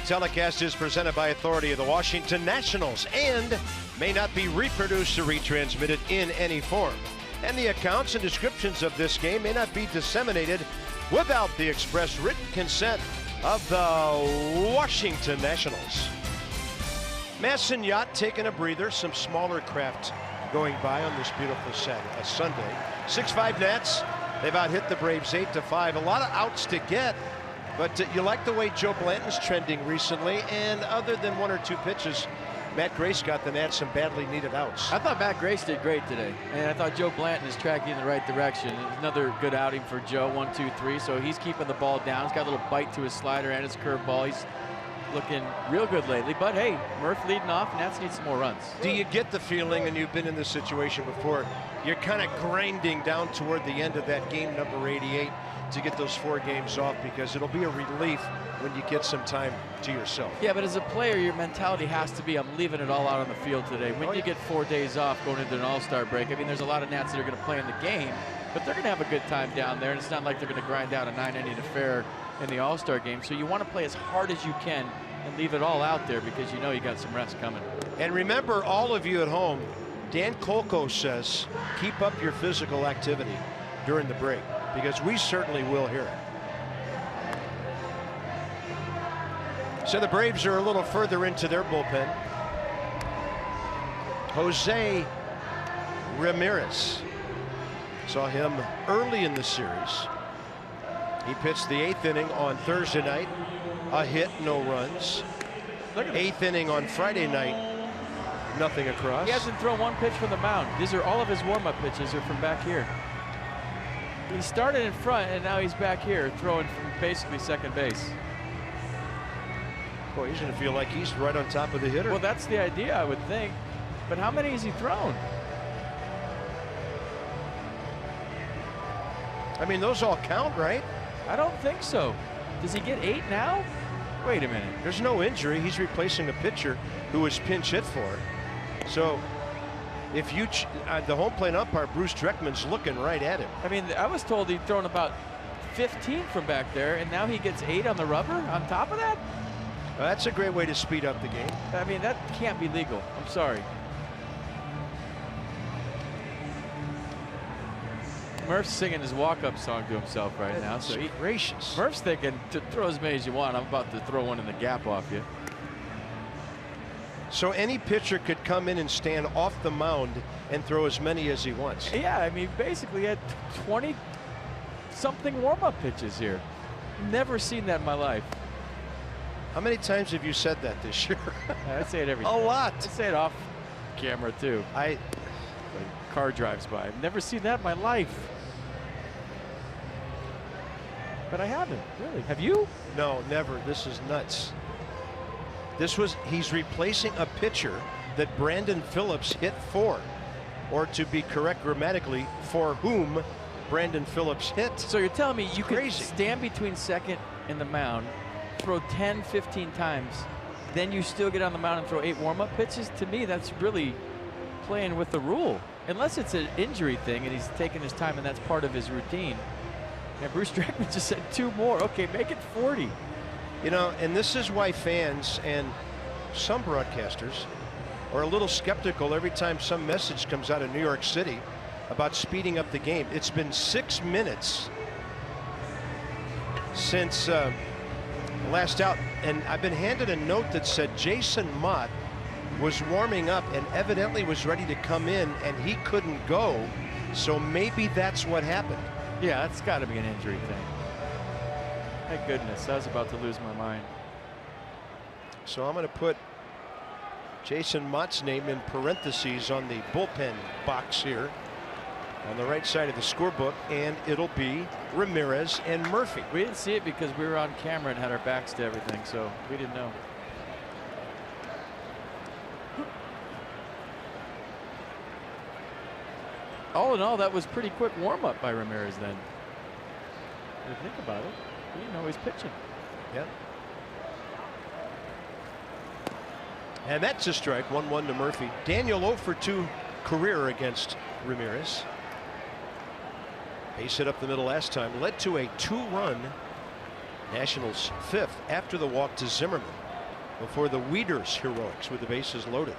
Telecast is presented by authority of the Washington Nationals and may not be reproduced or retransmitted in any form. And the accounts and descriptions of this game may not be disseminated without the express written consent of the Washington Nationals. Masson Yacht taking a breather, some smaller craft going by on this beautiful Sunday. 6-5 Nats. They've out-hit the Braves 8-5. A lot of outs to get. But you like the way Joe Blanton's trending recently, and other than 1 or 2 pitches, Matt Grace got the Nats some badly needed outs. I thought Matt Grace did great today, and I thought Joe Blanton is tracking in the right direction. Another good outing for Joe, 1, 2, 3. So he's keeping the ball down. He's got a little bite to his slider and his curveball. He's looking real good lately. But hey, Murph leading off, and Nats need some more runs. Do you get the feeling, and you've been in this situation before, you're kind of grinding down toward the end of that game number 88 to get those 4 games off, because it'll be a relief when you get some time to yourself? Yeah, but as a player, your mentality has to be, I'm leaving it all out on the field today. When you get 4 days off going into an all-star break, I mean, there's a lot of Nats that are going to play in the game, but they're going to have a good time down there, and it's not like they're going to grind out a 9-inning affair in the all-star game. So you want to play as hard as you can and leave it all out there, because you know you got some rest coming. And remember, all of you at home, Dan Kolko says, keep up your physical activity during the break, because we certainly will hear it. So the Braves are a little further into their bullpen. Jose Ramirez. Saw him early in the series. He pitched the 8th inning on Thursday night. A hit, no runs. 8th inning on Friday night. Nothing across. He hasn't thrown 1 pitch from the mound. These are all of his warm-up pitches are from back here. He started in front, and now he's back here throwing from basically second base. Boy, he's going to feel like he's right on top of the hitter. Well, that's the idea, I would think. But how many has he thrown? I mean, those all count, right? I don't think so. Does he get 8 now? Wait a minute. There's no injury. He's replacing a pitcher who was pinch hit for. So if you, the home plate umpire, Bruce Dreckman's looking right at him. I mean, I was told he'd thrown about 15 from back there, and now he gets 8 on the rubber on top of that? Well, that's a great way to speed up the game. I mean, that can't be legal. I'm sorry. Murph's singing his walk-up song to himself right now. So gracious. Murph's thinking, to throw as many as you want. I'm about to throw one in the gap off you. So any pitcher could come in and stand off the mound and throw as many as he wants. Yeah, I mean, basically had 20-something warm-up pitches here. Never seen that in my life. How many times have you said that this year? I say it every A lot. I say it off camera, too. The car drives by. I've never seen that in my life. But I haven't, really. Have you? No, never. This is nuts. He's replacing a pitcher that Brandon Phillips hit for. Or to be correct grammatically, for whom Brandon Phillips hit. So you're telling me you can Crazy. stand between second and the mound, throw 10, 15 times, then you still get on the mound and throw 8 warm-up pitches? To me, that's really playing with the rule. Unless it's an injury thing and he's taking his time and that's part of his routine. And Bruce Dreckman just said 2 more. Okay, make it 40. You know, and this is why fans and some broadcasters are a little skeptical every time some message comes out of New York City about speeding up the game. It's been 6 minutes since last out, and I've been handed a note that said Jason Mott was warming up and evidently was ready to come in and he couldn't go, so maybe that's what happened. Yeah, that's got to be an injury thing. Thank goodness, I was about to lose my mind. So I'm going to put Jason Mott's name in parentheses on the bullpen box here on the right side of the scorebook, and it'll be Ramirez and Murphy. We didn't see it because we were on camera and had our backs to everything, so we didn't know. All in all, that was pretty quick warm-up by Ramirez then. If you think about it, he didn't know he's pitching. Yeah. And that's a strike, 1-1 to Murphy. Daniel 0 for 2 career against Ramirez. Base hit up the middle last time, led to a 2-run Nationals 5th after the walk to Zimmerman before the Wieters heroics with the bases loaded.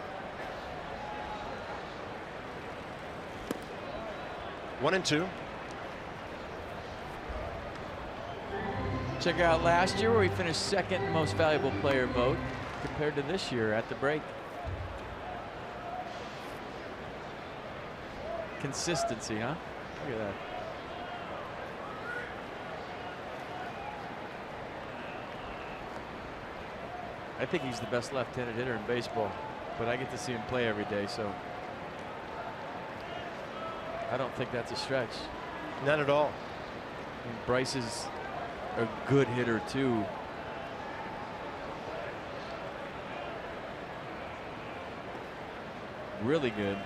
1-2. Check out last year where we finished second most valuable player vote compared to this year at the break. Consistency, huh? Look at that. I think he's the best left-handed hitter in baseball, but I get to see him play every day, so I don't think that's a stretch. Not at all. I mean, Bryce is a good hitter too. Really good.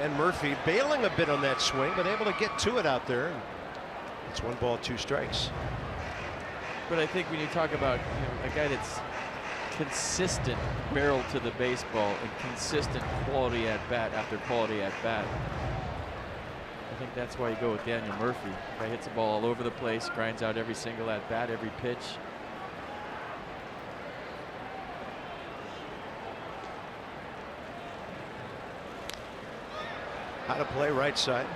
And Murphy bailing a bit on that swing, but able to get to it out there. It's 1 ball, 2 strikes. But I think when you talk about a guy that's consistent barrel to the baseball and consistent quality at bat after quality at bat, I think that's why you go with Daniel Murphy. Guy hits the ball all over the place, grinds out every single at bat, every pitch. How to play right side.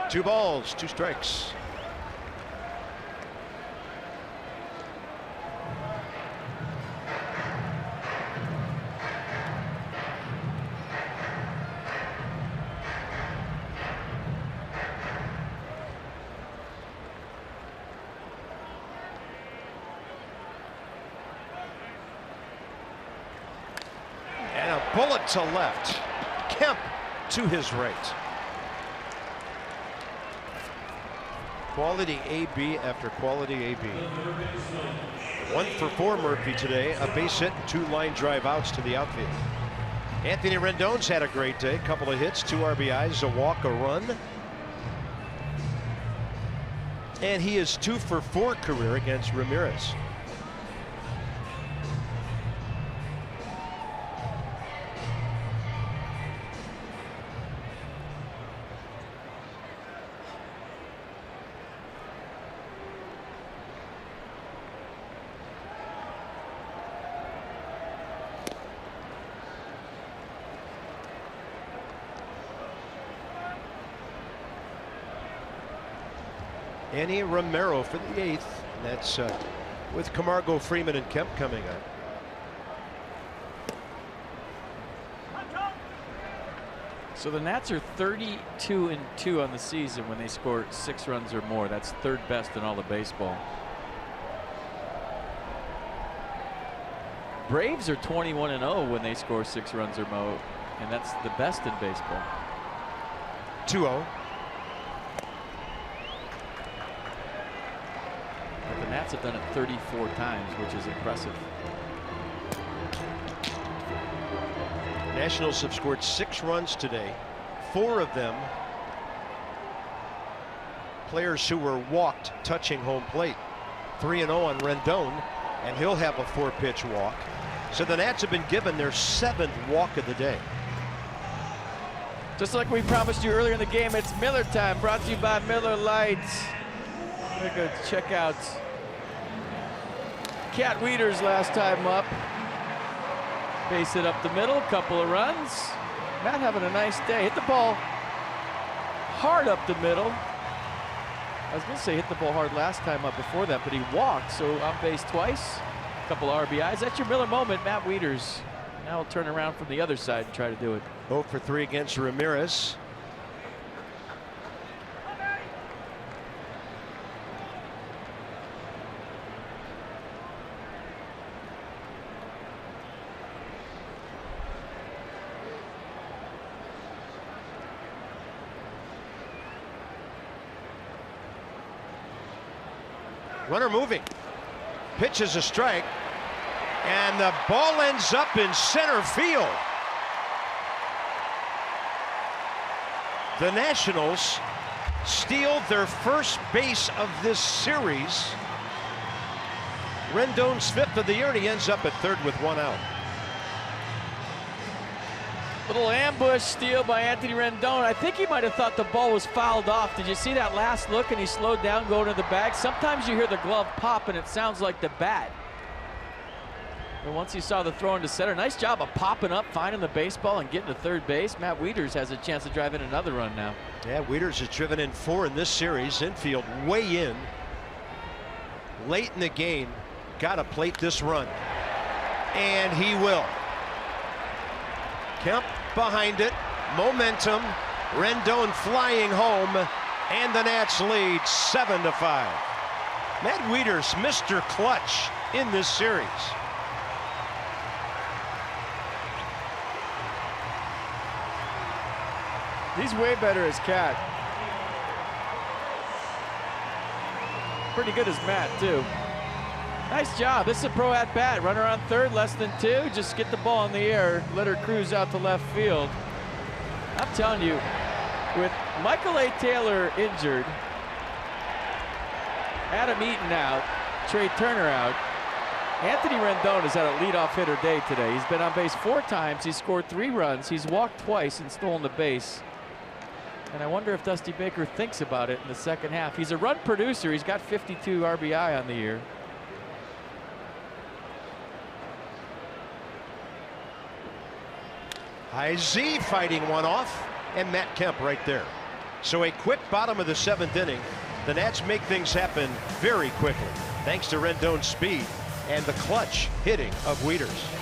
Two balls, 2 strikes. And a bullet to left. Kemp to his right. Quality AB after quality AB. 1 for 4 Murphy today. A base hit and 2 line drive outs to the outfield. Anthony Rendon's had a great day. Couple of hits, 2 RBIs, a walk, a run. And he is 2 for 4 career against Ramirez. Annie Romero for the 8th. And that's with Camargo, Freeman, and Kemp coming up. So the Nats are 32-2 on the season when they score 6 runs or more. That's 3rd best in all of baseball. Braves are 21-0 when they score 6 runs or more, and that's the best in baseball. 2-0. The Nats have done it 34 times, which is impressive. Nationals have scored 6 runs today. 4 of them players who were walked touching home plate. 3-0 on Rendon, and he'll have a 4-pitch walk. So the Nats have been given their 7th walk of the day. Just like we promised you earlier in the game, it's Miller time, brought to you by Miller Lights. We're going to check out Cat Wieters last time up. Base it up the middle, couple of runs. Matt having a nice day. Hit the ball hard up the middle. I was going to say hit the ball hard last time up before that, but he walked, so on base twice. A couple of RBIs. That's your Miller moment, Matt Wieters. Now he'll turn around from the other side and try to do it. 0 for 3 against Ramirez. Runner moving. Pitch is a strike. And the ball ends up in center field. The Nationals steal their first base of this series. Rendon's 5th of the year, and he ends up at 3rd with 1 out. Little ambush steal by Anthony Rendon. I think he might have thought the ball was fouled off. Did you see that last look? And he slowed down going to the bag. Sometimes you hear the glove pop and it sounds like the bat. But once he saw the throw into center, nice job of popping up, finding the baseball and getting to 3rd base. Matt Wieters has a chance to drive in another run now. Yeah, Wieters has driven in 4 in this series. Infield way in. Late in the game, got to plate this run. And he will. Kemp behind it, momentum, Rendon flying home, and the Nats lead 7-5. Matt Wieters, Mr. Clutch in this series. He's way better as Cat. Pretty good as Matt, too. Nice job. This is a pro at bat. Runner on 3rd, less than 2. Just get the ball in the air. Let her cruise out to left field. I'm telling you, with Michael A. Taylor injured, Adam Eaton out, Trey Turner out, Anthony Rendon has had a leadoff hitter day today. He's been on base 4 times. He's scored 3 runs. He's walked twice and stolen the base. And I wonder if Dusty Baker thinks about it in the second half. He's a run producer. He's got 52 RBI on the year. High Z fighting one off, and Matt Kemp right there. So a quick bottom of the 7th inning. The Nats make things happen very quickly, thanks to Rendon's speed and the clutch hitting of Wieters.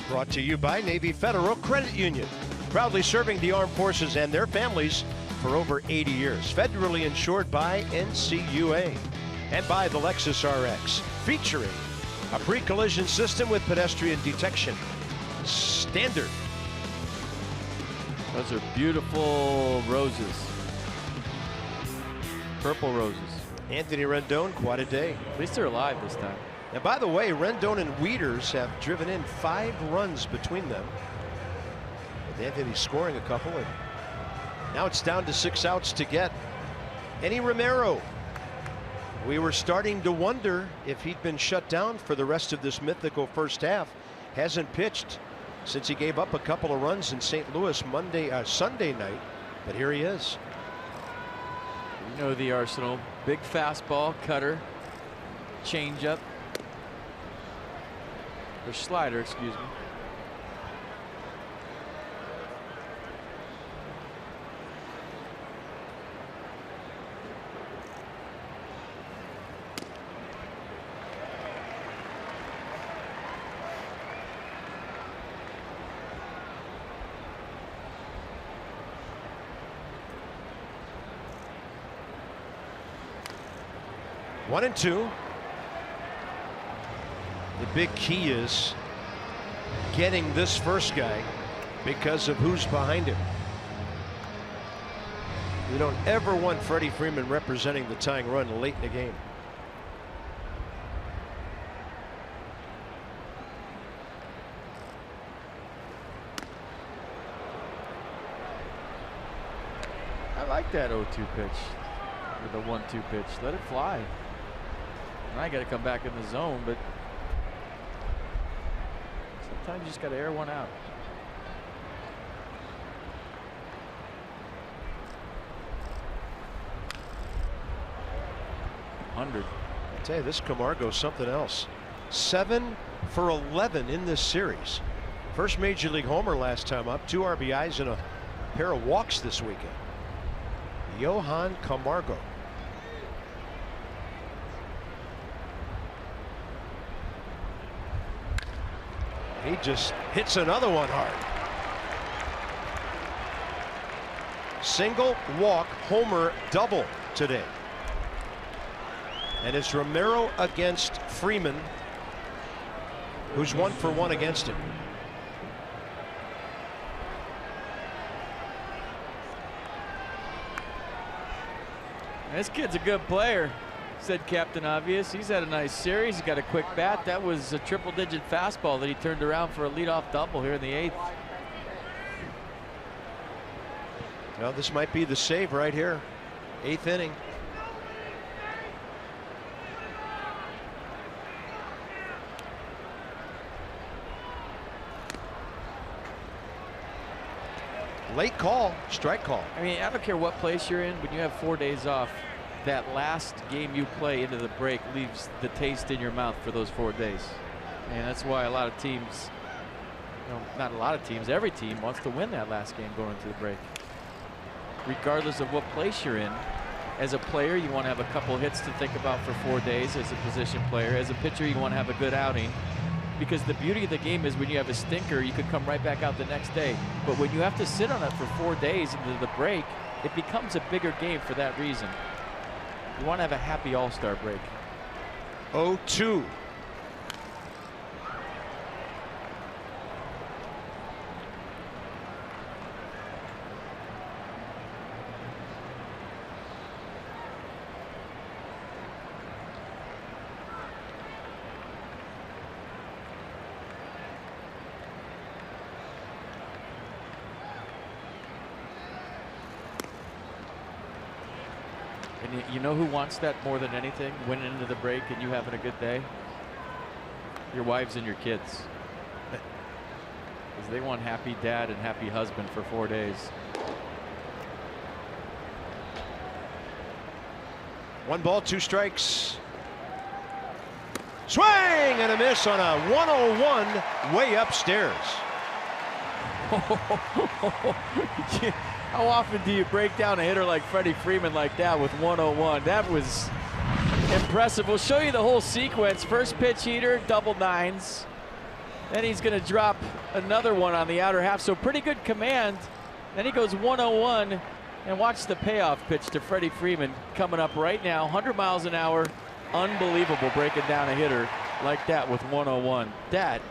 Brought to you by Navy Federal Credit Union, proudly serving the armed forces and their families for over 80 years. Federally insured by NCUA. And by the Lexus RX, featuring a pre-collision system with pedestrian detection. Standard. Those are beautiful roses. Purple roses. Anthony Rendon, quite a day. At least they're alive this time. And by the way, Rendon and Wieters have driven in 5 runs between them. With Anthony scoring a couple, and now it's down to 6 outs to get Enny Romero. We were starting to wonder if he'd been shut down for the rest of this mythical first half. Hasn't pitched since he gave up a couple of runs in St. Louis Sunday night, but here he is. You know the arsenal. Big fastball, cutter, changeup, or slider, excuse me. One and two. The big key is getting this first guy because of who's behind him. You don't ever want Freddie Freeman representing the tying run late in the game. I like that 0-2 pitch, or the 1-2 pitch. Let it fly. And I got to come back in the zone, but sometimes you just got to air one out. I tell you, this Camargo's something else. 7 for 11 in this series. First major league homer last time up. 2 RBIs and a pair of walks this weekend. JOHAN CAMARGO. He just hits another one hard. Single, walk, homer, double today. And it's Romero against Freeman, who's 1 for 1 against him. This kid's a good player, said Captain Obvious. He's had a nice series. He's got a quick bat. That was a triple-digit fastball that he turned around for a leadoff double here in the 8th. Well, this might be the save right here. 8th inning. Late call, strike call. I mean, I don't care what place you're in. When you have 4 days off, that last game you play into the break leaves the taste in your mouth for those 4 days. And that's why a lot of teams, you know, not a lot of teams, every team wants to win that last game going into the break. Regardless of what place you're in, as a player, you want to have a couple hits to think about for 4 days as a position player. As a pitcher, you want to have a good outing. Because the beauty of the game is when you have a stinker, you could come right back out the next day. But when you have to sit on it for 4 days into the break, it becomes a bigger game for that reason. You want to have a happy all-star break. 0-2. And you know who wants that more than anything? Winning into the break and you having a good day? Your wives and your kids. Because they want happy dad and happy husband for 4 days. 1 ball, 2 strikes. Swing and a miss on a 101 way upstairs. How often do you break down a hitter like Freddie Freeman like that with 101? That was impressive. We'll show you the whole sequence. First pitch heater, double 9s. Then he's going to drop another one on the outer half. So pretty good command. Then he goes 101. And watch the payoff pitch to Freddie Freeman coming up right now. 100 miles an hour. Unbelievable breaking down a hitter like that with 101. That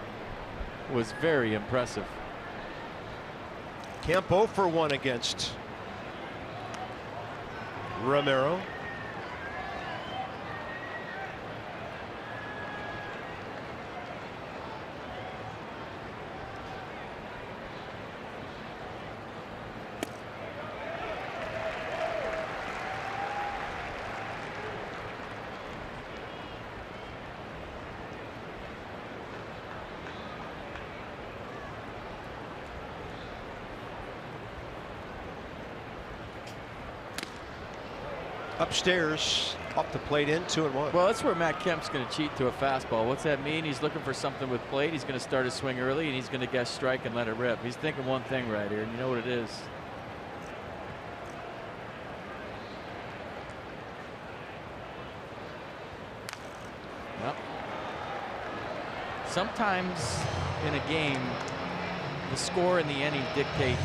was very impressive. Kemp 0 for 1 against Romero. Upstairs, off the plate in, 2-1. Well, that's where Matt Kemp's going to cheat to a fastball. What's that mean? He's looking for something with plate. He's going to start his swing early, and he's going to guess strike and let it rip. He's thinking one thing right here, and you know what it is. Yep. Sometimes in a game, the score and the inning dictate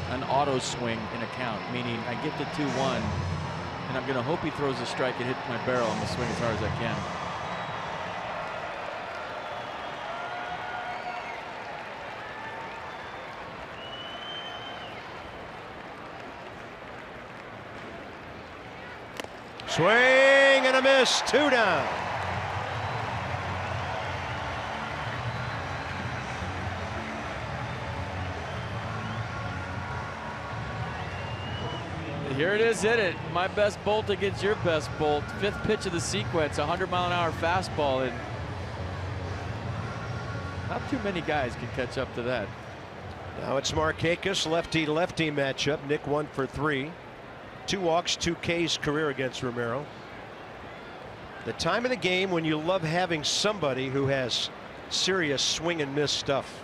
an auto swing in a count, meaning I get to 2-1. And I'm going to hope he throws a strike and hit my barrel. I'm going to swing as hard as I can. Swing and a miss, 2 down. Here it is, hit it. My best bolt against your best bolt. 5th pitch of the sequence, 100-mile-an-hour fastball, and not too many guys can catch up to that. Now it's Markakis, lefty-lefty matchup. Nick 1 for 3. 2 walks, 2 Ks career against Romero. The time of the game when you love having somebody who has serious swing and miss stuff.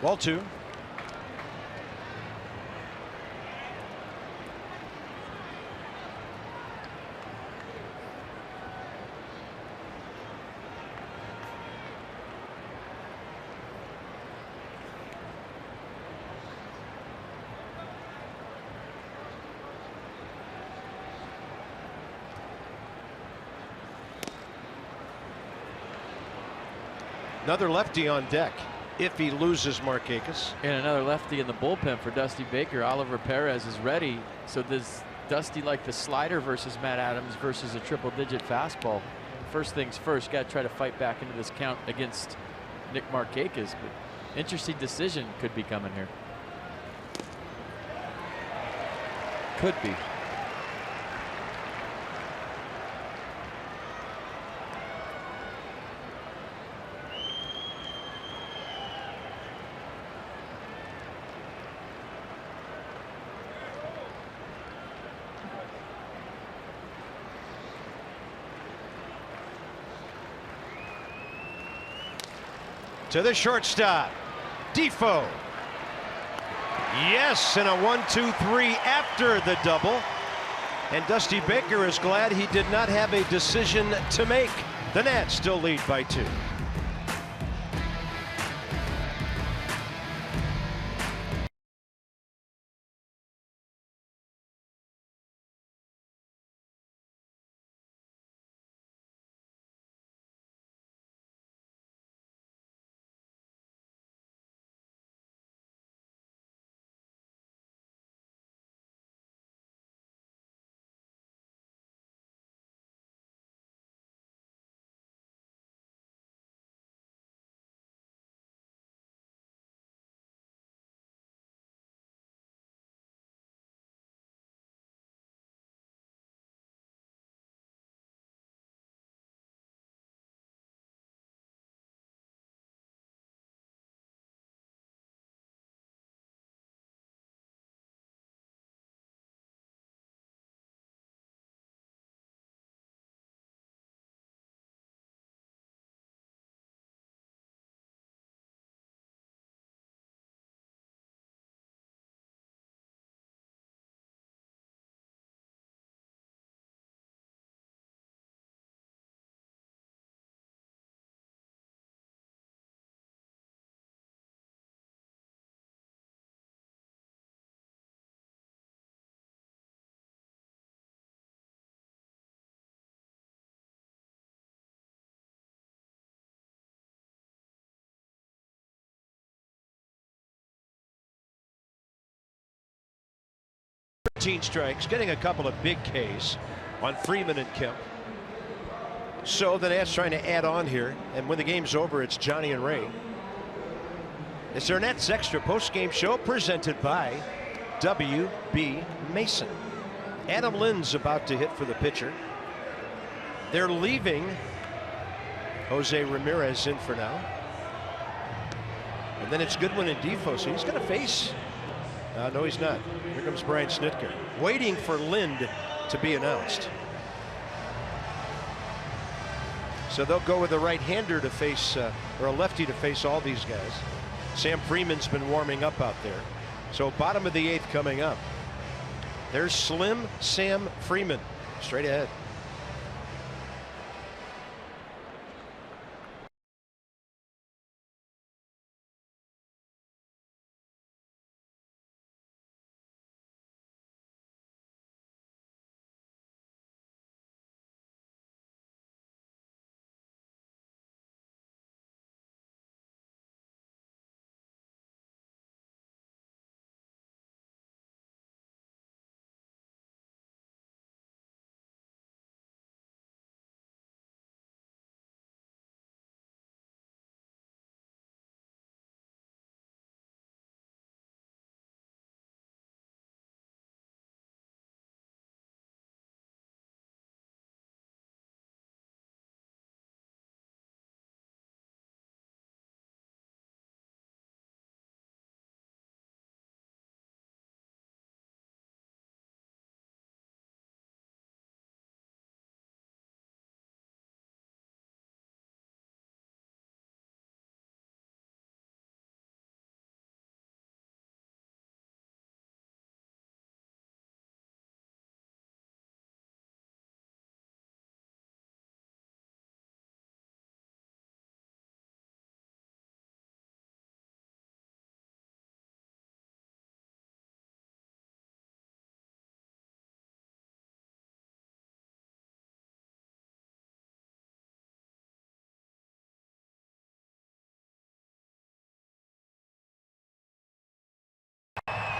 Ball 2. Another lefty on deck if he loses Markakis. And another lefty in the bullpen for Dusty Baker. Oliver Perez is ready. So does Dusty like the slider versus Matt Adams versus a triple-digit fastball? First things first, got to try to fight back into this count against Nick Markakis. But interesting decision could be coming here. Could be. To the shortstop, Defoe. Yes, and a 1-2-3 after the double. And Dusty Baker is glad he did not have a decision to make. The Nats still lead by 2. 18 strikes, getting a couple of big Ks on Freeman and Kemp. So the Nats trying to add on here, and when the game's over, it's Johnny and Ray. It's their Nats Extra post-game show presented by W.B. Mason. Adam Lynn's about to hit for the pitcher. They're leaving Jose Ramirez in for now. And then it's Goodwin and Defoe, so he's going to face. No, he's not. Here comes Brian Snitker, waiting for Lind to be announced. So they'll go with a right-hander to face, or a lefty to face all these guys. Sam Freeman's been warming up out there. So bottom of the 8th coming up. There's Slim Sam Freeman, straight ahead.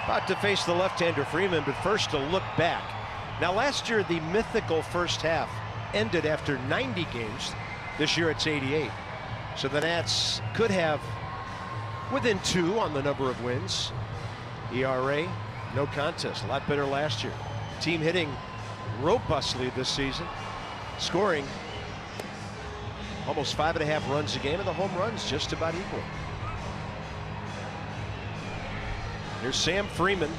About to face the left-hander Freeman, but first a look back. Now last year the mythical first half ended after 90 games. This year it's 88. So the Nats could have within 2 on the number of wins. ERA, no contest, a lot better last year. Team hitting robustly this season, scoring almost 5.5 runs a game, and the home runs just about equal. Here's Sam Freeman.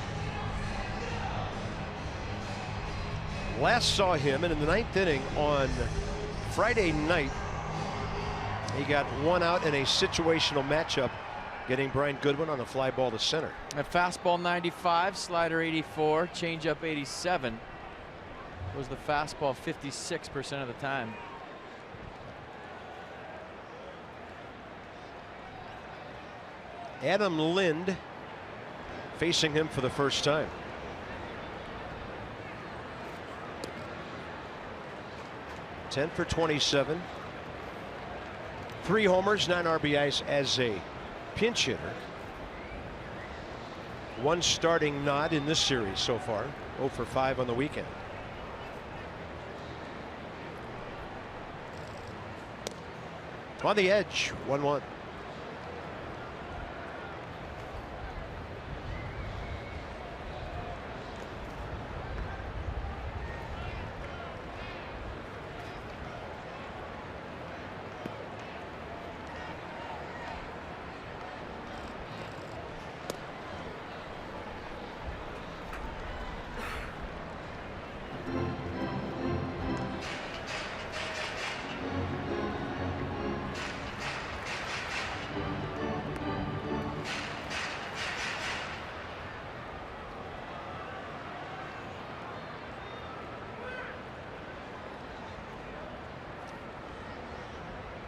Last saw him in the 9th inning on Friday night. He got 1 out in a situational matchup, getting Brian Goodwin on a fly ball to center. A fastball 95, slider 84, changeup 87. Was the fastball 56% of the time. Adam Lind facing him for the first time. Ten for 27. 3 homers, 9 RBIs as a pinch hitter. 1 starting nod in this series so far. 0 for 5 on the weekend. On the edge, 1-1.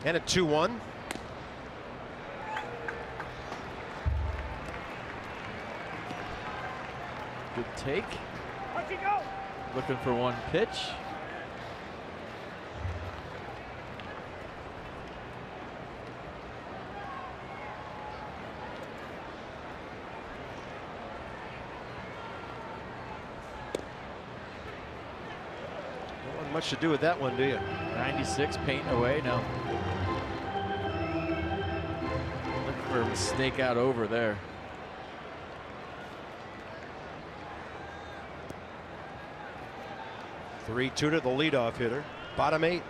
And a 2-1. Good take. Looking for 1 pitch. much to do with that one, do you? 96 painting away now. Looking for a mistake out over there. Three-two to the leadoff hitter. Bottom 8.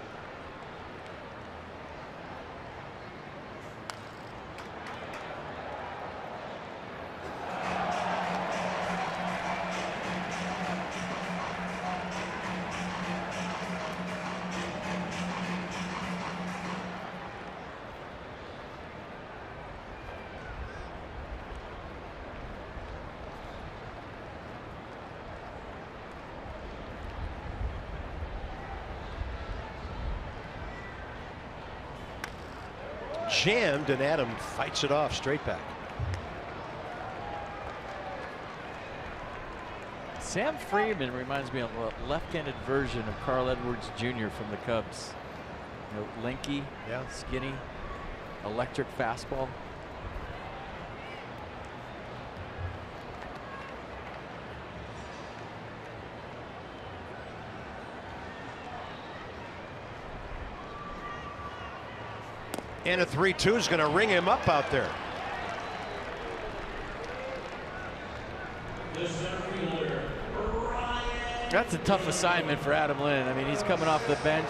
Jammed, and Adam fights it off straight back. Sam Freeman reminds me of a left-handed version of Carl Edwards Jr. from the Cubs. You know, lanky, skinny, electric fastball. And a 3-2 is going to ring him up out there. That's a tough assignment for Adam Lynn. I mean, he's coming off the bench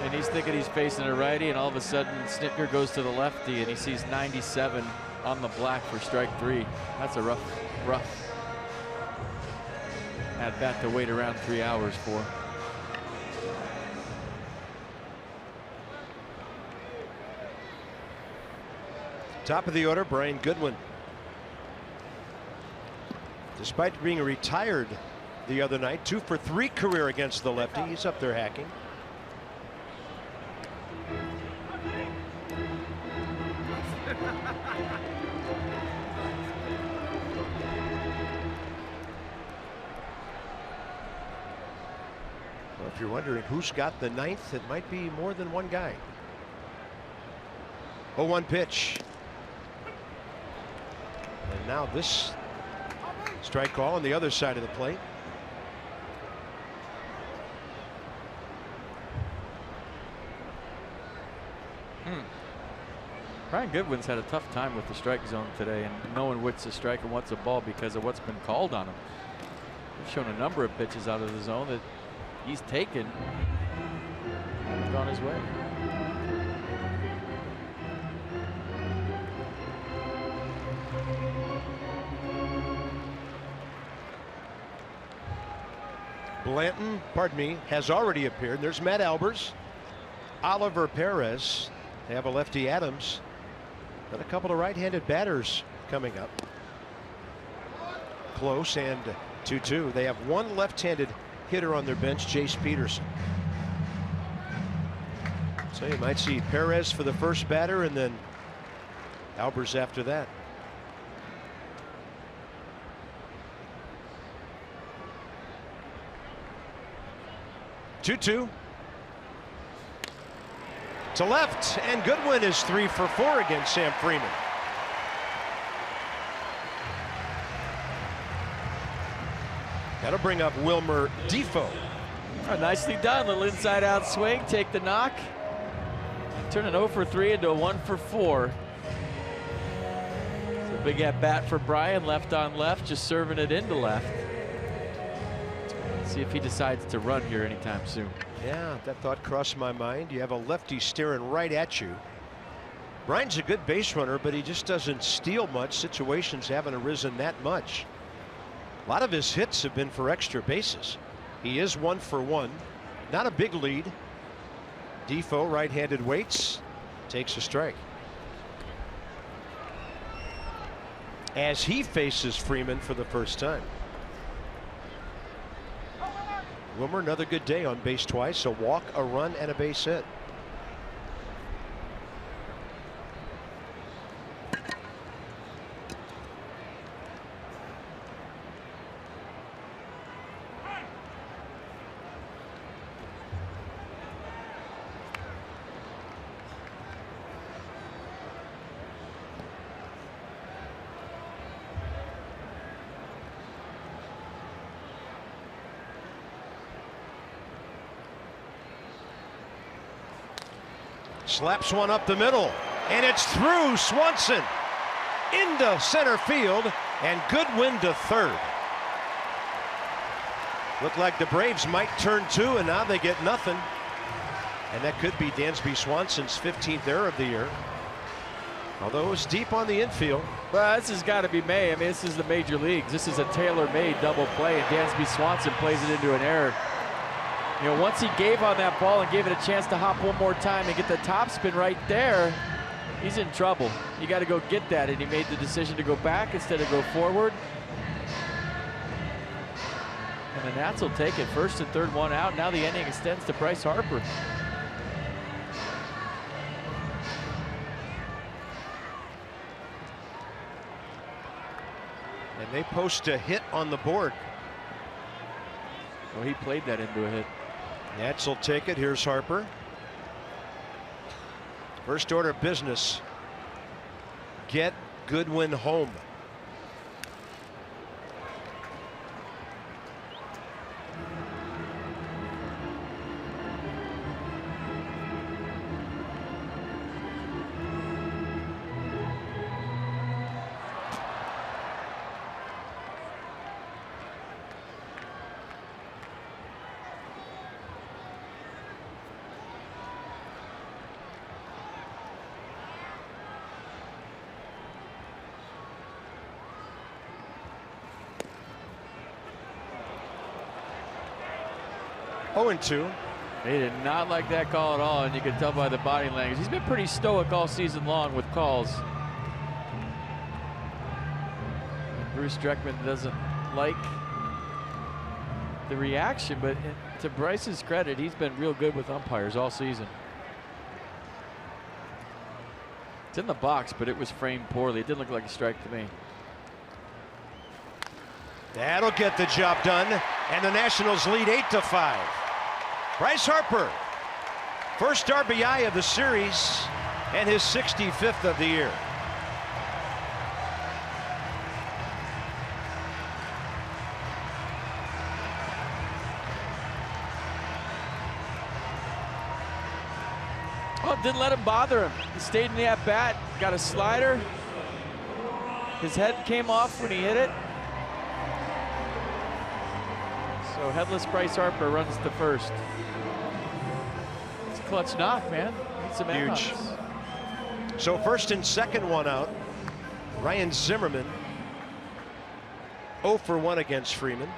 and he's thinking he's facing a righty, and all of a sudden Snitker goes to the lefty and he sees 97 on the black for strike 3. That's a rough at bat to wait around 3 hours for. Top of the order, Brian Goodwin. Despite being retired the other night, 2 for 3 career against the lefty. He's up there hacking. Well, if you're wondering who's got the 9th, it might be more than one guy. 0-1 pitch. And now this strike call on the other side of the plate. Brian Goodwin's had a tough time with the strike zone today and knowing what's a strike and what's a ball because of what's been called on him. He's shown a number of pitches out of the zone that he's taken and gone his way. Blanton, pardon me, has already appeared. There's Matt Albers, Oliver Perez. They have a lefty Adams, and a couple of right-handed batters coming up. Close and 2-2. They have one left-handed hitter on their bench, Jace Peterson. So you might see Perez for the first batter and then Albers after that. Two-two to left, and Goodwin is 3 for 4 against Sam Freeman. That'll bring up Wilmer Defoe. Oh, nicely done. Little inside out swing, take the knock, turn an 0 for 3 into a 1 for 4. So big at bat for Brian, left on left, just serving it into left. See if he decides to run here anytime soon. Yeah, that thought crossed my mind. You have a lefty staring right at you. Brian's a good base runner, but he just doesn't steal much. Situations haven't arisen that much. A lot of his hits have been for extra bases. He is 1 for 1. Not a big lead. Defoe, right-handed, waits, takes a strike. As he faces Freeman for the first time. Wilmer, another good day on base twice, a walk, a run, and a base hit. Slaps one up the middle, and it's through Swanson into center field, and Goodwin to third. Looked like the Braves might turn two, and now they get nothing. And that could be Dansby Swanson's 15th error of the year. Although it was deep on the infield. Well, this has got to be May. I mean, this is the major leagues. This is a tailor-made double play, and Dansby Swanson plays it into an error. You know, once he gave on that ball and gave it a chance to hop one more time and get the topspin right there, he's in trouble. You got to go get that, and he made the decision to go back instead of go forward. And the Nats will take it. First and third, one out. Now the inning extends to Bryce Harper. And they post a hit on the board. Well, he played that into a hit. Nats will take it. Here's Harper. First order of business. Get Goodwin home. Oh, 2. They did not like that call at all, and you can tell by the body language. He's been pretty stoic all season long with calls. Bruce Dreckman doesn't like the reaction, but to Bryce's credit, he's been real good with umpires all season. It's in the box, but it was framed poorly. It didn't look like a strike to me. That'll get the job done, and the Nationals lead 8-5. Bryce Harper, first RBI of the series and his 65th of the year. Oh, didn't let him bother him. He stayed in the at-bat, got a slider. His head came off when he hit it. So headless Bryce Harper runs to first. It's a clutch knock, man. Need some Huge. outs. So first and second, one out. Ryan Zimmerman 0 for 1 against Freeman.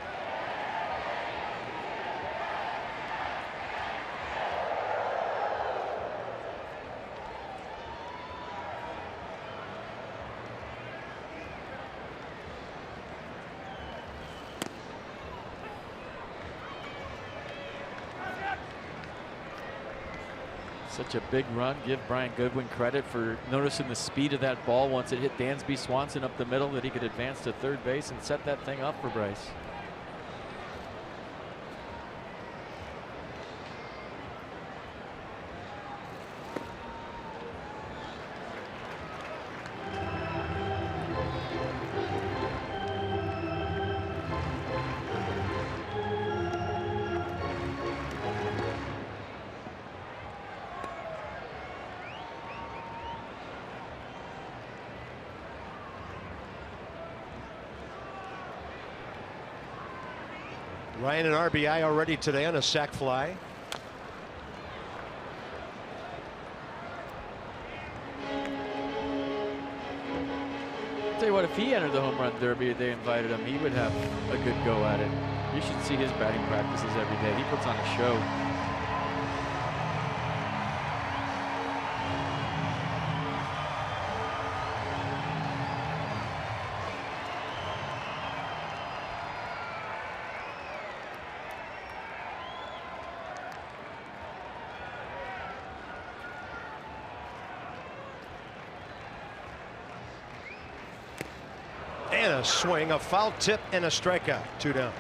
Such a big run. Give Brian Goodwin credit for noticing the speed of that ball once it hit Dansby Swanson up the middle, that he could advance to third base and set that thing up for Bryce. Ryan an RBI already today on a sac fly. I'll tell you what, if he entered the home run derby and they invited him, he would have a good go at it. You should see his batting practices every day. He puts on a show. And a swing, a foul tip, and a strikeout. 2 down.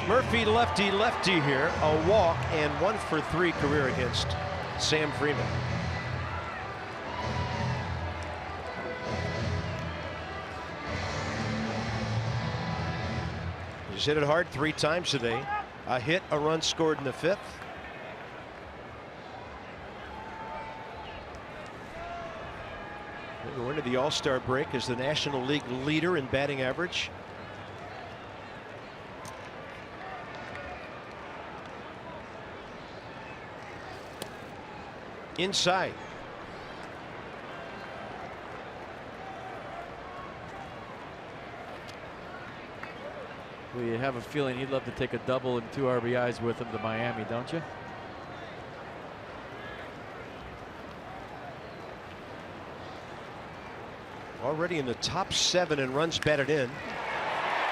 Murphy lefty here. A walk and 1 for 3 career against Sam Freeman. He's hit it hard 3 times today. A hit, a run scored in the 5th. They go into the All-Star break as the National League leader in batting average. Inside. Well, you have a feeling he'd love to take a double and 2 RBIs with him to Miami, don't you? Already in the top 7 in runs batted in.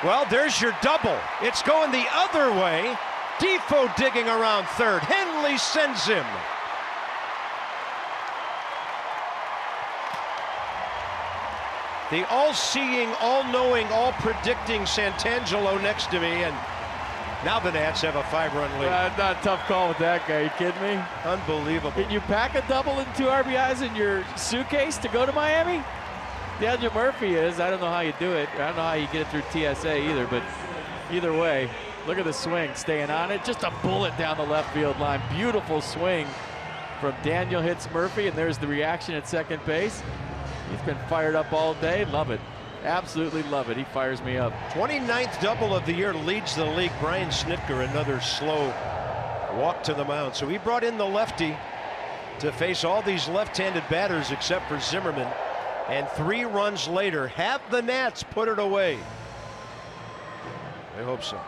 Well, there's your double. It's going the other way. Defoe digging around third. Henley sends him. The all-seeing, all-knowing, all-predicting Santangelo next to me, and now the Nats have a 5-run lead. Not a tough call with that guy. Are you kidding me? Unbelievable. Can you pack a double and 2 RBIs in your suitcase to go to Miami? Daniel Murphy is. I don't know how you do it. I don't know how you get it through TSA either, but either way, look at the swing, staying on it. Just a bullet down the left field line. Beautiful swing from Daniel, hits Murphy, and there's the reaction at second base. He's been fired up all day. Love it. Absolutely love it. He fires me up. 29th double of the year, leads the league. Brian Snitker, another slow walk to the mound. So he brought in the lefty to face all these left-handed batters except for Zimmerman. And 3 runs later, have the Nats put it away? I hope so.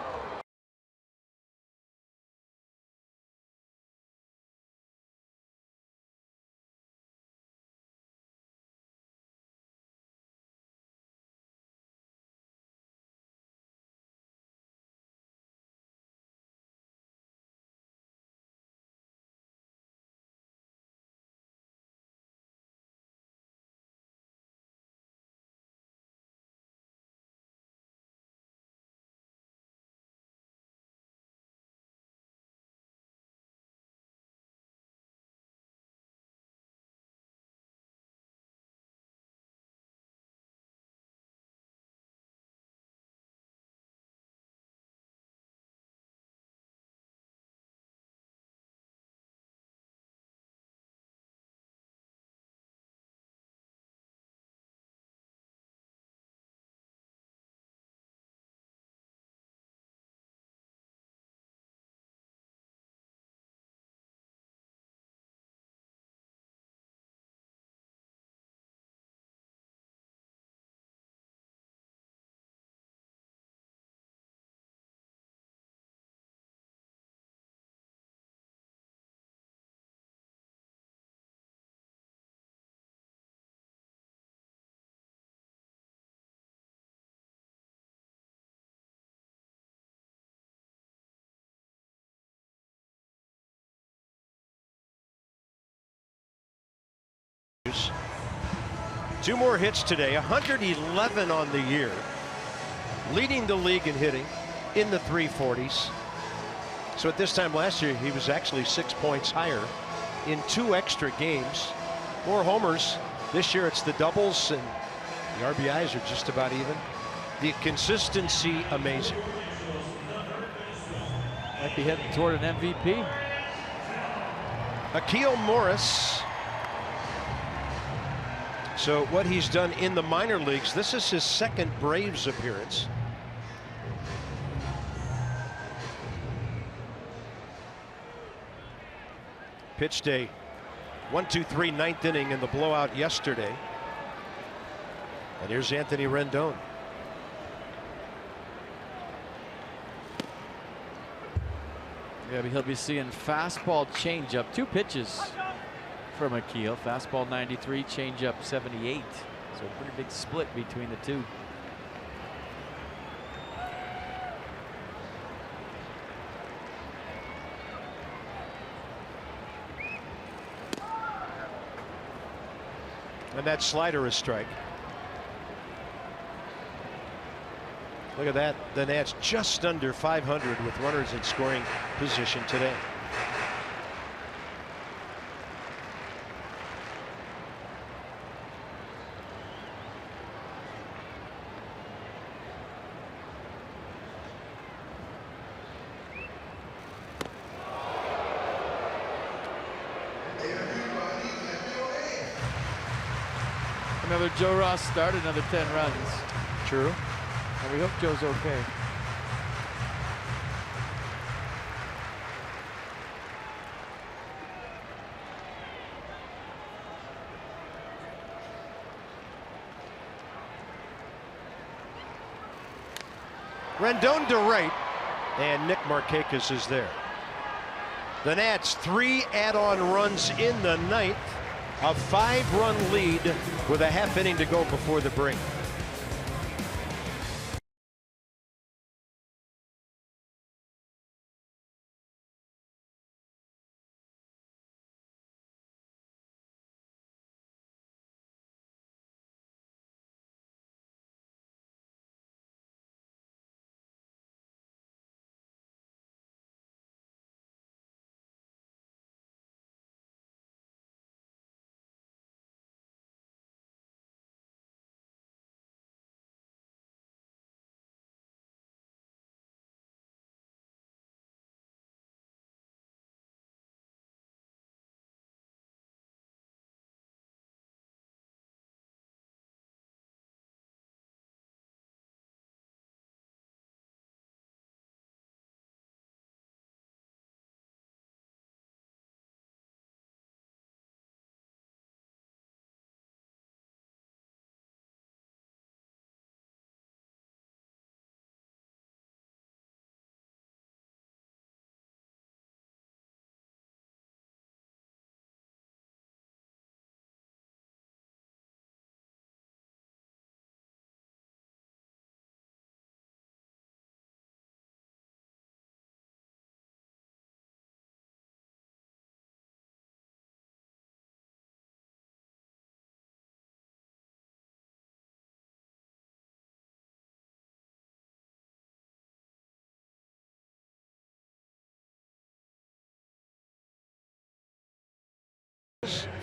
Two more hits today, 111 on the year, leading the league in hitting in the 340s. So at this time last year, he was actually 6 points higher in 2 extra games. More homers. This year it's the doubles, and the RBIs are just about even. The consistency, amazing. Might be heading toward an MVP. Akil Morris. So what he's done in the minor leagues, this is his 2nd Braves appearance. Pitched a 1-2-3 9th inning in the blowout yesterday. And here's Anthony Rendon. Yeah, but he'll be seeing fastball changeup. 2 pitches from Akil. Fastball 93, changeup 78. So a pretty big split between the 2. And that slider is strike. Look at that. The Nats just under 500 with runners in scoring position today. Another Joe Ross start, another 10 runs. True. And we hope Joe's okay. Rendon to right, and Nick Markakis is there. The Nats 3 add-on runs in the ninth, a 5-run lead with a half inning to go before the break.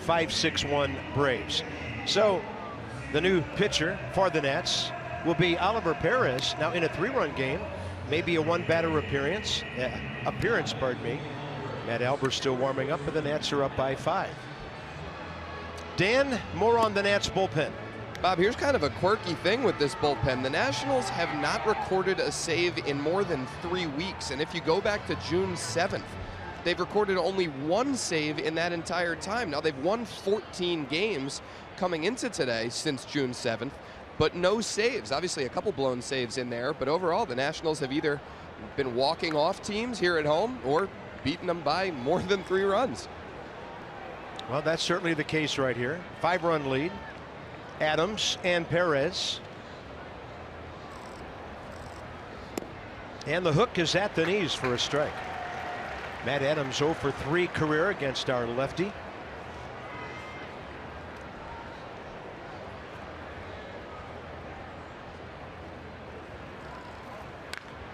.561 Braves. So the new pitcher for the Nats will be Oliver Perez. Now in a 3-run game, maybe a 1-batter appearance. Pardon me. Matt Albers still warming up, but the Nats are up by 5. Dan, more on the Nats bullpen. Bob, here's kind of a quirky thing with this bullpen. The Nationals have not recorded a save in more than 3 weeks, and if you go back to June 7th, they've recorded only 1 save in that entire time. Now, they've won 14 games coming into today since June 7th, but no saves. Obviously, a couple blown saves in there, but overall, the Nationals have either been walking off teams here at home or beaten them by more than 3 runs. Well, that's certainly the case right here. 5-run lead. Adams and Perez. And the hook is at the knees for a strike. Matt Adams 0 for 3 career against our lefty.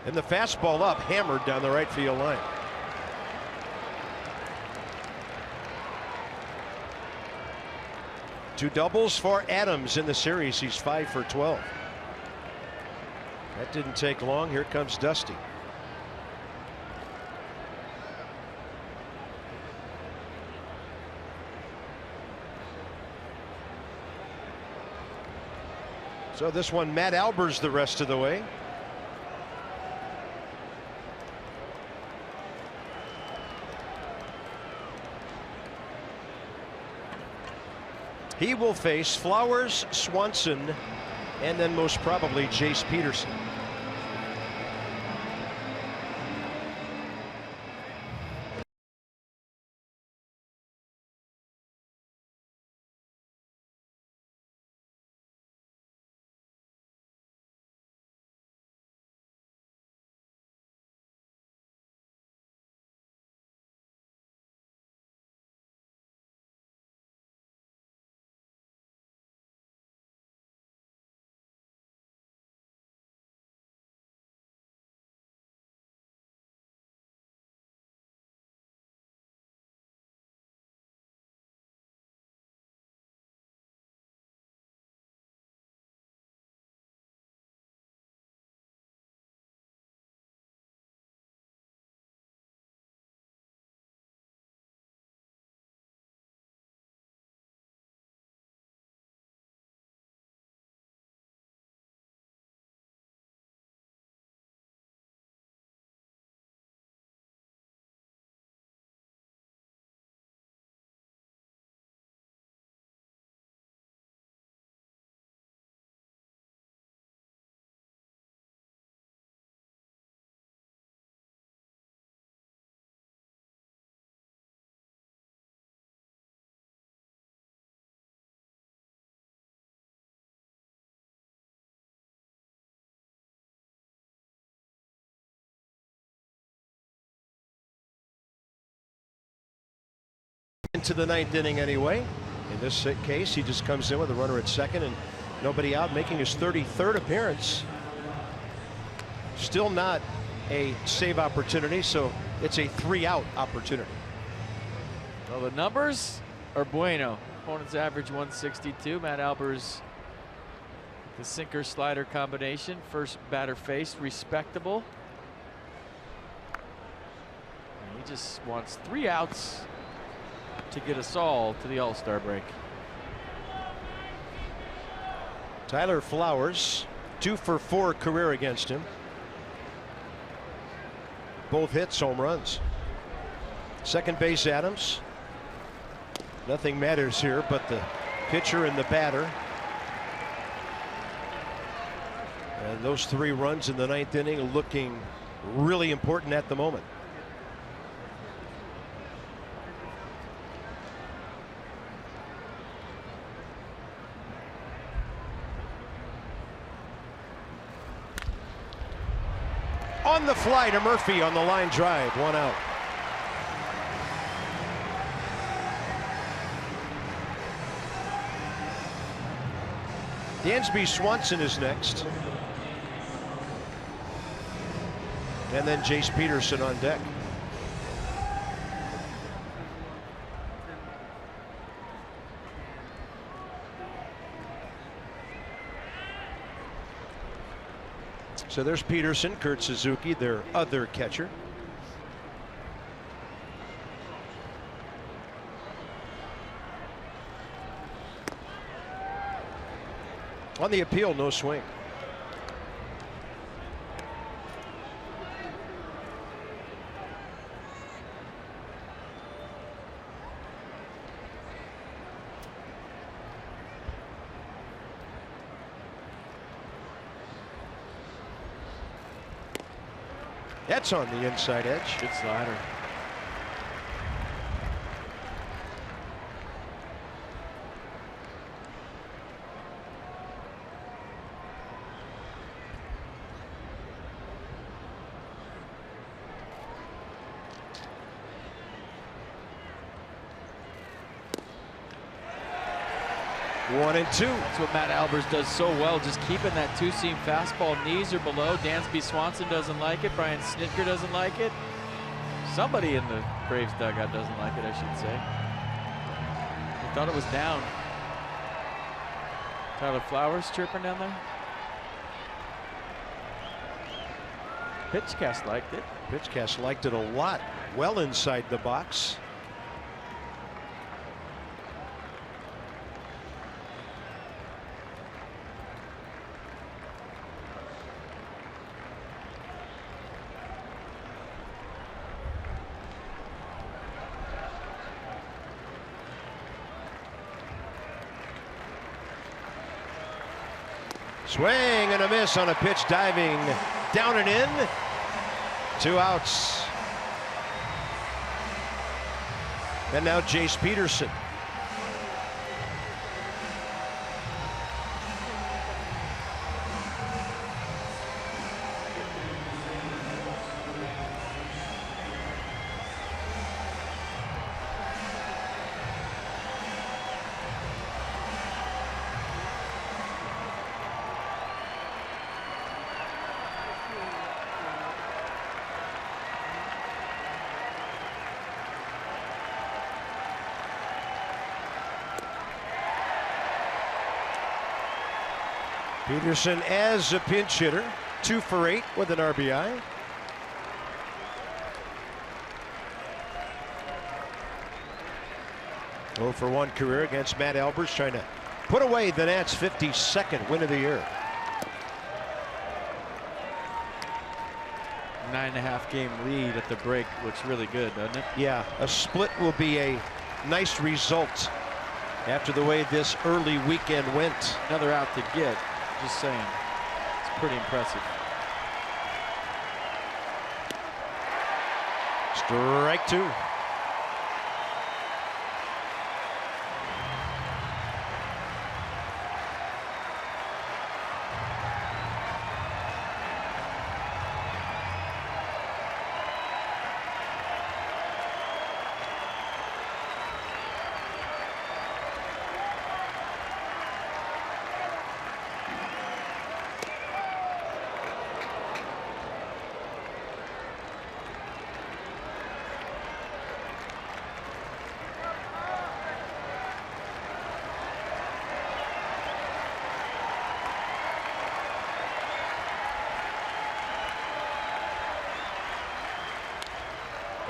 And the fastball up, hammered down the right field line. Two doubles for Adams in the series. He's 5 for 12. That didn't take long. Here comes Dusty. So this one, Matt Albers the rest of the way. He will face Flowers, Swanson, and then most probably Jace Peterson. into the 9th inning anyway. In this case, he just comes in with a runner at second and nobody out, making his 33rd appearance. Still not a save opportunity, so it's a 3-out opportunity. Well, the numbers are bueno. Opponent's average 162. Matt Albers, the sinker slider combination. First batter faced, respectable. And he just wants 3 outs to get us all to the All-Star break. Tyler Flowers, 2 for 4 career against him. Both hits, home runs. Second base, Adams. Nothing matters here but the pitcher and the batter. And those 3 runs in the 9th inning are looking really important at the moment. On the fly to Murphy on the line drive, 1 out. Dansby Swanson is next. And then Jace Peterson on deck. So there's Peterson, Kurt Suzuki, their other catcher. On the appeal, no swing. That's on the inside edge. Good slider. One and two. That's what Matt Albers does so well, just keeping that 2-seam fastball. Knees are below. Dansby Swanson doesn't like it. Brian Snitker doesn't like it. Somebody in the Braves dugout doesn't like it, I should say. I thought it was down. Tyler Flowers chirping down there. Pitchcast liked it. Pitchcast liked it a lot. Well inside the box. Swing and a miss on a pitch diving down and in. 2 outs. And now Jace Peterson. Peterson as a pinch hitter, 2 for 8 with an RBI. Oh for 1 career against Matt Albers, trying to put away the Nats' 52nd win of the year. 9.5 game lead at the break looks really good, doesn't it? Yeah, a split will be a nice result after the way this early weekend went. Another out to get. Just saying, it's pretty impressive. Strike 2.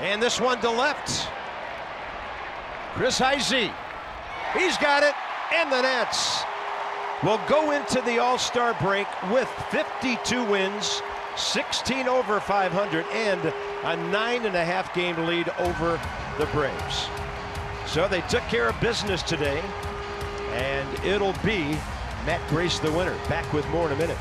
And this one to left. Chris Heisey. He's got it. And the Nats will go into the All-Star break with 52 wins, 16 over 500, and a 9.5 game lead over the Braves. So they took care of business today, and it'll be Matt Grace the winner. Back with more in a minute.